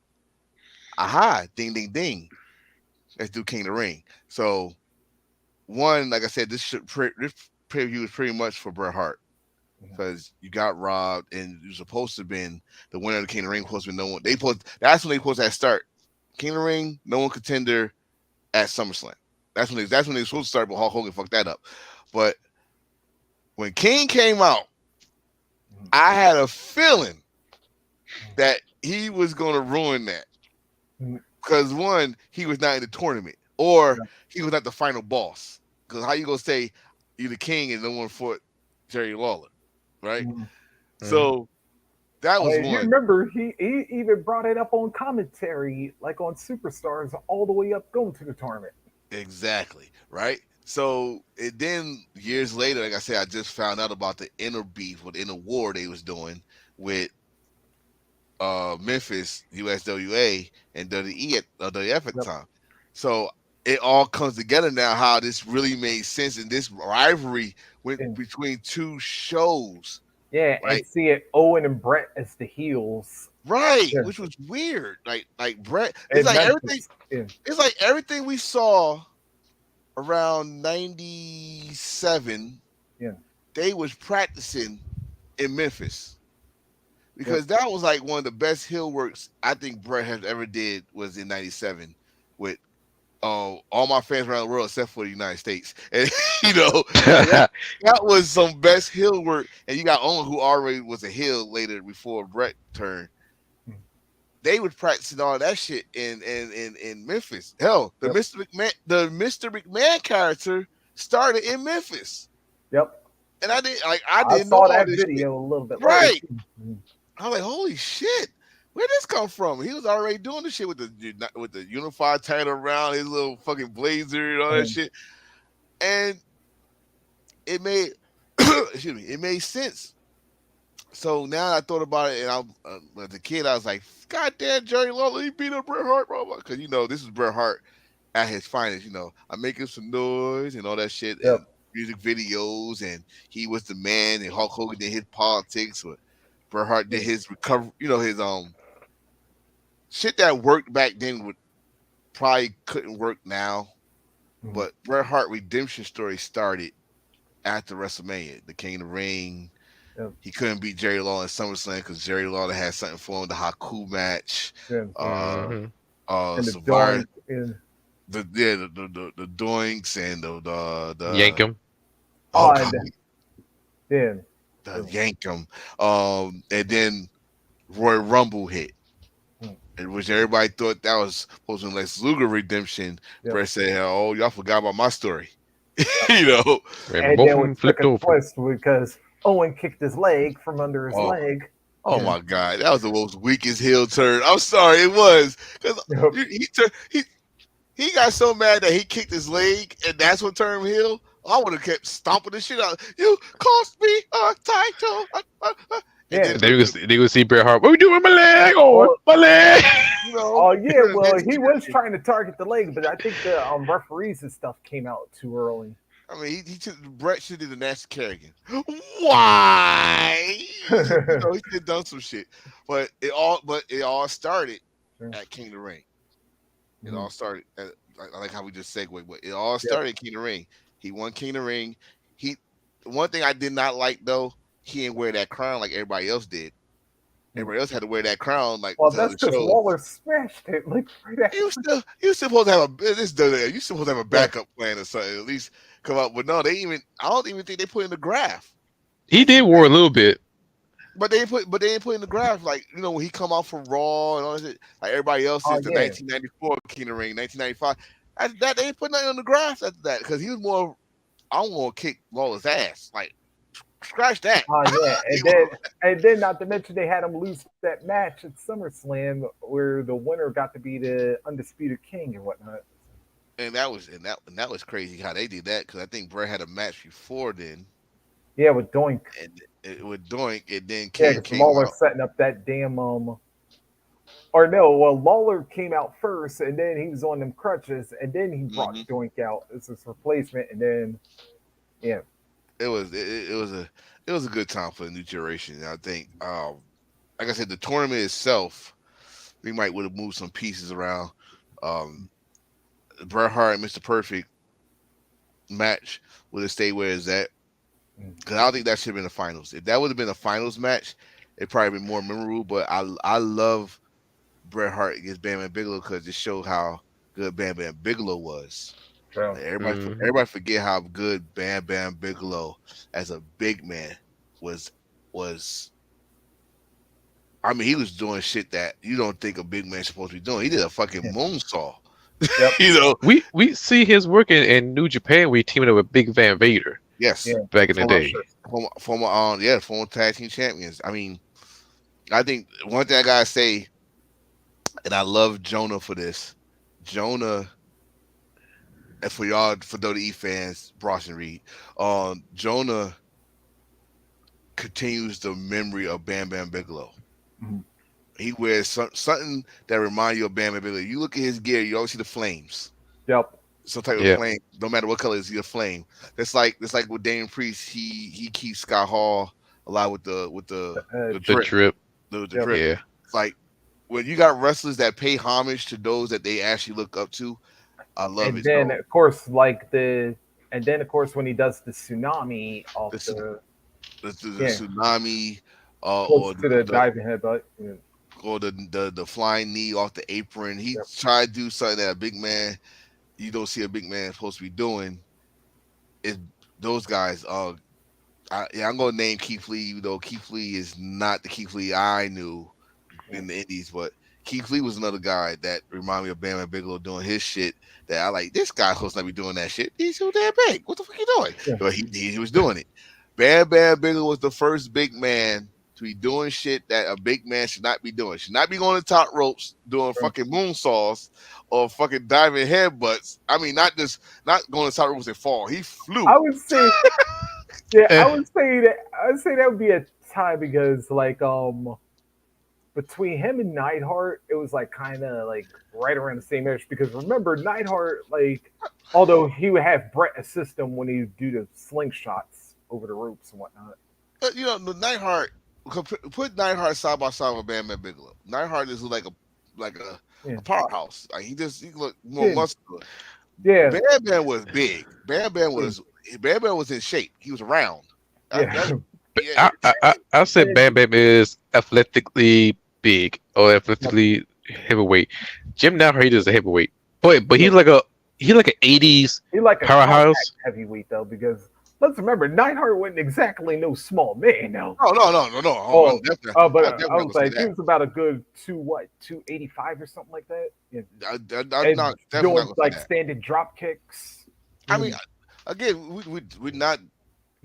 aha, ding, ding, ding. Let's do King of the Ring. So one, like I said, this preview is pretty much for Bret Hart because you got robbed and you're supposed to have been the winner of the King of the Ring. Supposed to be no one. That's when they supposed to have start King of the Ring, no one contender at SummerSlam. That's when they were supposed to start, but Hulk Hogan fucked that up. But when King came out, I had a feeling that he was going to ruin that because one, he was not in the tournament, or he was not the final boss. Because how you gonna say you're the king and no one fought Jerry Lawler, right? Mhm. So that Oh, was if you one. remember, he even brought it up on commentary, like on Superstars, all the way up going to the tournament. Exactly, right? So and then years later, like I said, I just found out about the inner beef, what the inner war they was doing with Memphis, USWA, and WWE at WF at the Yep. time. So it all comes together now how this really made sense, and this rivalry went And between two shows, yeah, and right? see it Owen and Brett as the heels. Right, Yeah. which was weird. Like Brett, it's And like everything. Memphis. Yeah. It's like everything we saw around '97. Yeah. They was practicing in Memphis Yep. because that was like one of the best heel works I think Brett has ever did was in '97 with all my fans around the world except for the United States. And Yep. that was some best heel work. And you got Owen who already was a heel later before Brett turned. They was practicing all that shit in Memphis. Hell, Yep. The Mr. McMahon character started in Memphis. Yep. And I I didn't know saw all that this shit. video a little bit later. Right. Too. I was like, holy shit, where this come from? He was already doing this shit with the unified title around his little fucking blazer and all that And, shit. And it made excuse me, it made sense. So now I thought about it, and as a kid, I was like, God damn, Jerry Lawler, he beat up Bret Hart, bro. Because this is Bret Hart at his finest. I'm making some noise and all that shit, yep. and music videos, and he was the man, and Hulk Hogan did his politics, or Bret Hart did his recovery, his shit that worked back then would probably couldn't work now. But Bret Hart redemption story started after WrestleMania, the King of the Ring. Yep. He couldn't beat Jerry Lawler in SummerSlam because Jerry Lawler had something for him, the Haku match, Yeah. Mhm. And the Savard, joint. And, the doinks and Yank the him. oh oh, god, yeah. the Yankum, and then Roy Rumble hit. In which everybody thought that was supposed to be Lex Luger redemption. Yep. Brett said, "Oh, y'all forgot about my story." Yep. you know. And And both then of we them took flipped a over. twist because Owen kicked his leg from under his Oh, leg. oh Yeah. my God, that was the most weakest heel turn. I'm sorry, it was because Yep. he got so mad that he kicked his leg, and that's what turned him heel. I would have kept stomping the shit out. You cost me a title, and Yeah. then And then you would see Bret Hart. What we doing with my leg? Oh, Well, my leg. you know, oh yeah. and Well, then he was trying to target the leg, but I think the referees and stuff came out too early. I mean, he took Brett should have did the Nancy Kerrigan. Why? He should have done some shit. But it all started at King of the Ring. It all started. I like how we just segue, but it all Yep. started at King of the Ring. He won King of the Ring. He One thing I did not like though, he didn't wear that crown like everybody else did. Everybody else had to wear that crown like Well, to that's other because shows. Waller smashed it like right You after. still you supposed to have you supposed to have a Yeah. backup plan or something. At least come up. But no, I don't even think they put in the graph. He did war a little bit. But they didn't put in the graph like when he come out for Raw and all that shit, like everybody else Oh is the yeah. 1994 King of the Ring, 1995. After that, they ain't put nothing on the graph after that because he was more. I'm gonna kick Lawler's ass. Like scratch that. Oh yeah. And then not to mention they had him lose that match at SummerSlam where the winner got to be the undisputed king and whatnot. And that was crazy how they did that because I think Bret had a match before then, Yeah, with Doink. and with Doink, and then Yeah, King because came Lawler out. setting up that damn or no, well Lawler came out first and then he was on them crutches and then he brought Hmm Doink out as his replacement and then yeah. it was a good time for the new generation. And I think, like I said, the tournament itself, we might would have moved some pieces around. Um, Bret Hart and Mr. Perfect match would have stayed where it's at. Because I don't think that should have been the finals. If that would have been a finals match, it probably been more memorable. But I love Bret Hart against Bam Bam Bigelow because it showed how good Bam Bam Bigelow was. True. Like everybody, Hmm. everybody forget how good Bam Bam Bigelow as a big man was. Was I mean, he was doing shit that you don't think a big man's supposed to be doing. He did a fucking moonsault. Yep. you know, We see his work in New Japan. We teaming up with Big Van Vader yes, Yeah. back in the former day. Crusher. former tag team champions. I mean, I think one thing I gotta say, and I love Jonah for this. Jonah, and for y'all, for WWE fans, Bronson and Reed, Jonah continues the memory of Bam Bam Bigelow. Mhm. He wears something that reminds you of Bam Bam Bigelow. You look at his gear, you always see the flames. Yep. Some type of Yeah, flame, no matter what color, is he a flame. That's like with Damian Priest. He keeps Scott Hall alive with the the the drip, drip. the Yep. drip. Yeah, It's like when you got wrestlers that pay homage to those that they actually look up to. I love And it. then So of course, and then of course when he does the tsunami off this is the the yeah tsunami, close or to the diving headbutt. Yeah. the flying knee off the apron. He Yep. tried to do something that a big man you don't see a big man supposed to be doing. Is those guys? I'm gonna name Keith Lee, even though Keith Lee is not the Keith Lee I knew Yeah. in the Indies, but Keith Lee was another guy that reminded me of Bam and Bigelow doing his shit. That I like. This guy supposed to not be doing that shit. He's so damn big. What the fuck you doing? Yeah. But he was doing it. Bam Bam Bigelow was the first big man to be doing shit that a big man should not be doing. Should not be going to top ropes doing True. fucking moonsaults or fucking diving headbutts. I mean, not going to top ropes and fall. He flew. I would say yeah, eh, I would say that would be a tie because between him and Neidhart, it was like kind of like right around the same age. Because remember, Neidhart, like, although he would have Brett assist him when he would do the slingshots over the ropes and whatnot. The Nightheart. Put Nightheart side by side with Bam Bam Bigelow. Nightheart is like a Yeah, powerhouse. Like he looked more yeah, muscular. yeah, Bam Bam was big. Bam Bam was in shape. He was round. yeah. Yeah, I said And, Bam Bam is athletically big or yep, athletically heavyweight. Jim Neidhart is a heavyweight, but yeah, he's like an '80s he like a compact powerhouse. heavyweight though, because let's remember, Neidhart wasn't exactly no small man. No. no. Oh, Oh, I'm but definitely I not was gonna say like, he that. was about a good 285 or something like that. Yeah. I'm And not definitely not doing gonna say like that. standing drop kicks. I mean, Mm, again, we're not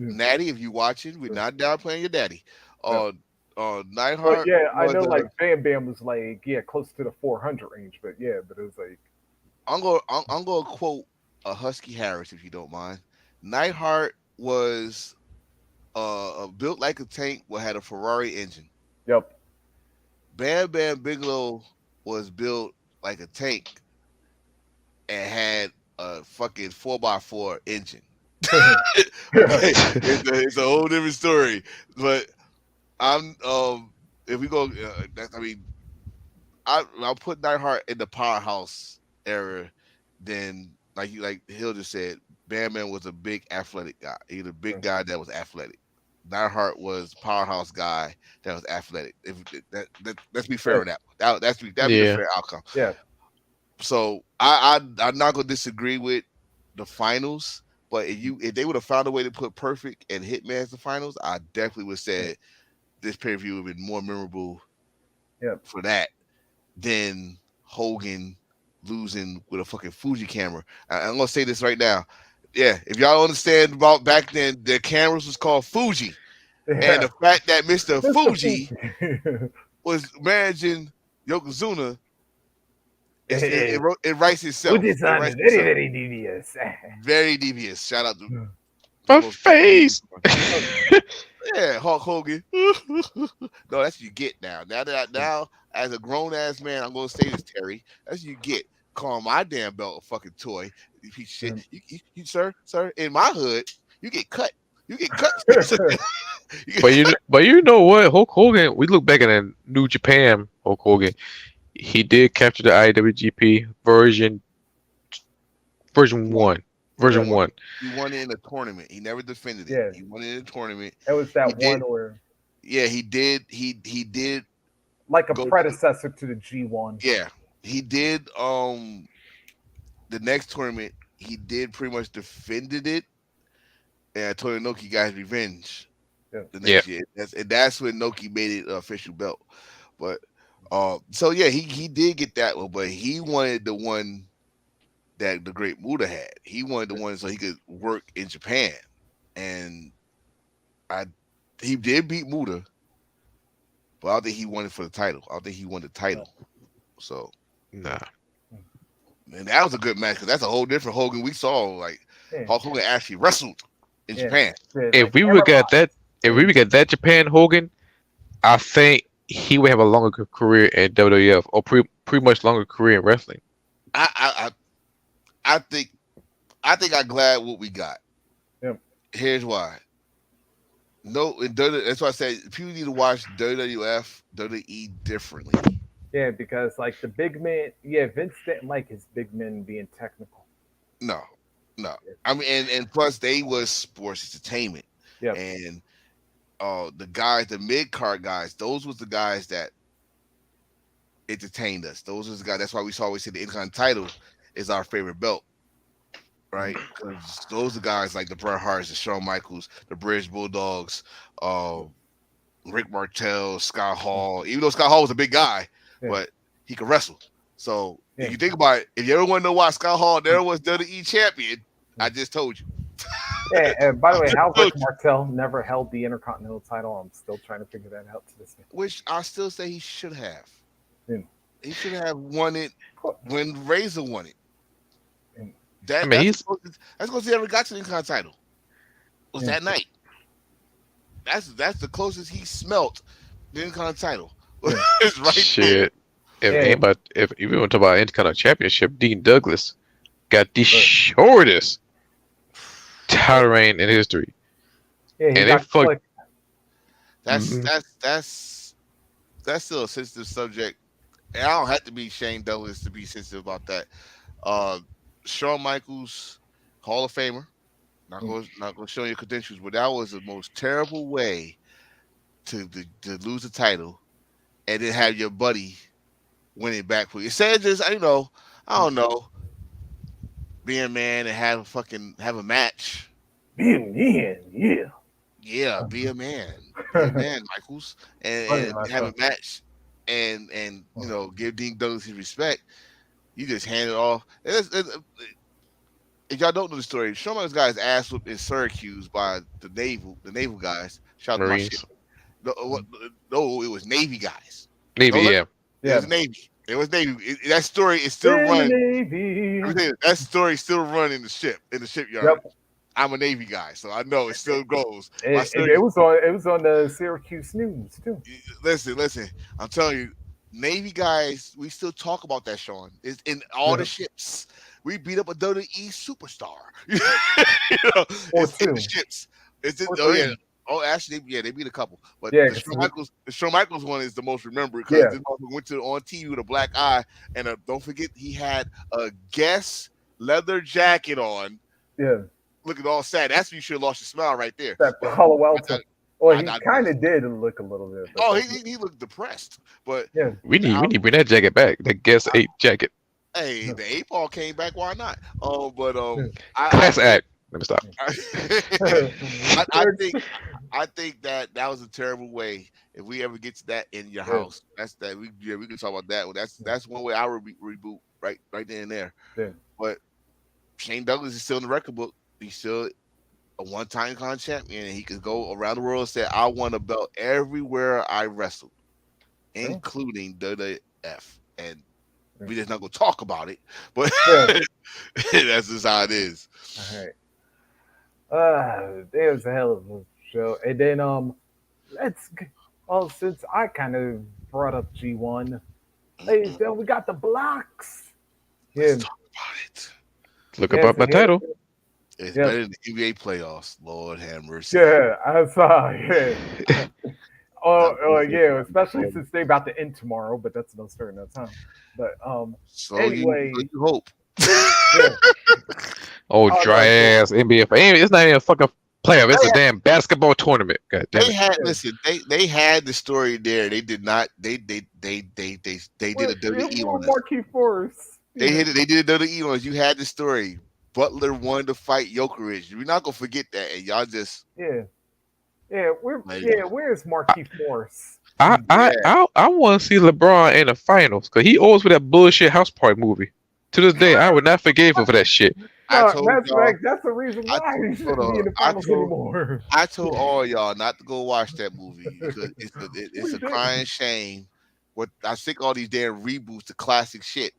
mm, Natty. If you watching, we're mm, not downplaying your daddy. yeah. Uh, But Nightheart yeah, I was know like Bam Bam was like, yeah, close to the 400 range. But yeah, but it was like, I'm gonna quote a Husky Harris if you don't mind. Nightheart was built like a tank but had a Ferrari engine. yep. Bam Bam Bigelow was built like a tank and had a fucking 4x4 engine. Okay, it's a whole different story. But I'm if we go, I mean, I'll put Nightheart in the powerhouse era. Then like Hill just said, Bam Man was a big athletic guy. He's a big guy that was athletic. Nightheart was powerhouse guy that was athletic. If let's be fair Yeah, on that. That'd be the Yeah, fair outcome. yeah, So I'm not gonna disagree with the finals. But if they would have found a way to put Perfect and Hitman as the finals, I definitely would have yeah, said this pay per view would have been more memorable yeah. for that than Hogan losing with a fucking Fuji camera. I'm gonna say this right now. Yeah, if y'all understand about back then, the cameras was called Fuji, and Yeah. the fact that Mr. Mr. Fuji Fuji. was managing Yokozuna, Eh, it writes itself. It Fuji-san is writes very, itself. very devious. Very devious. Shout out to the my most devious. face. Yeah, Hulk Hogan. No, that's what you get now. Now as a grown ass man, I'm gonna say this, Terry. That's what you get. Call my damn belt a fucking toy. You piece of shit. Sir, in my hood, you get cut. You get cut. You get cut. But you know what? Hulk Hogan. We look back at the New Japan Hulk Hogan. He did capture the IWGP version One. one, He Yeah, version won. one. He won it in a tournament. He never defended it. yeah. He won it in a tournament. It was He that did. one where Yeah, he did. He did like a go to. predecessor to the G1. Yeah, he did. The next tournament, he did pretty much defended it, and Toyonoki got his revenge Yeah. the Yeah, next year. That's when Noki made it an official belt. But so yeah, he did get that one, but he wanted the one that the Great Muda had. He wanted the one so he could work in Japan, and I he did beat Muda, but I don't think he won it for the title. I don't think he won the No. title. So nah. and that was a good match because that's a whole different Hogan we saw. Like Yeah, Hulk Hogan actually wrestled in yeah. Japan. Yeah, If like we camera would get that, if we yeah, would get that Japan Hogan, I think he would have a longer career in WWF or pretty much longer career in wrestling. I I I, I think I'm glad what we got. yeah, Here's why. No, that's why I say people need to watch WWF, WWE differently. yeah, because like the big man, yeah, Vince didn't like his big men being technical. No, no. Yeah, I mean, and plus they was sports entertainment, yeah, and the guys, the mid card guys, those was the guys that entertained us. Those was the guys. That's why we always say the Intercontinental title is our favorite belt, mm, right? Because those are guys like the Bret Harts, the Shawn Michaels, the British Bulldogs, uh, Rick Martel, Scott mm, Hall. Even though Scott Hall was a big guy, yeah, but he could wrestle. So if yeah, you think about it, if you ever want to know why Scott Hall mm, there was WWE champion, I mm. just told you. Yeah. And by the way, how Told Rick you. Martel never held the Intercontinental title. I'm still trying to figure that out to this day. Which I still say he should have. Mm. He should have won it Cool. when Razor won it. Mm, I That mean, that's he's. the closest, that's the closest he ever got to the Intercontinental title. Was mm, that night. That's the closest he smelt the Intercontinental title. mm. It's right there. Shit. If Yeah, anybody, if we want to talk about Intercontinental Championship, Dean Douglas got the but shortest yeah, title reign in history, yeah, he and they got fucked. clicked. That's Mhm. that's that's that's still a sensitive subject. And I don't have to be Shane Douglas to be sensitive about that. Uh, Shawn Michaels, Hall of Famer. Mm, Not gonna show your credentials, but that was the most terrible way to lose the title and then have your buddy win it back for you. Instead of just I mm. don't know, be a man and have a match. Being in, yeah. Yeah, be a man. Be a man, Michaels, Funny and have a myself. match and Mm, give Dean Douglas his respect. You just hand it off. If y'all don't know the story, Shawn Michaels got his ass whooped in Syracuse by the naval guys. Shout out to my shit. Marines, No, no, it was Navy guys. Navy, Don't let yeah. it yeah. was Navy. It was Navy. That story is still In the running. Navy. That story still running in the shipyard. Yep. I'm a Navy guy, so I know it still goes. My It Syracuse, was on. It was on the Syracuse News too. listen. I'm telling you, Navy guys, we still talk about that, Sean. It's in all the Yeah. ships. We beat up a WWE superstar. You know, Or it's in the two. ships. It's in. Or Oh yeah. three. Oh, actually, yeah, they beat a couple, but Yeah. 'Cause The Shawn Michaels one is the most remembered because yeah. this motherfucker went to on TV with a black eye, and don't forget he had a Guess leather jacket on, Yeah. looking all sad. That's when you should have lost your smile right there. That But Palo I, Alto. Well, I, he I, kind of did look a little bit, but oh, that's he looked depressed, but yeah. I, We need to bring that jacket back. That Guess I, 8 jacket. hey, Yeah. the eight ball came back. Why not? But Yeah. I Class think act. Let me stop. I think that was a terrible way. If we ever get to that in your Yeah. house, we can talk about that. Well, that's one way I would reboot right then and there. Yeah. But Shane Douglas is still in the record book. He's still a one-time con champion, and he could go around the world and say, "I won a belt everywhere I wrestled, Yeah. including WWF." And Yeah. we just not gonna talk about it, but Yeah. that's just how it is. All right. It was a hell of a show. And then let's well, since I kind of brought up G1, ladies, then we got the blocks. Let's Yeah. talk about it. Look Yeah. up So my title. It's Yep. better than the NBA playoffs. Lord have mercy. Yeah, I saw. Yeah. Not better than Yeah, especially the since they about to end tomorrow, but that's no story, no time. But so anyway, you hope. yeah. Oh, Oh dry no, so ass NBA. It's not even a fucking playoff. It's they a damn basketball tournament. God damn they it. had yeah. listen. They had the story there. They did not. They did a We're WWE on us. Marquee Force. They Yeah, hit it. They did a WWE on us. You had the story. Butler wanted to fight Jokic. We're not gonna forget that. And y'all just yeah, like, where's Marquee Force? yeah. I want to see LeBron in the finals because he always with that bullshit house party movie. To this day, I would not forgive him for that shit. I No, told y'all. that's the reason I why he hold shouldn't be on. in the finals anymore. I told all y'all not to go watch that movie because it's We a didn't. crying shame. What I think all these damn reboots, the classic shit,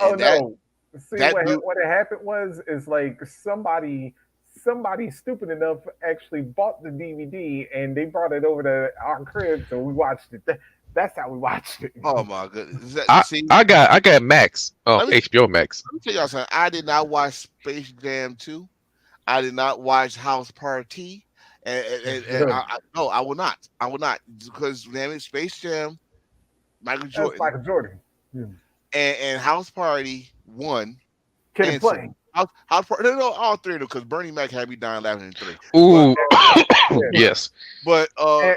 Oh and that no! See that dude. what had happened was is like somebody stupid enough actually bought the DVD and they brought it over to our crib, so we watched it. That's how we watched it. Oh my goodness! I See, I got Max. let me HBO Max. let me tell y'all something. I did not watch Space Jam 2. I did not watch House Party. And no, I will not. I will not because damn it, Space Jam, Michael That's Jordan, Michael Jordan. Yeah. and House Party 1 Kid and and 2. play. House Party, no, all three of them because Bernie Mac had me dying laughing in 3. But Ooh, Yeah. yes. but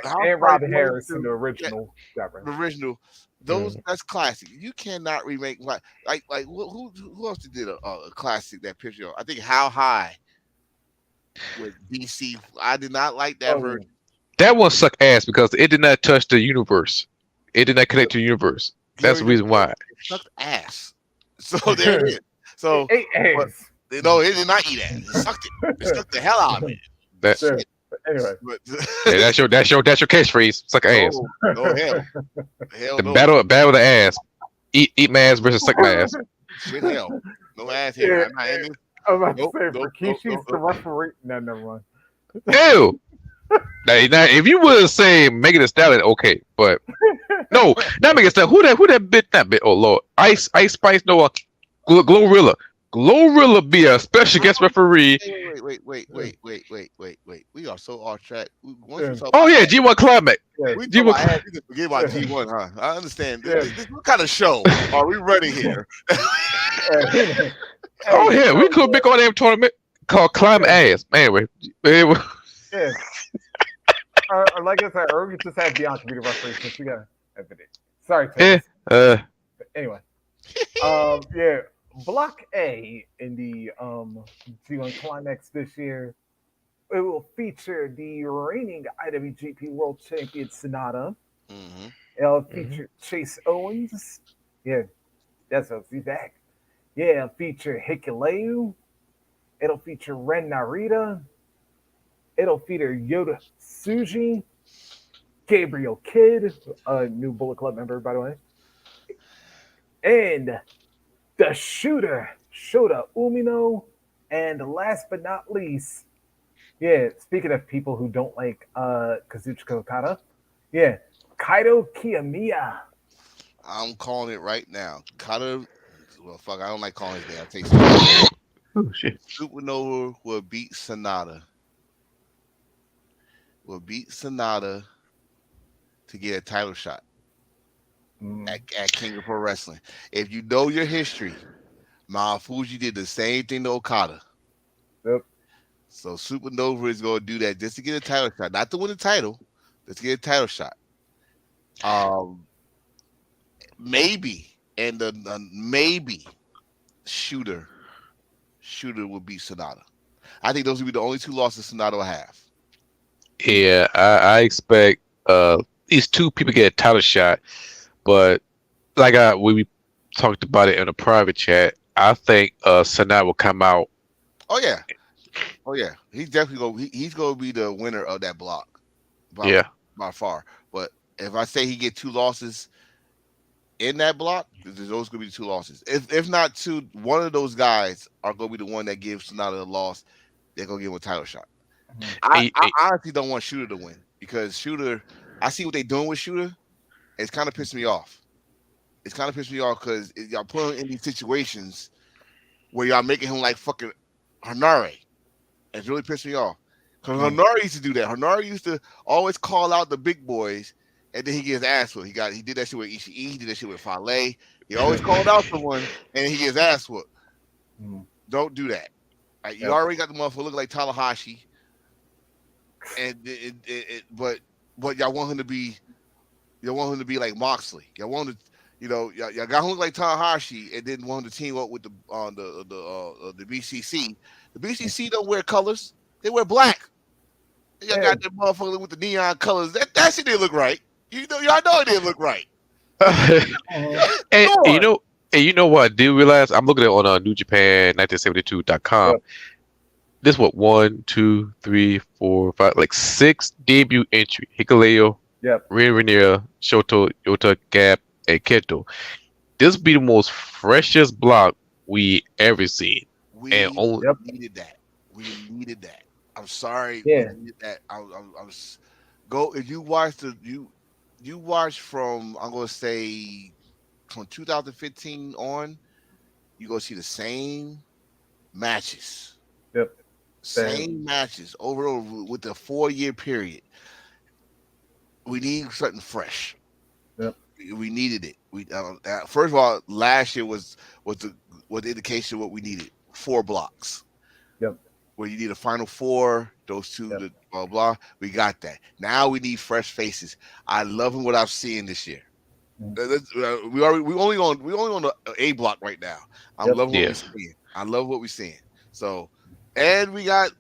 House And Party Robin 1 and Harris in the 2, yeah, original. Got the original, those Mm. that's classic. You cannot remake like who else did a classic that picture? I think How High with DC. I did not like that Oh, version. That one sucked ass because it did not touch the universe. It did not connect to the universe. That's Gary the just reason said why. it sucked ass. So there it is. it So, ate but ass. no, it did not eat ass. It sucked it. It sucked the hell out of it. That Yeah. Shit. Anyway. But yeah, that's your catchphrase. Suck ass. no hell The no, battle of the ass. Eat my ass versus suck my ass. shit hell, no ass here. Yeah, I'm not in this. I was about to Nope, say nope, nope, Rikishi's nope, the nope. referee. No, never mind. Ew. Now, if you would say Megan Thee Stallion, okay, but no, not Megan Thee Stallion. Who that bit? That bit? Oh Lord, Ice Spice. No, Glorilla. Glorilla be a special guest referee. Wait. We are so off track. Once we Yeah, talk Oh about yeah, ass, G1 Climax. yeah, we talk G1. about ass. We just forget about yeah, G1, huh? I understand. yeah. What kind of show are we running here? Oh Hey, yeah, we could make our damn tournament called Climb yeah, Ass. Anyway, yeah. Or like I said, or we could just have Bianca be the referee since we got everything. Sorry, eh, Tails. uh, But anyway, yeah, Block A in the G1 Climax this year. It will feature the reigning IWGP World Champion Sonata. Hmm. It'll mhm. feature Chase Owens. Yeah, that's what he's back. Yeah, it'll feature Hikuleu. It'll feature Ren Narita. It'll feature Yoda Tsuji, Gabriel Kidd, a new Bullet Club member, by the way, and the Shooter, Shota Umino, and last but not least, yeah, speaking of people who don't like Kazuchika Okada, yeah, Kaito Kiyomiya. I'm calling it right now. Kata, well, fuck, I don't like calling his name. I take Supernova. Oh shit. Supernova will beat Sonata. Will beat Sonata to get a title shot Mm, at King of Pro Wrestling. If you know your history, Mount Fuji did the same thing to Okada. yep. So Supernova is going to do that just to get a title shot, not to win the title, just to get a title shot. Um, maybe and the maybe shooter will beat Sonata. I think those will be the only two losses Sonata will have. Yeah, I expect these two people get a title shot, but like we talked about it in a private chat. I think Sanat will come out. Oh yeah, oh yeah. He's definitely going. He's going to be the winner of that block by Yeah, by far. But if I say he get two losses in that block, those going to be the two losses. If not two, one of those guys are going to be the one that gives Sonata a loss. They're going to give him a title shot. Mhm. I honestly don't want Shooter to win because Shooter, I see what they're doing with Shooter. It's kind of pissed me off. It's kind of pissed me off because y'all put him in these situations where y'all making him like fucking Hanare. It's really pissed me off. Because Mm. Hanare used to do that. Hanare used to always call out the big boys, and then he gets ass whooped. He did that shit with Ishii. He did that shit with Fale. He always called out someone, and he gets ass whooped. Mm. Don't do that. Like, you Yep. already got the motherfucker looking like Tanahashi, and but y'all want him to be like Moxley. Y'all want to, y'all got him look like Tanahashi, and then want him to team up with the BCC. The BCC don't wear colors; they wear black. Y'all Yeah. got that motherfucker with the neon colors. That shit didn't look right. Y'all know it didn't look right. Mhm. and Come on. you know what I did realize? I'm looking at it on New Japan 1972.com. Yep. This what one, two, three, four, five, like six debut entry. Hikuleo, Yep. Ren Ranier, Shoto, Yota, Gap, and Kento. This be the most freshest block we ever seen. And We only Yep. needed that. We needed that. I'm sorry, we Yeah. needed that. I was go if you watch you watch from, I'm gonna say, from 2015 on, you go see the same matches. Yep. Same. Same matches over and over with the 4 year period. We need something fresh. Yep. We needed it. First of all, last year was the indication of what we needed. 4 blocks Yep. where you need a final four. Those two, Yep. the blah blah. We got that. Now we need fresh faces. I loving what I'm seeing this year. Mm. We only on the A block right now. I'm Yep. loving what we're yeah. seeing. I love what we're seeing. So, and we got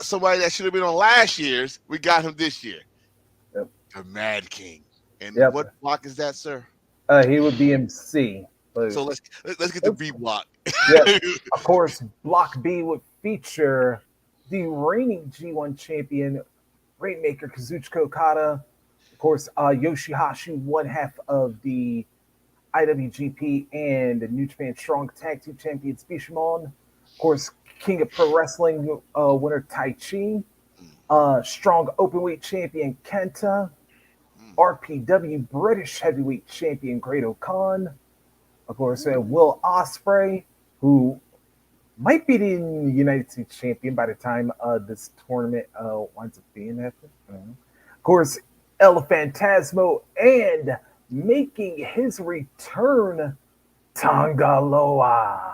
somebody that should have been on last year's. We got him this year, Yep. the Mad King. And Yep. what block is that, sir? He would be MC. But So let's get the let's, B block. yep. Of course, Block B would feature the reigning G1 champion, Rainmaker Kazuchika Okada. Of course, Yoshihashi, one half of the IWGP and the New Japan Strong Tag Team Champions Bishamon. Of course, King of Pro Wrestling winner Tai Chi. Strong Openweight Champion Kenta. Mm, RPW British Heavyweight Champion Great Khan. Of course, Will Ospreay, who might be the United States champion by the time this tournament winds up being happening. Of course, El Phantasmo and making his return, Tangaloa.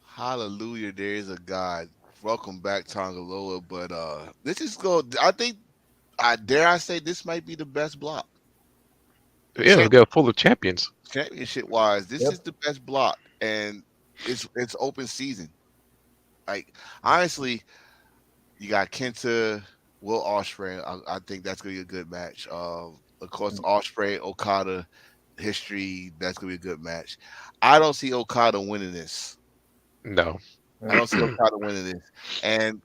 hallelujah, there is a God. Welcome back, Tongaloa. But this is go. I think, I dare I say, this might be the best block. Yeah, we got full of champions. Championship wise, this Yep. is the best block, and it's open season. Like, honestly, you got Kenta, Will Ospreay. I think that's gonna be a good match. Of course, Ospreay, Okada history. That's gonna be a good match. I don't see Okada winning this. No. I don't see Okada winning this. And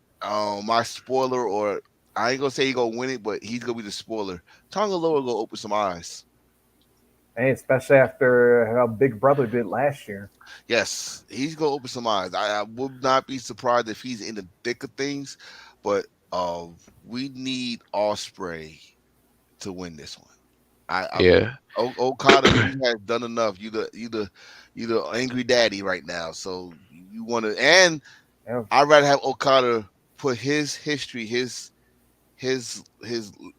my spoiler, or I ain't gonna say he gonna win it, but he's gonna be the spoiler. Tonga Loa gonna open some eyes. And especially after how Big Brother did last year. Yes, he's gonna open some eyes. I would not be surprised if he's in the thick of things, but we need Osprey to win this one. I Yeah. Okada, you have done enough. You the angry daddy right now. So you want to, and Yeah. I'd rather have Okada put his history, his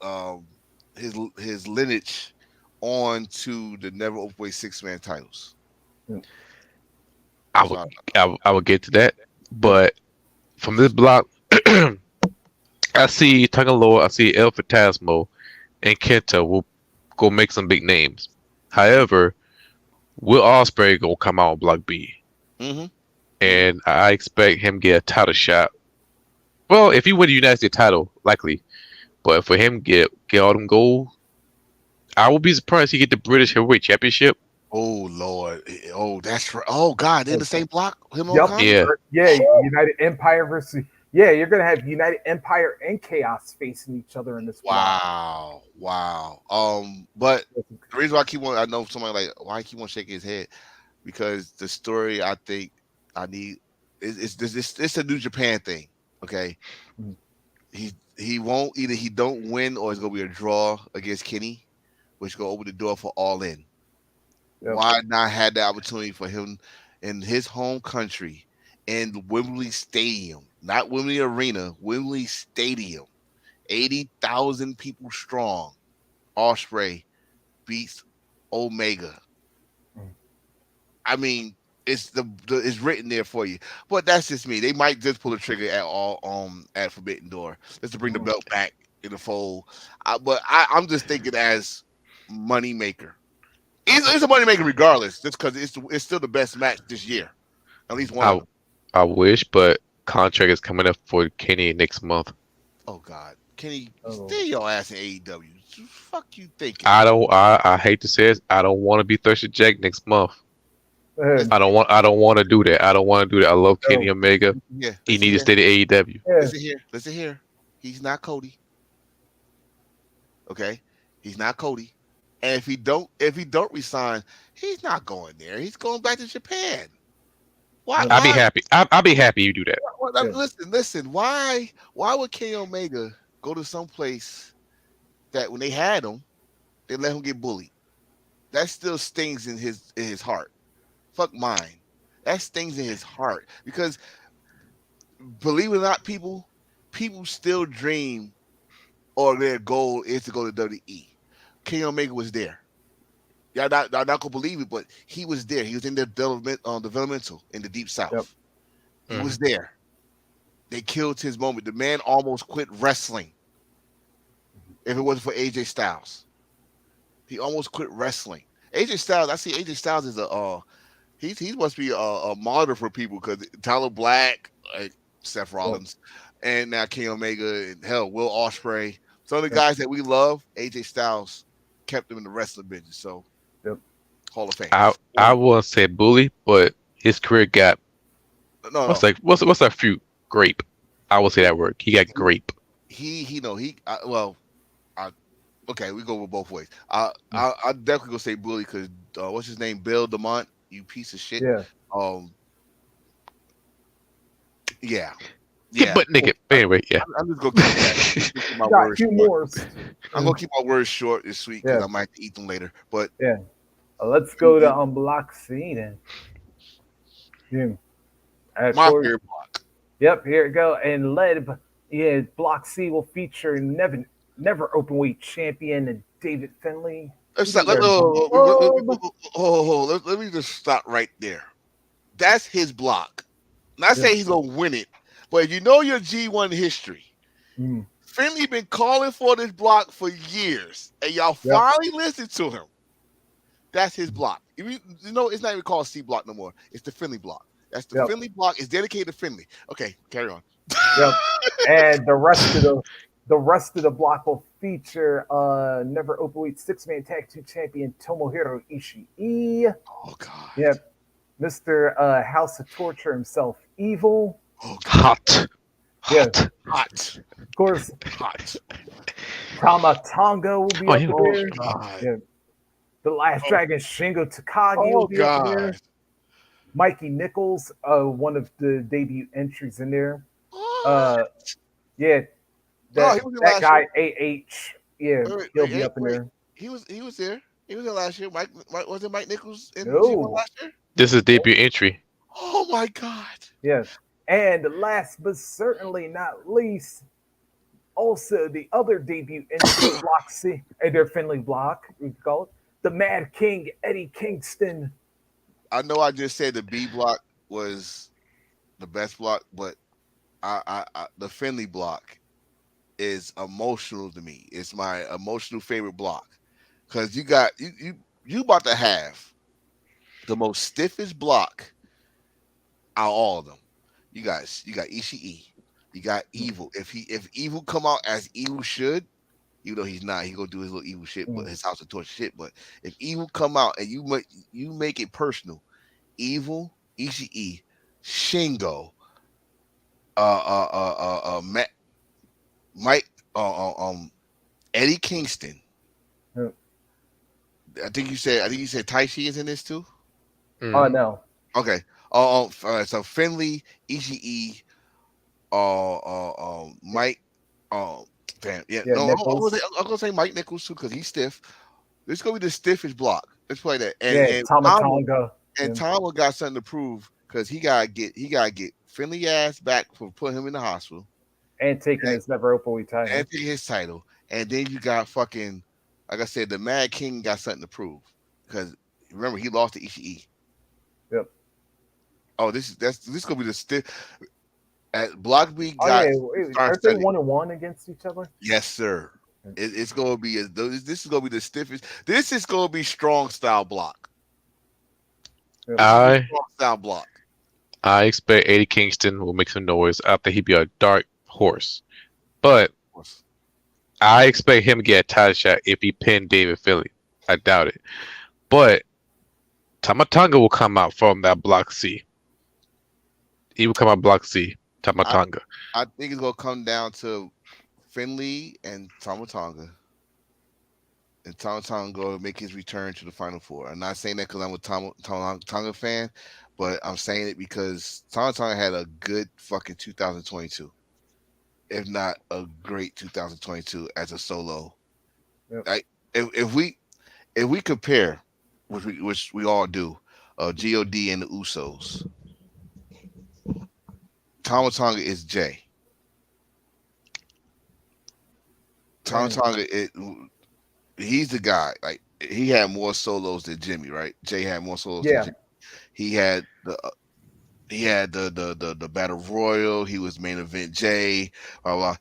um his lineage on to the never openweight 6-man titles. Mm. I That's would why. I would get to that. Yep. But from this block I see Tangaloa, I see El Phantasmo, and Kenta will go make some big names. Hmm. However, Will Ospreay gonna come out on Block B, Hmm. Hmm. and I expect him to get a title shot. Well, if he win the United States title, likely. But for him get all them gold, I would be surprised he get the British Heavyweight Championship. Oh Lord. Oh, that's right. Oh God, they're in the same block. Him and Yep. O'Connor. Yeah, Yeah, United Empire versus. Yeah, you're gonna have United Empire and Chaos facing each other in this block. Wow. Wow. But the reason why I know somebody like why I keep on shaking his head, because the story I think I need is this it's a New Japan thing. Okay. Mm. He won't, either he don't win or it's gonna be a draw against Kenny, which gonna open the door for All In. Yep. Why not have the opportunity for him in his home country in Wembley Stadium, not Wembley Arena, Wembley Stadium, 80,000 people strong. Osprey beats Omega. Mm. I mean, it's written there for you. But that's just me. They might just pull the trigger at all at Forbidden Door just to bring the Mm. belt back in the fold. But I'm just thinking as money maker. It's a money maker regardless, just because it's still the best match this year, at least one of I them. I wish, but contract is coming up for Kenny next month. Oh God, Kenny, Oh, stay your ass in AEW. Fuck you thinking? I don't. I hate to say it. I don't want to be Thirsty Jack next month. Listen, I don't want to do that. I don't want to do that. I love Kenny oh, Omega. yeah, He listen need to here, stay to AEW. yeah. listen here, listen here. He's not Cody. Okay, he's not Cody. And if he don't resign, he's not going there. He's going back to Japan. Why? Mm. I'll be Why? happy. I'll be happy you do that. Yeah. Listen. Why would Kenny Omega go to some place that when they had him, they let him get bullied? That still stings in his heart. Fuck mine. That stings in his heart because believe it or not, people still dream or their goal is to go to WWE. Kenny Omega was there. Y'all not gonna believe it, but he was there. He was in the developmental in the deep Yep. south. He Hmm. was there. They killed his moment. The man almost quit wrestling if it wasn't for AJ Styles. He almost quit wrestling. AJ Styles, I see AJ Styles is he must be a martyr for people because Tyler Black, Seth Yep. Rollins, and now King Omega and hell Will Ospreay. Some of the Yep. guys that we love, AJ Styles kept them in the wrestling business. So Yep. Hall of Fame. I wouldn't say bully, but his career got No, no. what's that fruit? Grape. I would say that word. He got grape. He no he well I okay we go with both ways. Mm. I definitely gonna say bully because what's his name Bill Demont, you piece of shit. Yeah. Um yeah Get yeah. butt naked. But anyway, yeah. I'm just gonna keep that. I'm just gonna keep my Got words short. humorous. I'm gonna keep my words short and sweet because Yeah. I might have to eat them later. But Yeah. Let's go to Block C then. Yeah. Of my course. favorite block. Yep. Here we go. And led. Yeah. Block C will feature never openweight champion David Finley. Let's not, Their club. let me just stop right there. That's his block. Not Yeah. saying he's gonna win it, but if you know your G1 history, Mm. Finley been calling for this block for years, and y'all Yep. finally listened to him. That's his block. It's not even called C block no more. It's the Finley block. That's the Yep. Finley block. It's dedicated to Finley. Okay, carry on. Yep. And the rest of the block will feature never openweight six-man tag team champion Tomohiro Ishii. Oh God. Yep. Mr. House of Torture himself, Evil. Oh God. Hot. Yeah. Hot. Hot. Of course, Hot. Tama Tonga will be Oh, up yeah. Oh there. God. Yeah. The Last Oh, Dragon Shingo Takagi will oh be up God. there. Mikey Nichols, one of the debut entries in there. What? Uh, yeah, No, that he was in that last year. guy AH. Yeah, he'll be up in Wait. there. He was there. He was there last year. Mike was it Mike Nichols in G1 No, last year? This is debut entry. Oh my God. yeah. And last but certainly not least, also the other debut entry in Block C, their Finley block, we could call it, the Mad King Eddie Kingston. I know I just said the B block was the best block, but the Finley block is emotional to me. It's my emotional favorite block because you about to have the most stiffest block out of all of them. You got Ishii, you got Evil. If Evil come out as Evil should, even though he's not, he gonna do his little evil shit, but Mm. his house of torch shit. But if Evil come out and you make it personal, Evil, Ishii, Shingo, Matt, Mike, Eddie Kingston. Yeah. I think you said Taishi is in this too. Oh Mhm. no, Okay. So Finley, Ishii, Mike, damn, yeah. yeah, No, Nichols. I'm gonna say Mike Nichols too because he's stiff. This gonna be the stiffest block. Let's play that. And Yeah, and Tama Tama Tonga. and Yeah. Tama got something to prove because he gotta get Finley ass back for putting him in the hospital And taking and, his never openly title. and take his title, and then you got fucking like I said, the Mad King got something to prove because remember he lost to Ishii. Yep. Oh, this gonna be the stiff. At Block B Oh got yeah, star aren't they studded. 1-1 against each other? Yes, sir. It's gonna be this is gonna be the stiffest. This is gonna be strong style block. Yep. This is a I strong style block. I expect Eddie Kingston will make some noise after he be a dark horse. But Of course. I expect him to get a title shot if he pinned David Finley. I doubt it. But Tamatanga will come out from that block C. He will come out block C. I, Tamatanga. I think it's gonna come down to Finley and Tomatonga. And Tomatonga gonna make his return to the Final Four. I'm not saying that because I'm a Tonga fan, but I'm saying it because Tomatonga had a good fucking 2022, if not a great 2022 as a solo. Yep. Like if we compare, which we all do, God and the Usos. Tomatonga is Jay. And Tomatonga he's the guy. Like he had more solos than Jimmy, right? Jay had more solos than yeah, Jimmy. He had the battle royal. He was main event Jay. Blah, blah.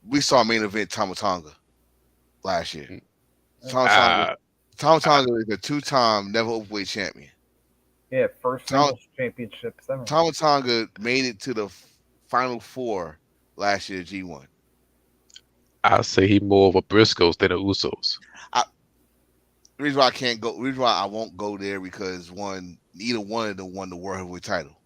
We saw main event Tomatonga last year. Tomatonga Uh, uh, Tomatonga is a two-time never overweight champion. yeah, first Tom, singles championships ever. Tomatonga made it to the final four last year G1. I'll say he more of a Briscoes than a Usos. I, the reason why I can't go, the reason why I won't go there because neither one of them won the world heavyweight title.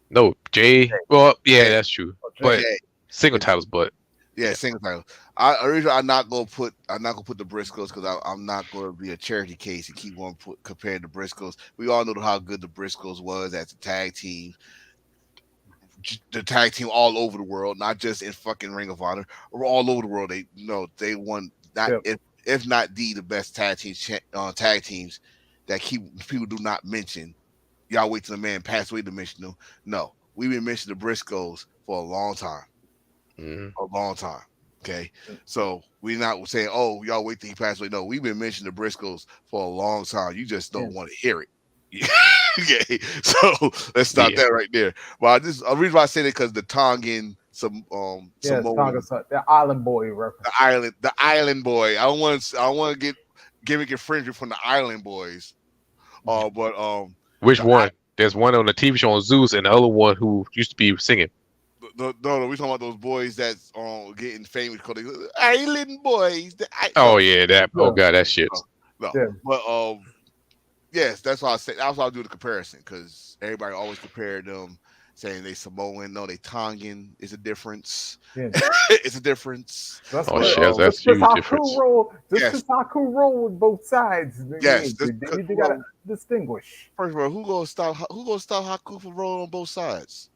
No, Jay. Well, yeah, Jay, that's true. Oh, Jay. But Jay, single titles, but yeah, yeah. single title. The reason I'm not gonna put the Briscoes because I'm not gonna be a charity case and keep on comparing the Briscoes. We all know how good the Briscoes was as a tag team, the tag team all over the world, not just in fucking Ring of Honor, or all over the world. They won not Yep. if not the best tag teams that people do not mention. Y'all wait till the man passed away to mention them. No, we've been mentioning the Briscoes for a long time. Mhm. A long time. Okay. So we're not saying, oh, y'all wait till he passed away. No, we've been mentioning the Briscoes for a long time. You just Yeah. don't want to hear it. Okay. So let's stop Yeah. that right there. Well, a reason why I say that because the Tongan Yeah, it's Samoan, the Island Boy reference. the island boy. I don't want to get gimmick infringement from the island boys. But Which the one? There's one on the TV show on Zeus, and the other one who used to be singing. no, we talking about those boys that's getting famous called the Island Boys. Oh No, yeah, that. Oh Yeah, god, that shit. no, no. yeah, But yes, that's why I say that's why I do the comparison because everybody always compare them, saying they Samoan. No, they Tongan. It's a difference. yeah. It's a difference. That's Oh But what. shit, that's Just huge how cool difference. roll. Just yes, cause how cool roll with both sides. yes. You gotta distinguish. First of all, who gonna stop Haku from rolling on both sides?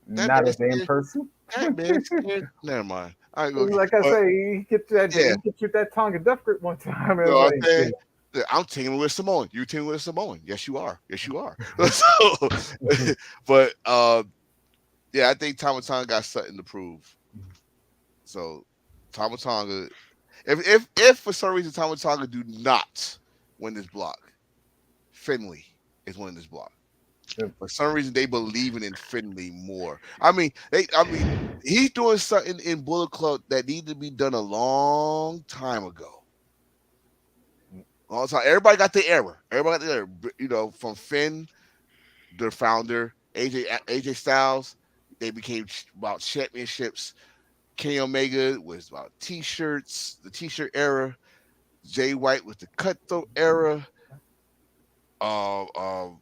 That Not man a damn scared. person. That man scared. Never mind. I ain't gonna get. Like I say, he Yeah. get you that Tonga Duck grip one time. And You know what like, I'm saying? yeah. Yeah, I'm teaming with Samoan. You teaming with Samoan. Yes, you are. Yes, you are. So, but yeah, I think Tomatonga got something to prove. So Tomatonga, if for some reason Tomatonga do not win this block, Finley is winning this block. Yep. For some reason, they believing in Finley more. I mean, he's doing something in Bullet Club that needed to be done a long time ago. All the time. Everybody got the error. Everybody got the error. From Finn, the founder, AJ Styles, they became about championships. Kenny Omega was about t-shirts, the t-shirt era. Jay White was the cutthroat era. Uh, um,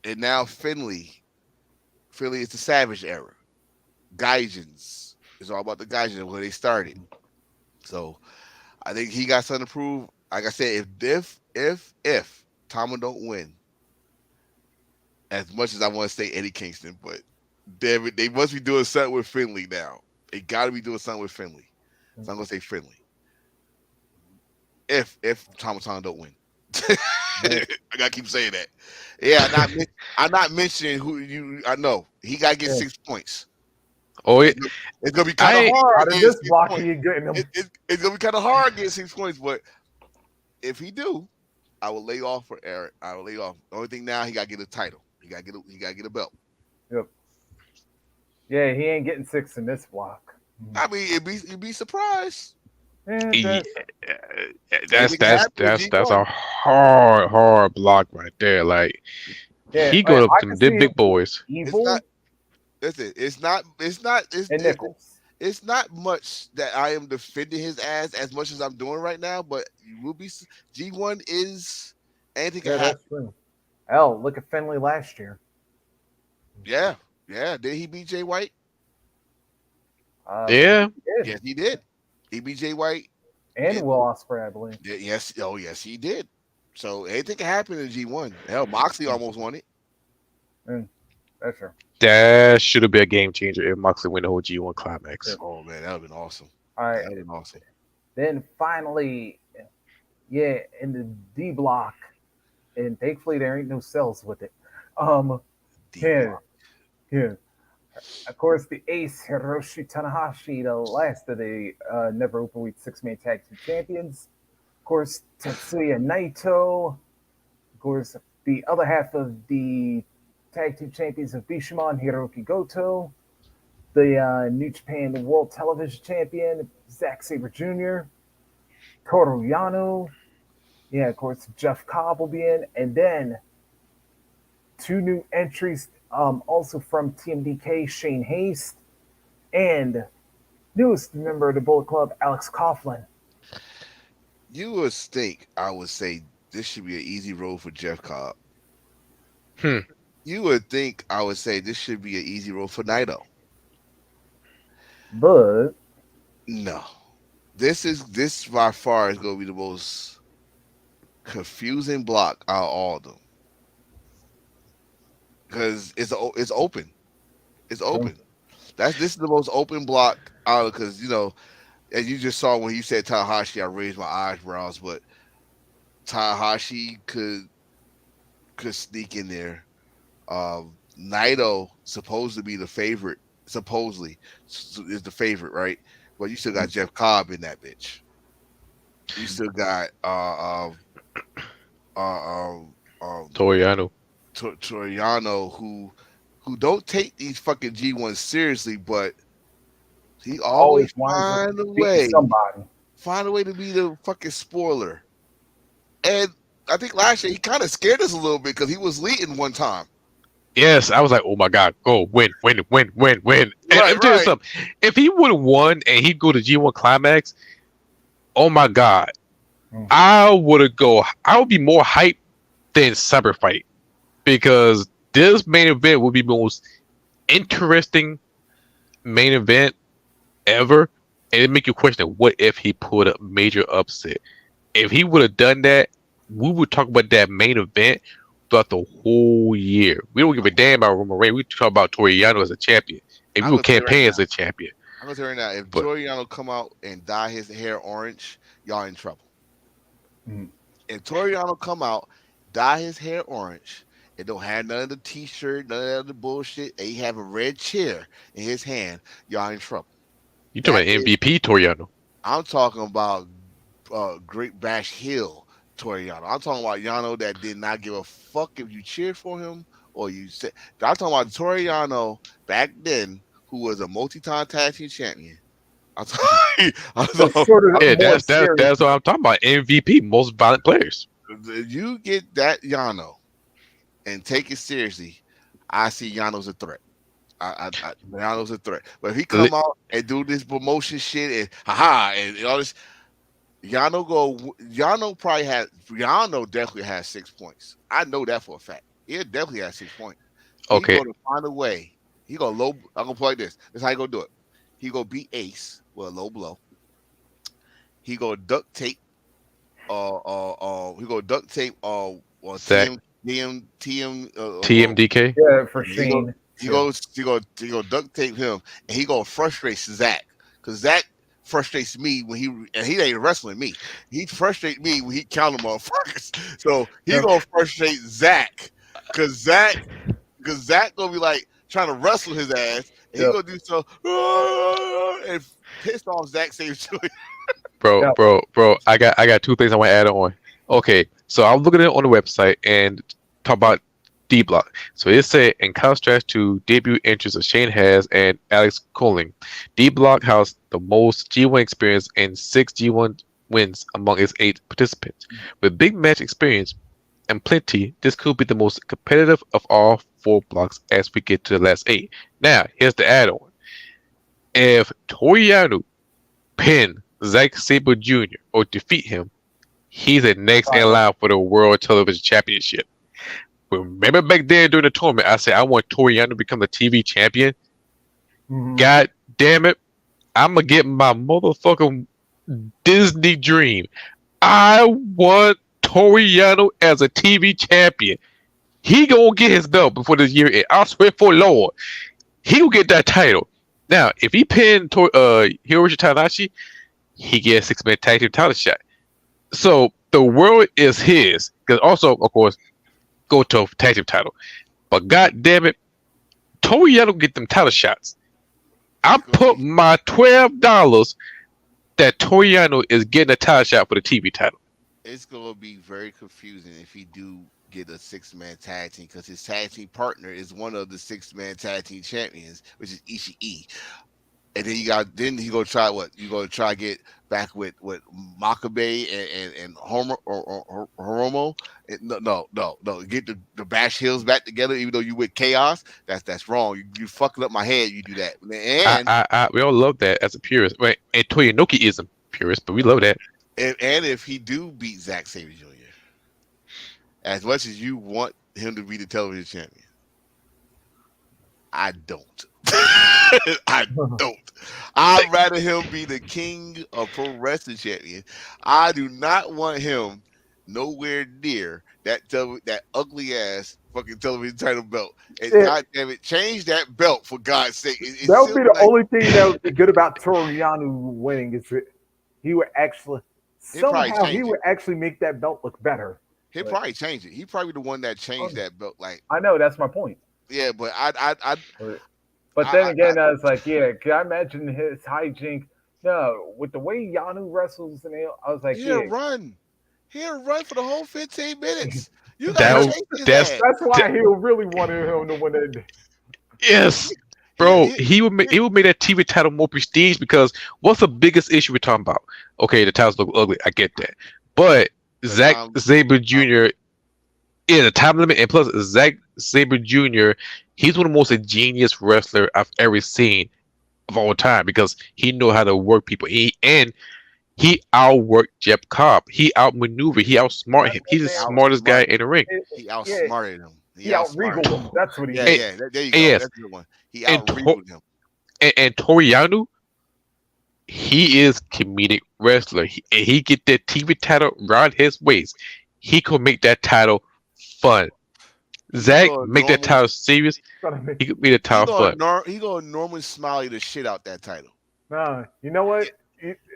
and now Finley is the Savage era. Gaijins. It's all about the Gaijins where they started. So I think he got something to prove. Like I said, if Tama don't win, as much as I want to say Eddie Kingston, but they must be doing something with Finley now. They got to be doing something with Finley. So I'm gonna say Finley. If Tama don't win. Yeah, I gotta keep saying that. Yeah, I'm not mentioning who you. I know he gotta get yeah. 6 points. Oh, It's, it's gonna be kind of I hard Out of getting this 6 points. block, he getting him. It's gonna be kind of hard getting 6 points, but if he do, I will lay off for Eric. I will lay off. The only thing now he gotta get a title. He gotta get a belt. Yep. Yeah, he ain't getting six in this block. I mean, you'd be surprised. Yeah, yeah, that's that's Anything can that's happen in that's that's G1. a hard block right there. Like yeah. he going up I to can them see him big boys. It's not. evil Listen, it's not. It's not. and Nichols. It's not much that I am defending his ass as much as I'm doing right now. But you will be. G1 is anything can Yeah, happen. that's true. Hell, look at Finley last year. Yeah, yeah. Did he beat Jay White? I believe Yeah, he did, Yes, he did. He beat Jay White. and And Will Ospreay, I believe. yes, oh yes, he did. So anything can happen in G1. Hell, Moxley almost won it. Mm, that's true. that should have been a game changer if Moxley win the whole G1 climax. Yep. Oh man, that would have been awesome. All right. That would have been awesome. Then finally, yeah, in the D block, and thankfully there ain't no cells with it. D Yeah, block. yeah. Of course, the ace Hiroshi Tanahashi, the last of the never openweight six-man tag team champions. Of course, Tetsuya Naito. Of course, the other half of the tag team champions of Bishamon, Hiroki Goto. The New Japan World Television Champion, Zack Sabre Jr., Toru Yano. Yeah, of course, Jeff Cobb will be in. And then two new entries also from TMDK, Shane Haste, and newest member of the Bullet Club, Alex Coughlin. You would think I would say this should be an easy road for Jeff Cobb. Hmm. You would think I would say this should be an easy road for Naito. But No, this by far is going to be the most confusing block out of all of them because it's open. It's open. This is the most open block out because as you just saw when you said Tanahashi, I raised my eyebrows, but Tanahashi could sneak in there. Naito supposed to be the favorite, supposedly is the favorite, right? But you still got Jeff Cobb in that bitch. You still got Toriano. Toriano who don't take these fucking G1s seriously, but he always always winds up beating way somebody. find a way to be the fucking spoiler. And I think last year he kind of scared us a little bit because he was leading one time. Yes, I was like, oh my god, go win. And Right, let me tell you right, something. If he would have won and he'd go to G1 climax, oh my god, Mm. I would be more hyped than Cyber Fight because this main event would be the most interesting main event ever, and it make you question what if he put a major upset. If he would have done that, we would talk about that main event throughout the whole year. We don't give a damn about Roman Reigns. We talk about Toriano as a champion, and we I'm will gonna tell you right campaign now. as a champion. I'm gonna tell you right now. If But Toriano come out and dye his hair orange, y'all in trouble. Mm. If Toriano come out, dye his hair orange, and don't have none of the t-shirt, none of the bullshit, and he have a red chair in his hand, y'all in trouble. you talking That about is, MVP Toriano? I'm talking about Great Bash Hill Toriano. I'm talking about Yano that did not give a fuck if you cheered for him or you said. I'm talking about Toriano back then, who was a multi-time tag team champion. I'm talking, I'm But talking, sort of Yeah, more serious. that's what I'm talking about. MVP, most violent players. you get that Yano and take it seriously. I see Yano's a threat. Yano's a threat. But if he Li- come out and do this promotion shit and haha and all this, Yano definitely has 6 points. I know that for a fact. He definitely has 6 points. He Okay, gonna find a way. He gonna low. I'm gonna play like this. This is how he gonna do it. He gonna beat Ace with a low blow. He gonna duct tape. He gonna duct tape. Zach, Well, TMDK. Yeah, for he go Shane. he Yeah. goes he go duct tape him and he gonna frustrate Zach because Zach frustrates me when he ain't wrestling me. He frustrates me when he count them motherfuckers. So he Yep. gonna frustrate Zach because Zach gonna be like trying to wrestle his ass, and he Yep. gonna do so and pissed off Zach Saber Jr. Yep. Bro. I got two things I want to add on. Okay, so I was looking at it on the website and talk about D Block. So it said in contrast to debut entries of Shane Haas and Alex Colling, D Block has the most G1 experience and six G1 wins among its eight participants. With big match experience and plenty, this could be the most competitive of all four blocks as we get to the last eight. Now, here's the add-on. If Toriano pin Zack Sabre Jr. or defeat him, he's the next in Finally. line for the World Television Championship. Remember back then during the tournament, I said I want Toriano to become the TV champion. Mhm. God damn it, I'm gonna get my motherfucking Disney dream. I want Toriano as a TV champion. He gonna get his belt before this year ends. I swear for Lord, he will get that title. Now, if he pinned Hiroshi Tanahashi, he gets a 6-man tag team title shot. So the world is his. Because also, of course, go to tag team title. But god damn it, Toriano get them title shots. I put my $12 that Toriano is getting a title shot for the TV title. It's gonna be very confusing if he do get a 6-man tag team because his tag team partner is one of the 6-man tag team champions, which is Ishii. And then he gonna try what? You gonna try to get back with Makabe and Homer or Hiromo? No. Get the Bash Hills back together, even though you with Chaos. That's wrong. You fucking up my head. You do that, and We all love that as a purist. Right? And Toyanoki is a purist, but we love that. and if he do beat Zack Sabre Jr., as much as you want him to be the television champion, I don't. I don't. I'd rather him be the king of pro wrestling champion. I do not want him nowhere near that ugly ass fucking television title belt. And Yeah. God damn it, change that belt for God's sake. It's That would be the like, only thing that would be good about Toriano winning is that he would actually he'll probably somehow change he it. would actually make that belt look better. He'll But probably change it. He probably the one that changed that belt. Like, I know that's my point. yeah, but But then again, I was like, yeah, can I imagine his hijink? No, with the way Yanu wrestles, and I was like, he'll yeah, run. He'll run for the whole 15 minutes. You That gotta was- change his that's- ass. that's why he really wanted him to win it. Yes, bro. He would make that TV title more prestige because what's the biggest issue we're talking about? Okay, the titles look ugly. I get that, but Zack Sabre Jr. is a time limit, and plus Zack Sabre Jr. He's one of the most ingenious wrestler I've ever seen of all time because he know how to work people. He outworked Jeff Cobb. He outmaneuvered. He outsmarted him. He's the smartest guy in the ring. He outsmarted him. He outregaled him. That's what he Yeah, did. yeah. There you go. Yes. That's a good one. He And outregaled him. And Toriano, he is comedic wrestler. He get that TV title around his waist. He could make that title fun. Zach make that title serious. He could make that title fun. He gonna Norman Smiley the shit out that title. Nah, you know what?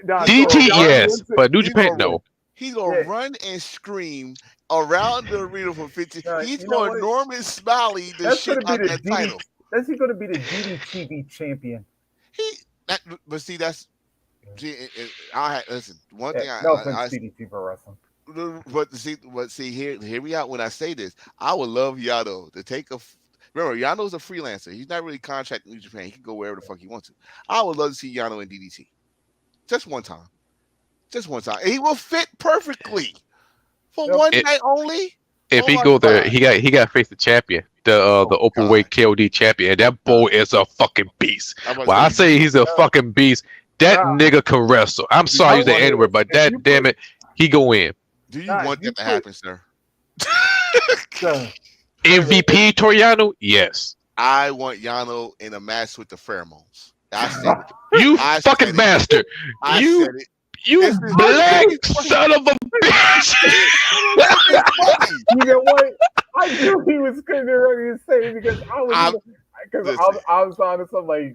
DT, yes, but New Japan, no. He's gonna run and scream around the arena for 50. He's you know going what? Norman Smiley the That's shit gonna be out the that title. That's going to be the DDTV champion. But see, that's. Listen. One thing No offense, DDT for wrestling. But see, hear me out when I say this. I would love Yano to take a. Remember, Yano's a freelancer. He's not really contracted in New Japan. He can go wherever the fuck he wants to. I would love to see Yano in DDT, just one time. Just one time. He will fit perfectly for one night only. If he go there, he got to face the champion, the open weight KOD champion. And that boy is a fucking beast. Well, I say he's a fucking beast. That nigga can wrestle. I'm sorry to use the N-word, but that damn it, he go in. Do you want that to happen, sir? MVP Toriano? Yes. I want Yano in a match with the pheromones. I said it. You fucking bastard. You black son of a bitch. You know what? I knew he was going to ready to say it because I was honest. I'm like,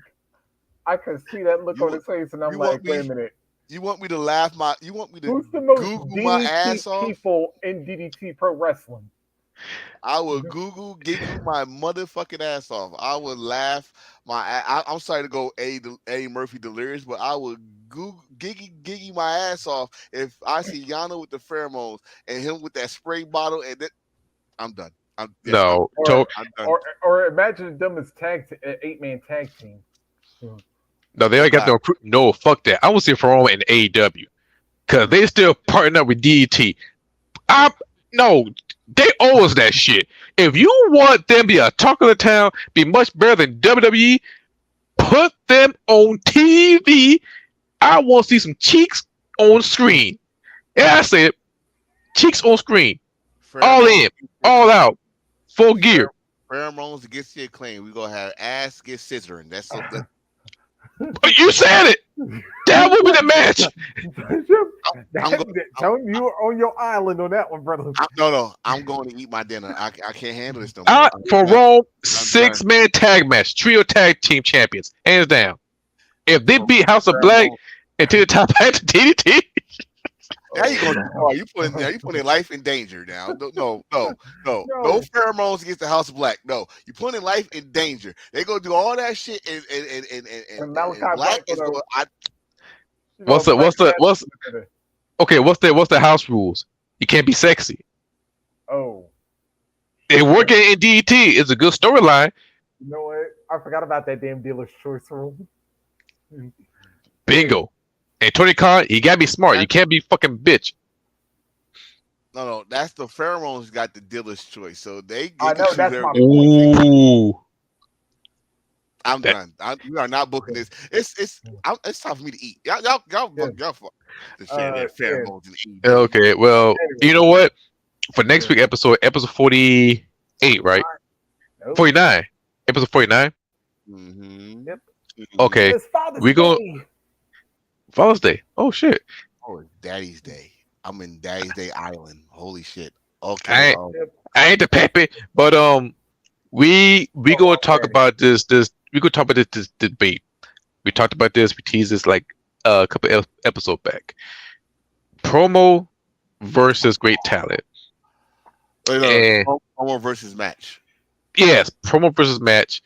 I could see that look You on want his face, and I'm you want like, wait a me minute. you want me to laugh my you want me to Who's the most Google my DDT ass off? people in DDT Pro Wrestling? I would giggle my motherfucking ass off. I would laugh I'm sorry to go A Murphy delirious, but I would giggy my ass off if I see Yano with the pheromones and him with that spray bottle, and then I'm done. No, Or I'm done. or imagine them as 8-man tag team. no, they already got Nah, no. No, fuck that. I was here for all in AEW because they still partnering up with DET. I no, they owe us that shit. If you want them to be a talk of the town, be much better than WWE, put them on TV. I want to see some cheeks on screen. Yeah, I said it. Cheeks on screen. All pheromones in, against the all acclaim. out, full gear. Pheromones against the acclaim. We gonna have ass get scissoring. That's so. But you said it. That would be the match. I'm going. Tell him you were on your island on that one, brother. No. I'm going to eat my dinner. I can't handle this no more. For I'm Raw, done. 6-man tag match, trio tag team champions, hands down. If they beat House of Black Pheromones. and take the top back to DDT, Now you going? Oh, you putting their life in danger now? No No, pheromones against the House of Black. No, you putting life in danger. They gonna do all that shit, and and Malachi Black Black is going. what's what's the house rules? You can't be sexy. Oh, It working in DDT is a good storyline. you know what? I forgot about that damn dealer's choice rule. Bingo. And Tony Khan, you gotta be smart. You can't be fucking bitch. No, that's the pheromones got the dealer's choice, so they I can know choose that's whoever my they want. point. Ooh. I'm That, done. We are not booking this. It's time for me to eat. Yeah. Y'all fuck to share their Yeah. pheromones in AEW. okay, well, you Anyway, know what? For next yeah. week episode 48, right? Nope. 49. Episode 49. Mm-hmm. Yep. Okay. It's Father's We go Day. Father's Day. Oh shit. Oh, it's Daddy's Day. I'm in Daddy's Day Island. Holy shit. Okay. I I ain't the peppy, but we gonna talk Okay. about this we gonna talk about this debate. We talked about this. We teased this like a couple episodes back. Promo versus great talent. Wait, And promo versus match. yes, promo versus match.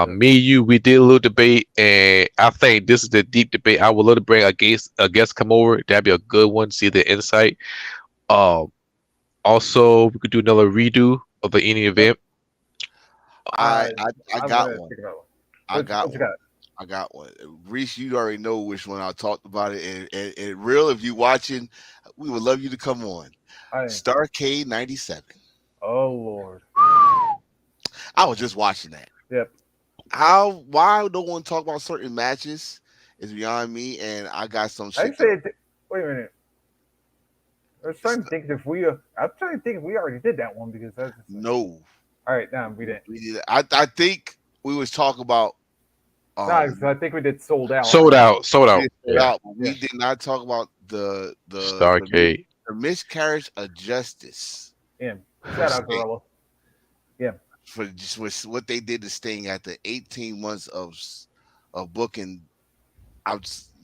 Me, you, we did a little debate, and I think this is the deep debate. I would love to bring a guest come over. That'd be a good one. See the insight. Um, also we could do another redo of the any event. I I'm got gonna one. think about it. I got What you one. got? I got one. Reese, you already know which one I talked about it. And real, if you watching, we would love you to come on. I, Starcade 97. oh Lord. I was just watching that. Yep. Why no one talk about certain matches is beyond me, and I got some I shit. said. Wait a minute. I was trying to think if we. I'm trying to think if we already did that one because that's. No, All right, no, we didn't. we did. I think we was talking about No, 'cause I think we did sold out. Sold out. Sold we out. did Sold Yeah. Out, but we did not talk about Starcade. the miscarriage of justice Yeah. Shout out Gorilla. Yeah. for just what they did to Sting after 18 months of booking.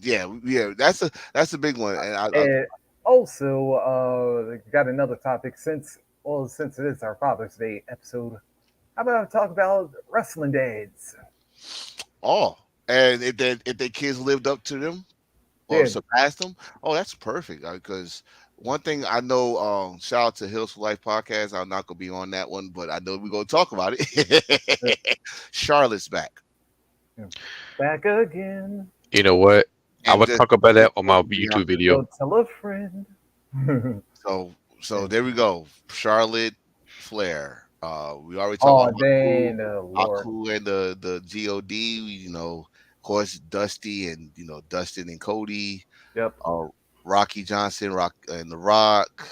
Yeah, that's a big one, and And also, got another topic since it is our Father's Day episode. How about I talk about wrestling dads? oh, and if their kids lived up to them or Yeah. surpassed them, oh, that's perfect. Because one thing I know, shout out to Hills for Life podcast. I'm not gonna be on that one, but I know we're gonna talk about it. Charlotte's back. Back again. You know what? I And would just- talk about that on my Yeah. YouTube video. Go tell a friend. So there we go. Charlotte Flair. We already Oh, talked about dang, Lord. Aku and the God. Of course, Dusty and Dustin and Cody. Yep. Rocky Johnson, and The Rock.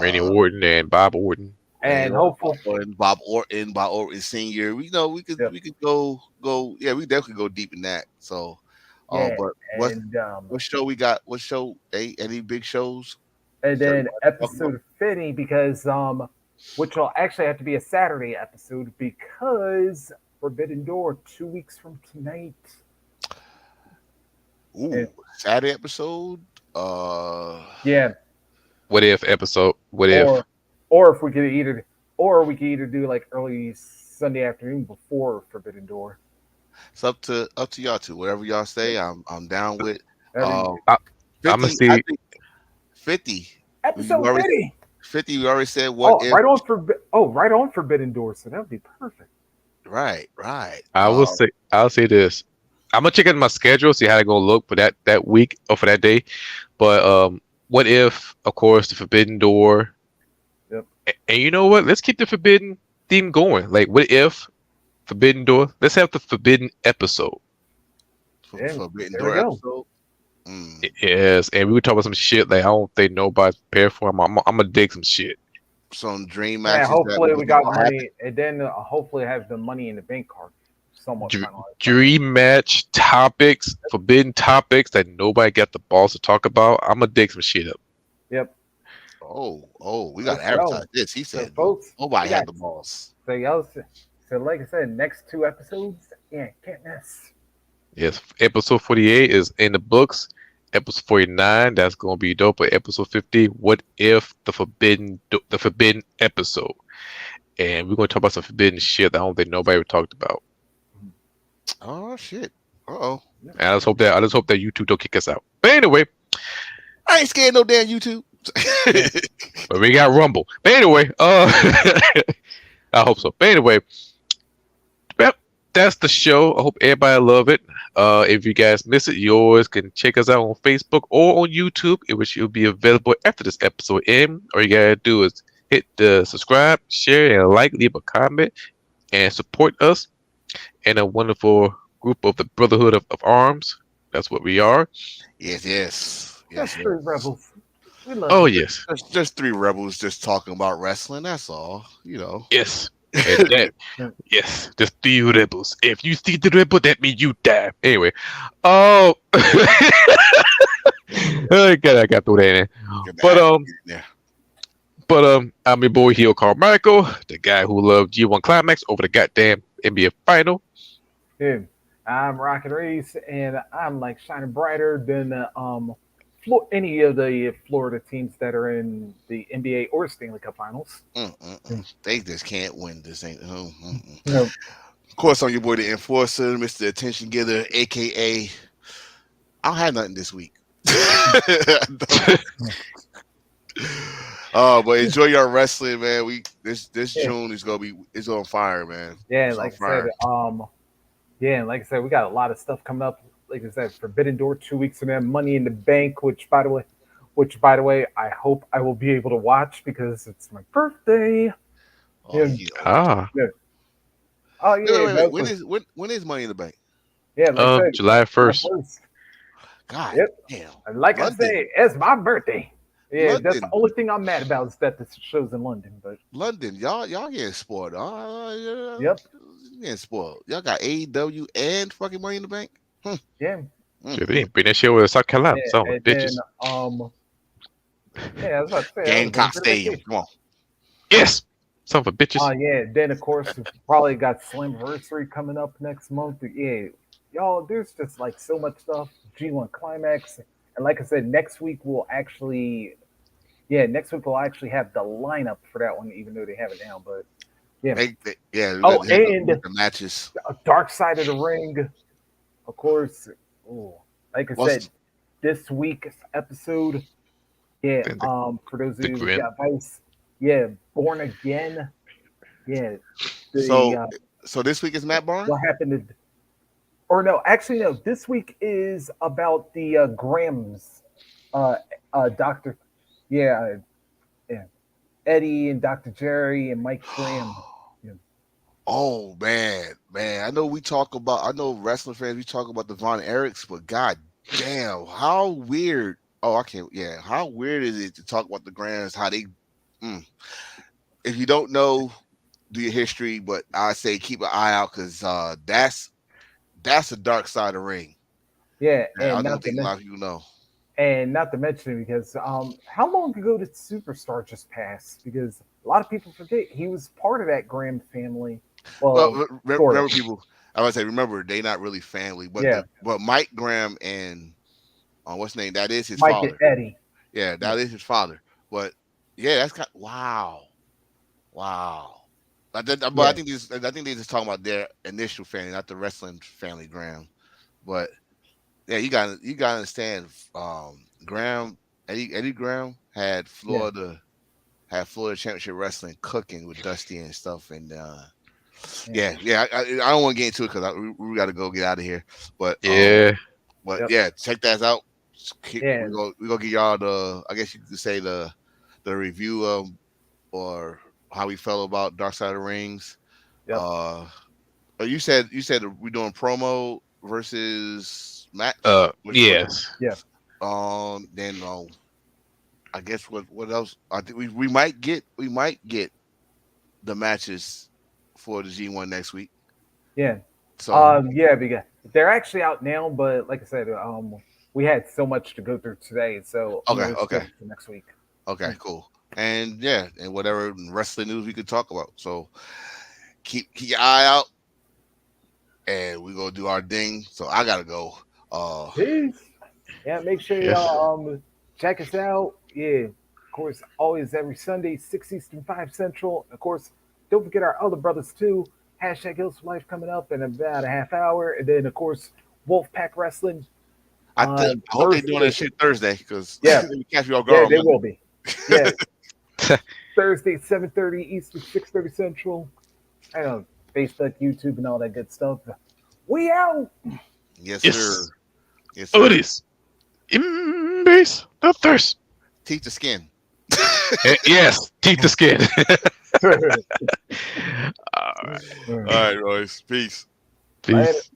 Randy Orton and Bob Orton. And hopeful. And Bob Orton Senior. We could Yep. we could go. Yeah, we definitely go deep in that. So, Yeah. but And what show we got? What show? Any big shows? and then Sure. episode 50 because which will actually have to be a Saturday episode because Forbidden Door 2 weeks from tonight. Ooh, And Saturday episode. Uh, yeah, What if episode? What if? or or if we could either or we could either do like early Sunday afternoon before Forbidden Door. it's up to y'all two. Whatever y'all say, I'm down with. That'd be Um, I, I'm gonna 50. I see. think 50. We episode already 50. 50. We already said what Oh, if. right on for right on Forbidden Door. So that would be perfect. Right, right. I will say. I'll say this. I'm gonna check out my schedule, see how it gonna look for that week or for that day. But what if, of course, the Forbidden Door? Yep. And you know what? Let's keep the Forbidden theme going. Like, what if Forbidden Door? Let's have the Forbidden episode. And Forbidden there we Door go. episode. Mm, Yes, and we were talking about some shit like I don't think nobody's prepared for. I'm gonna dig some shit. some dream Yeah, matches that hopefully we we think got will happen. money, and then hopefully have the money in the bank card somewhat finalized by then. Dream match topics, forbidden topics that nobody got the balls to talk about. I'm gonna dig some shit up. Yep. Oh, we got to Let's advertise go. this. He So, said folks, we nobody had got the balls. so y'all. So, like I said, next two episodes, yeah, can't miss. Yes, episode 48 is in the books. Episode 49, that's gonna be dope. But episode 50, what if the forbidden episode? And we're gonna talk about some forbidden shit that I don't think nobody ever talked about. Oh shit. Oh, And I just hope that you two don't kick us out. But anyway, I ain't scared no damn YouTube. Yeah. but we got Rumble. But anyway, I hope so. But anyway, yep, that's the show. I hope everybody love it. If you guys miss it, you always can check us out on Facebook or on YouTube, in which will be available after this episode ends. All you gotta do is hit the subscribe, share, and like, leave a comment, and support us and a wonderful group of the Brotherhood of Arms. That's what we are. Just Yes. three rebels. We love Oh you. yes, Just three rebels just talking about wrestling. That's all. yes, and that yes, just the rebels. If you see the rebel, that means you die. Anyway, oh, I got through that in. Get the But acting in there. I'm your boy Heel Carmichael, the guy who loved G1 Climax over the goddamn NBA final. Dude, I'm Rocket Reese, and I'm like shining brighter than any of the Florida teams that are in the NBA or Stanley Cup Finals. They just can't win this. Ain't. No, Of course, I'm your boy, the Enforcer, Mr. Attention Getter, aka I don't have nothing this week. But enjoy your wrestling, man. This yeah, June is gonna be it's on fire, man. yeah, It's on like I said, fire. yeah, and like I said, we got a lot of stuff coming up. Like I said, Forbidden Door 2 weeks from now, Money in the Bank, which by the way, I hope I will be able to watch because it's my birthday. Oh, Yeah, yeah. Ah, yeah. Oh yeah, Wait. no, When is Money in the Bank? yeah, like I said, July my 1st. first. God Yep. damn. And like I London. say, it's my birthday. Yeah, that's the London. only thing I'm mad about is that this show's in London. But London. Y'all getting spoiled. yep, Getting spoiled. Y'all got AEW and fucking Money in the Bank. yeah, Shit, they didn't bring that shit over to South Carolina. yeah. Son of a And then bitches. yeah, I was about to say that was a Gamecock good Stadium. vacation. Come on. Yes, son of a bitches. Yeah. Then of course we probably got Slamversary coming up next month. Yeah, y'all, there's just like so much stuff. G1 Climax, and like I said, next week we'll actually have the lineup for that one, even though they have it now. But yeah. Yeah. Oh, They have and the matches. Dark Side of the Ring, of course. Ooh, like I What's said, this week's episode. Yeah. And For those of the you who grin. got Vice, yeah, Born Again. Yeah. The so this week is Matt Barnes? what happened to, or no, actually no. This week is about the Grahams. Doctor. Yeah. Yeah. Eddie and Dr. Jerry and Mike Graham. Yeah. Oh man. I know wrestling fans, we talk about the Von Erichs, but god damn, how weird. Oh, I can't. Yeah, how weird is it to talk about the Grams? How they, if you don't know, do your history. But I say keep an eye out because that's a dark side of the ring. Yeah, And I and don't not to think a lot mention, of people know. because how long ago did Superstar just pass? Because a lot of people forget he was part of that Graham family. Well, Well, sort of. remember people. I would say remember they not really family, but Yeah. but Mike Graham and what's his name? That is his Mike and father. Eddie. Yeah, Yeah, that is his father. But yeah, that's kind. Wow, wow. But yeah, I think they just talking about their initial family, not the wrestling family, Graham. But yeah, you got to understand. Graham Eddie Graham yeah, had Florida Championship Wrestling cooking with Dusty and stuff, and yeah. yeah. I don't want to get into it because we got to go get out of here. But Yeah. Yep. yeah, check that out. Yeah. We gonna give y'all the, I guess you could say, the review of, or how we felt about Dark Side of the Rings. Yep. Uh, you said we're doing promo versus match. Which Yes. Yeah. then I guess what else? I think we might get the matches for the G1 next week. Yeah. So Yeah, because they're actually out now, but like I said, we had so much to go through today, so I'm okay, gonna okay, save it for next week. okay, Yeah. cool. And yeah, and whatever wrestling news we could talk about. So keep your eye out, and we gonna do our thing. So I gotta go. Peace. Yeah, make sure Yes. y'all check us out. Yeah, of course, always every Sunday, 6 Eastern, 5 Central. Of course, don't forget our other brothers too. Hashtag Hills for Life coming up in about a half hour, and then of course Wolfpack Wrestling on I hope they're doing that Thursday. shit Thursday, because Yeah, they catch me off yeah, guard on they Monday. will be. Yeah, Thursday, 7:30 Eastern, 6:30 Central. I know Facebook, YouTube, and all that good stuff. We out. Yes, sir. Yes. Yes, Oh, it sir. is. Embrace the thirst. Teeth the skin. Yes. Keep the skin. All right. All right, Royce. Peace. Later. Peace.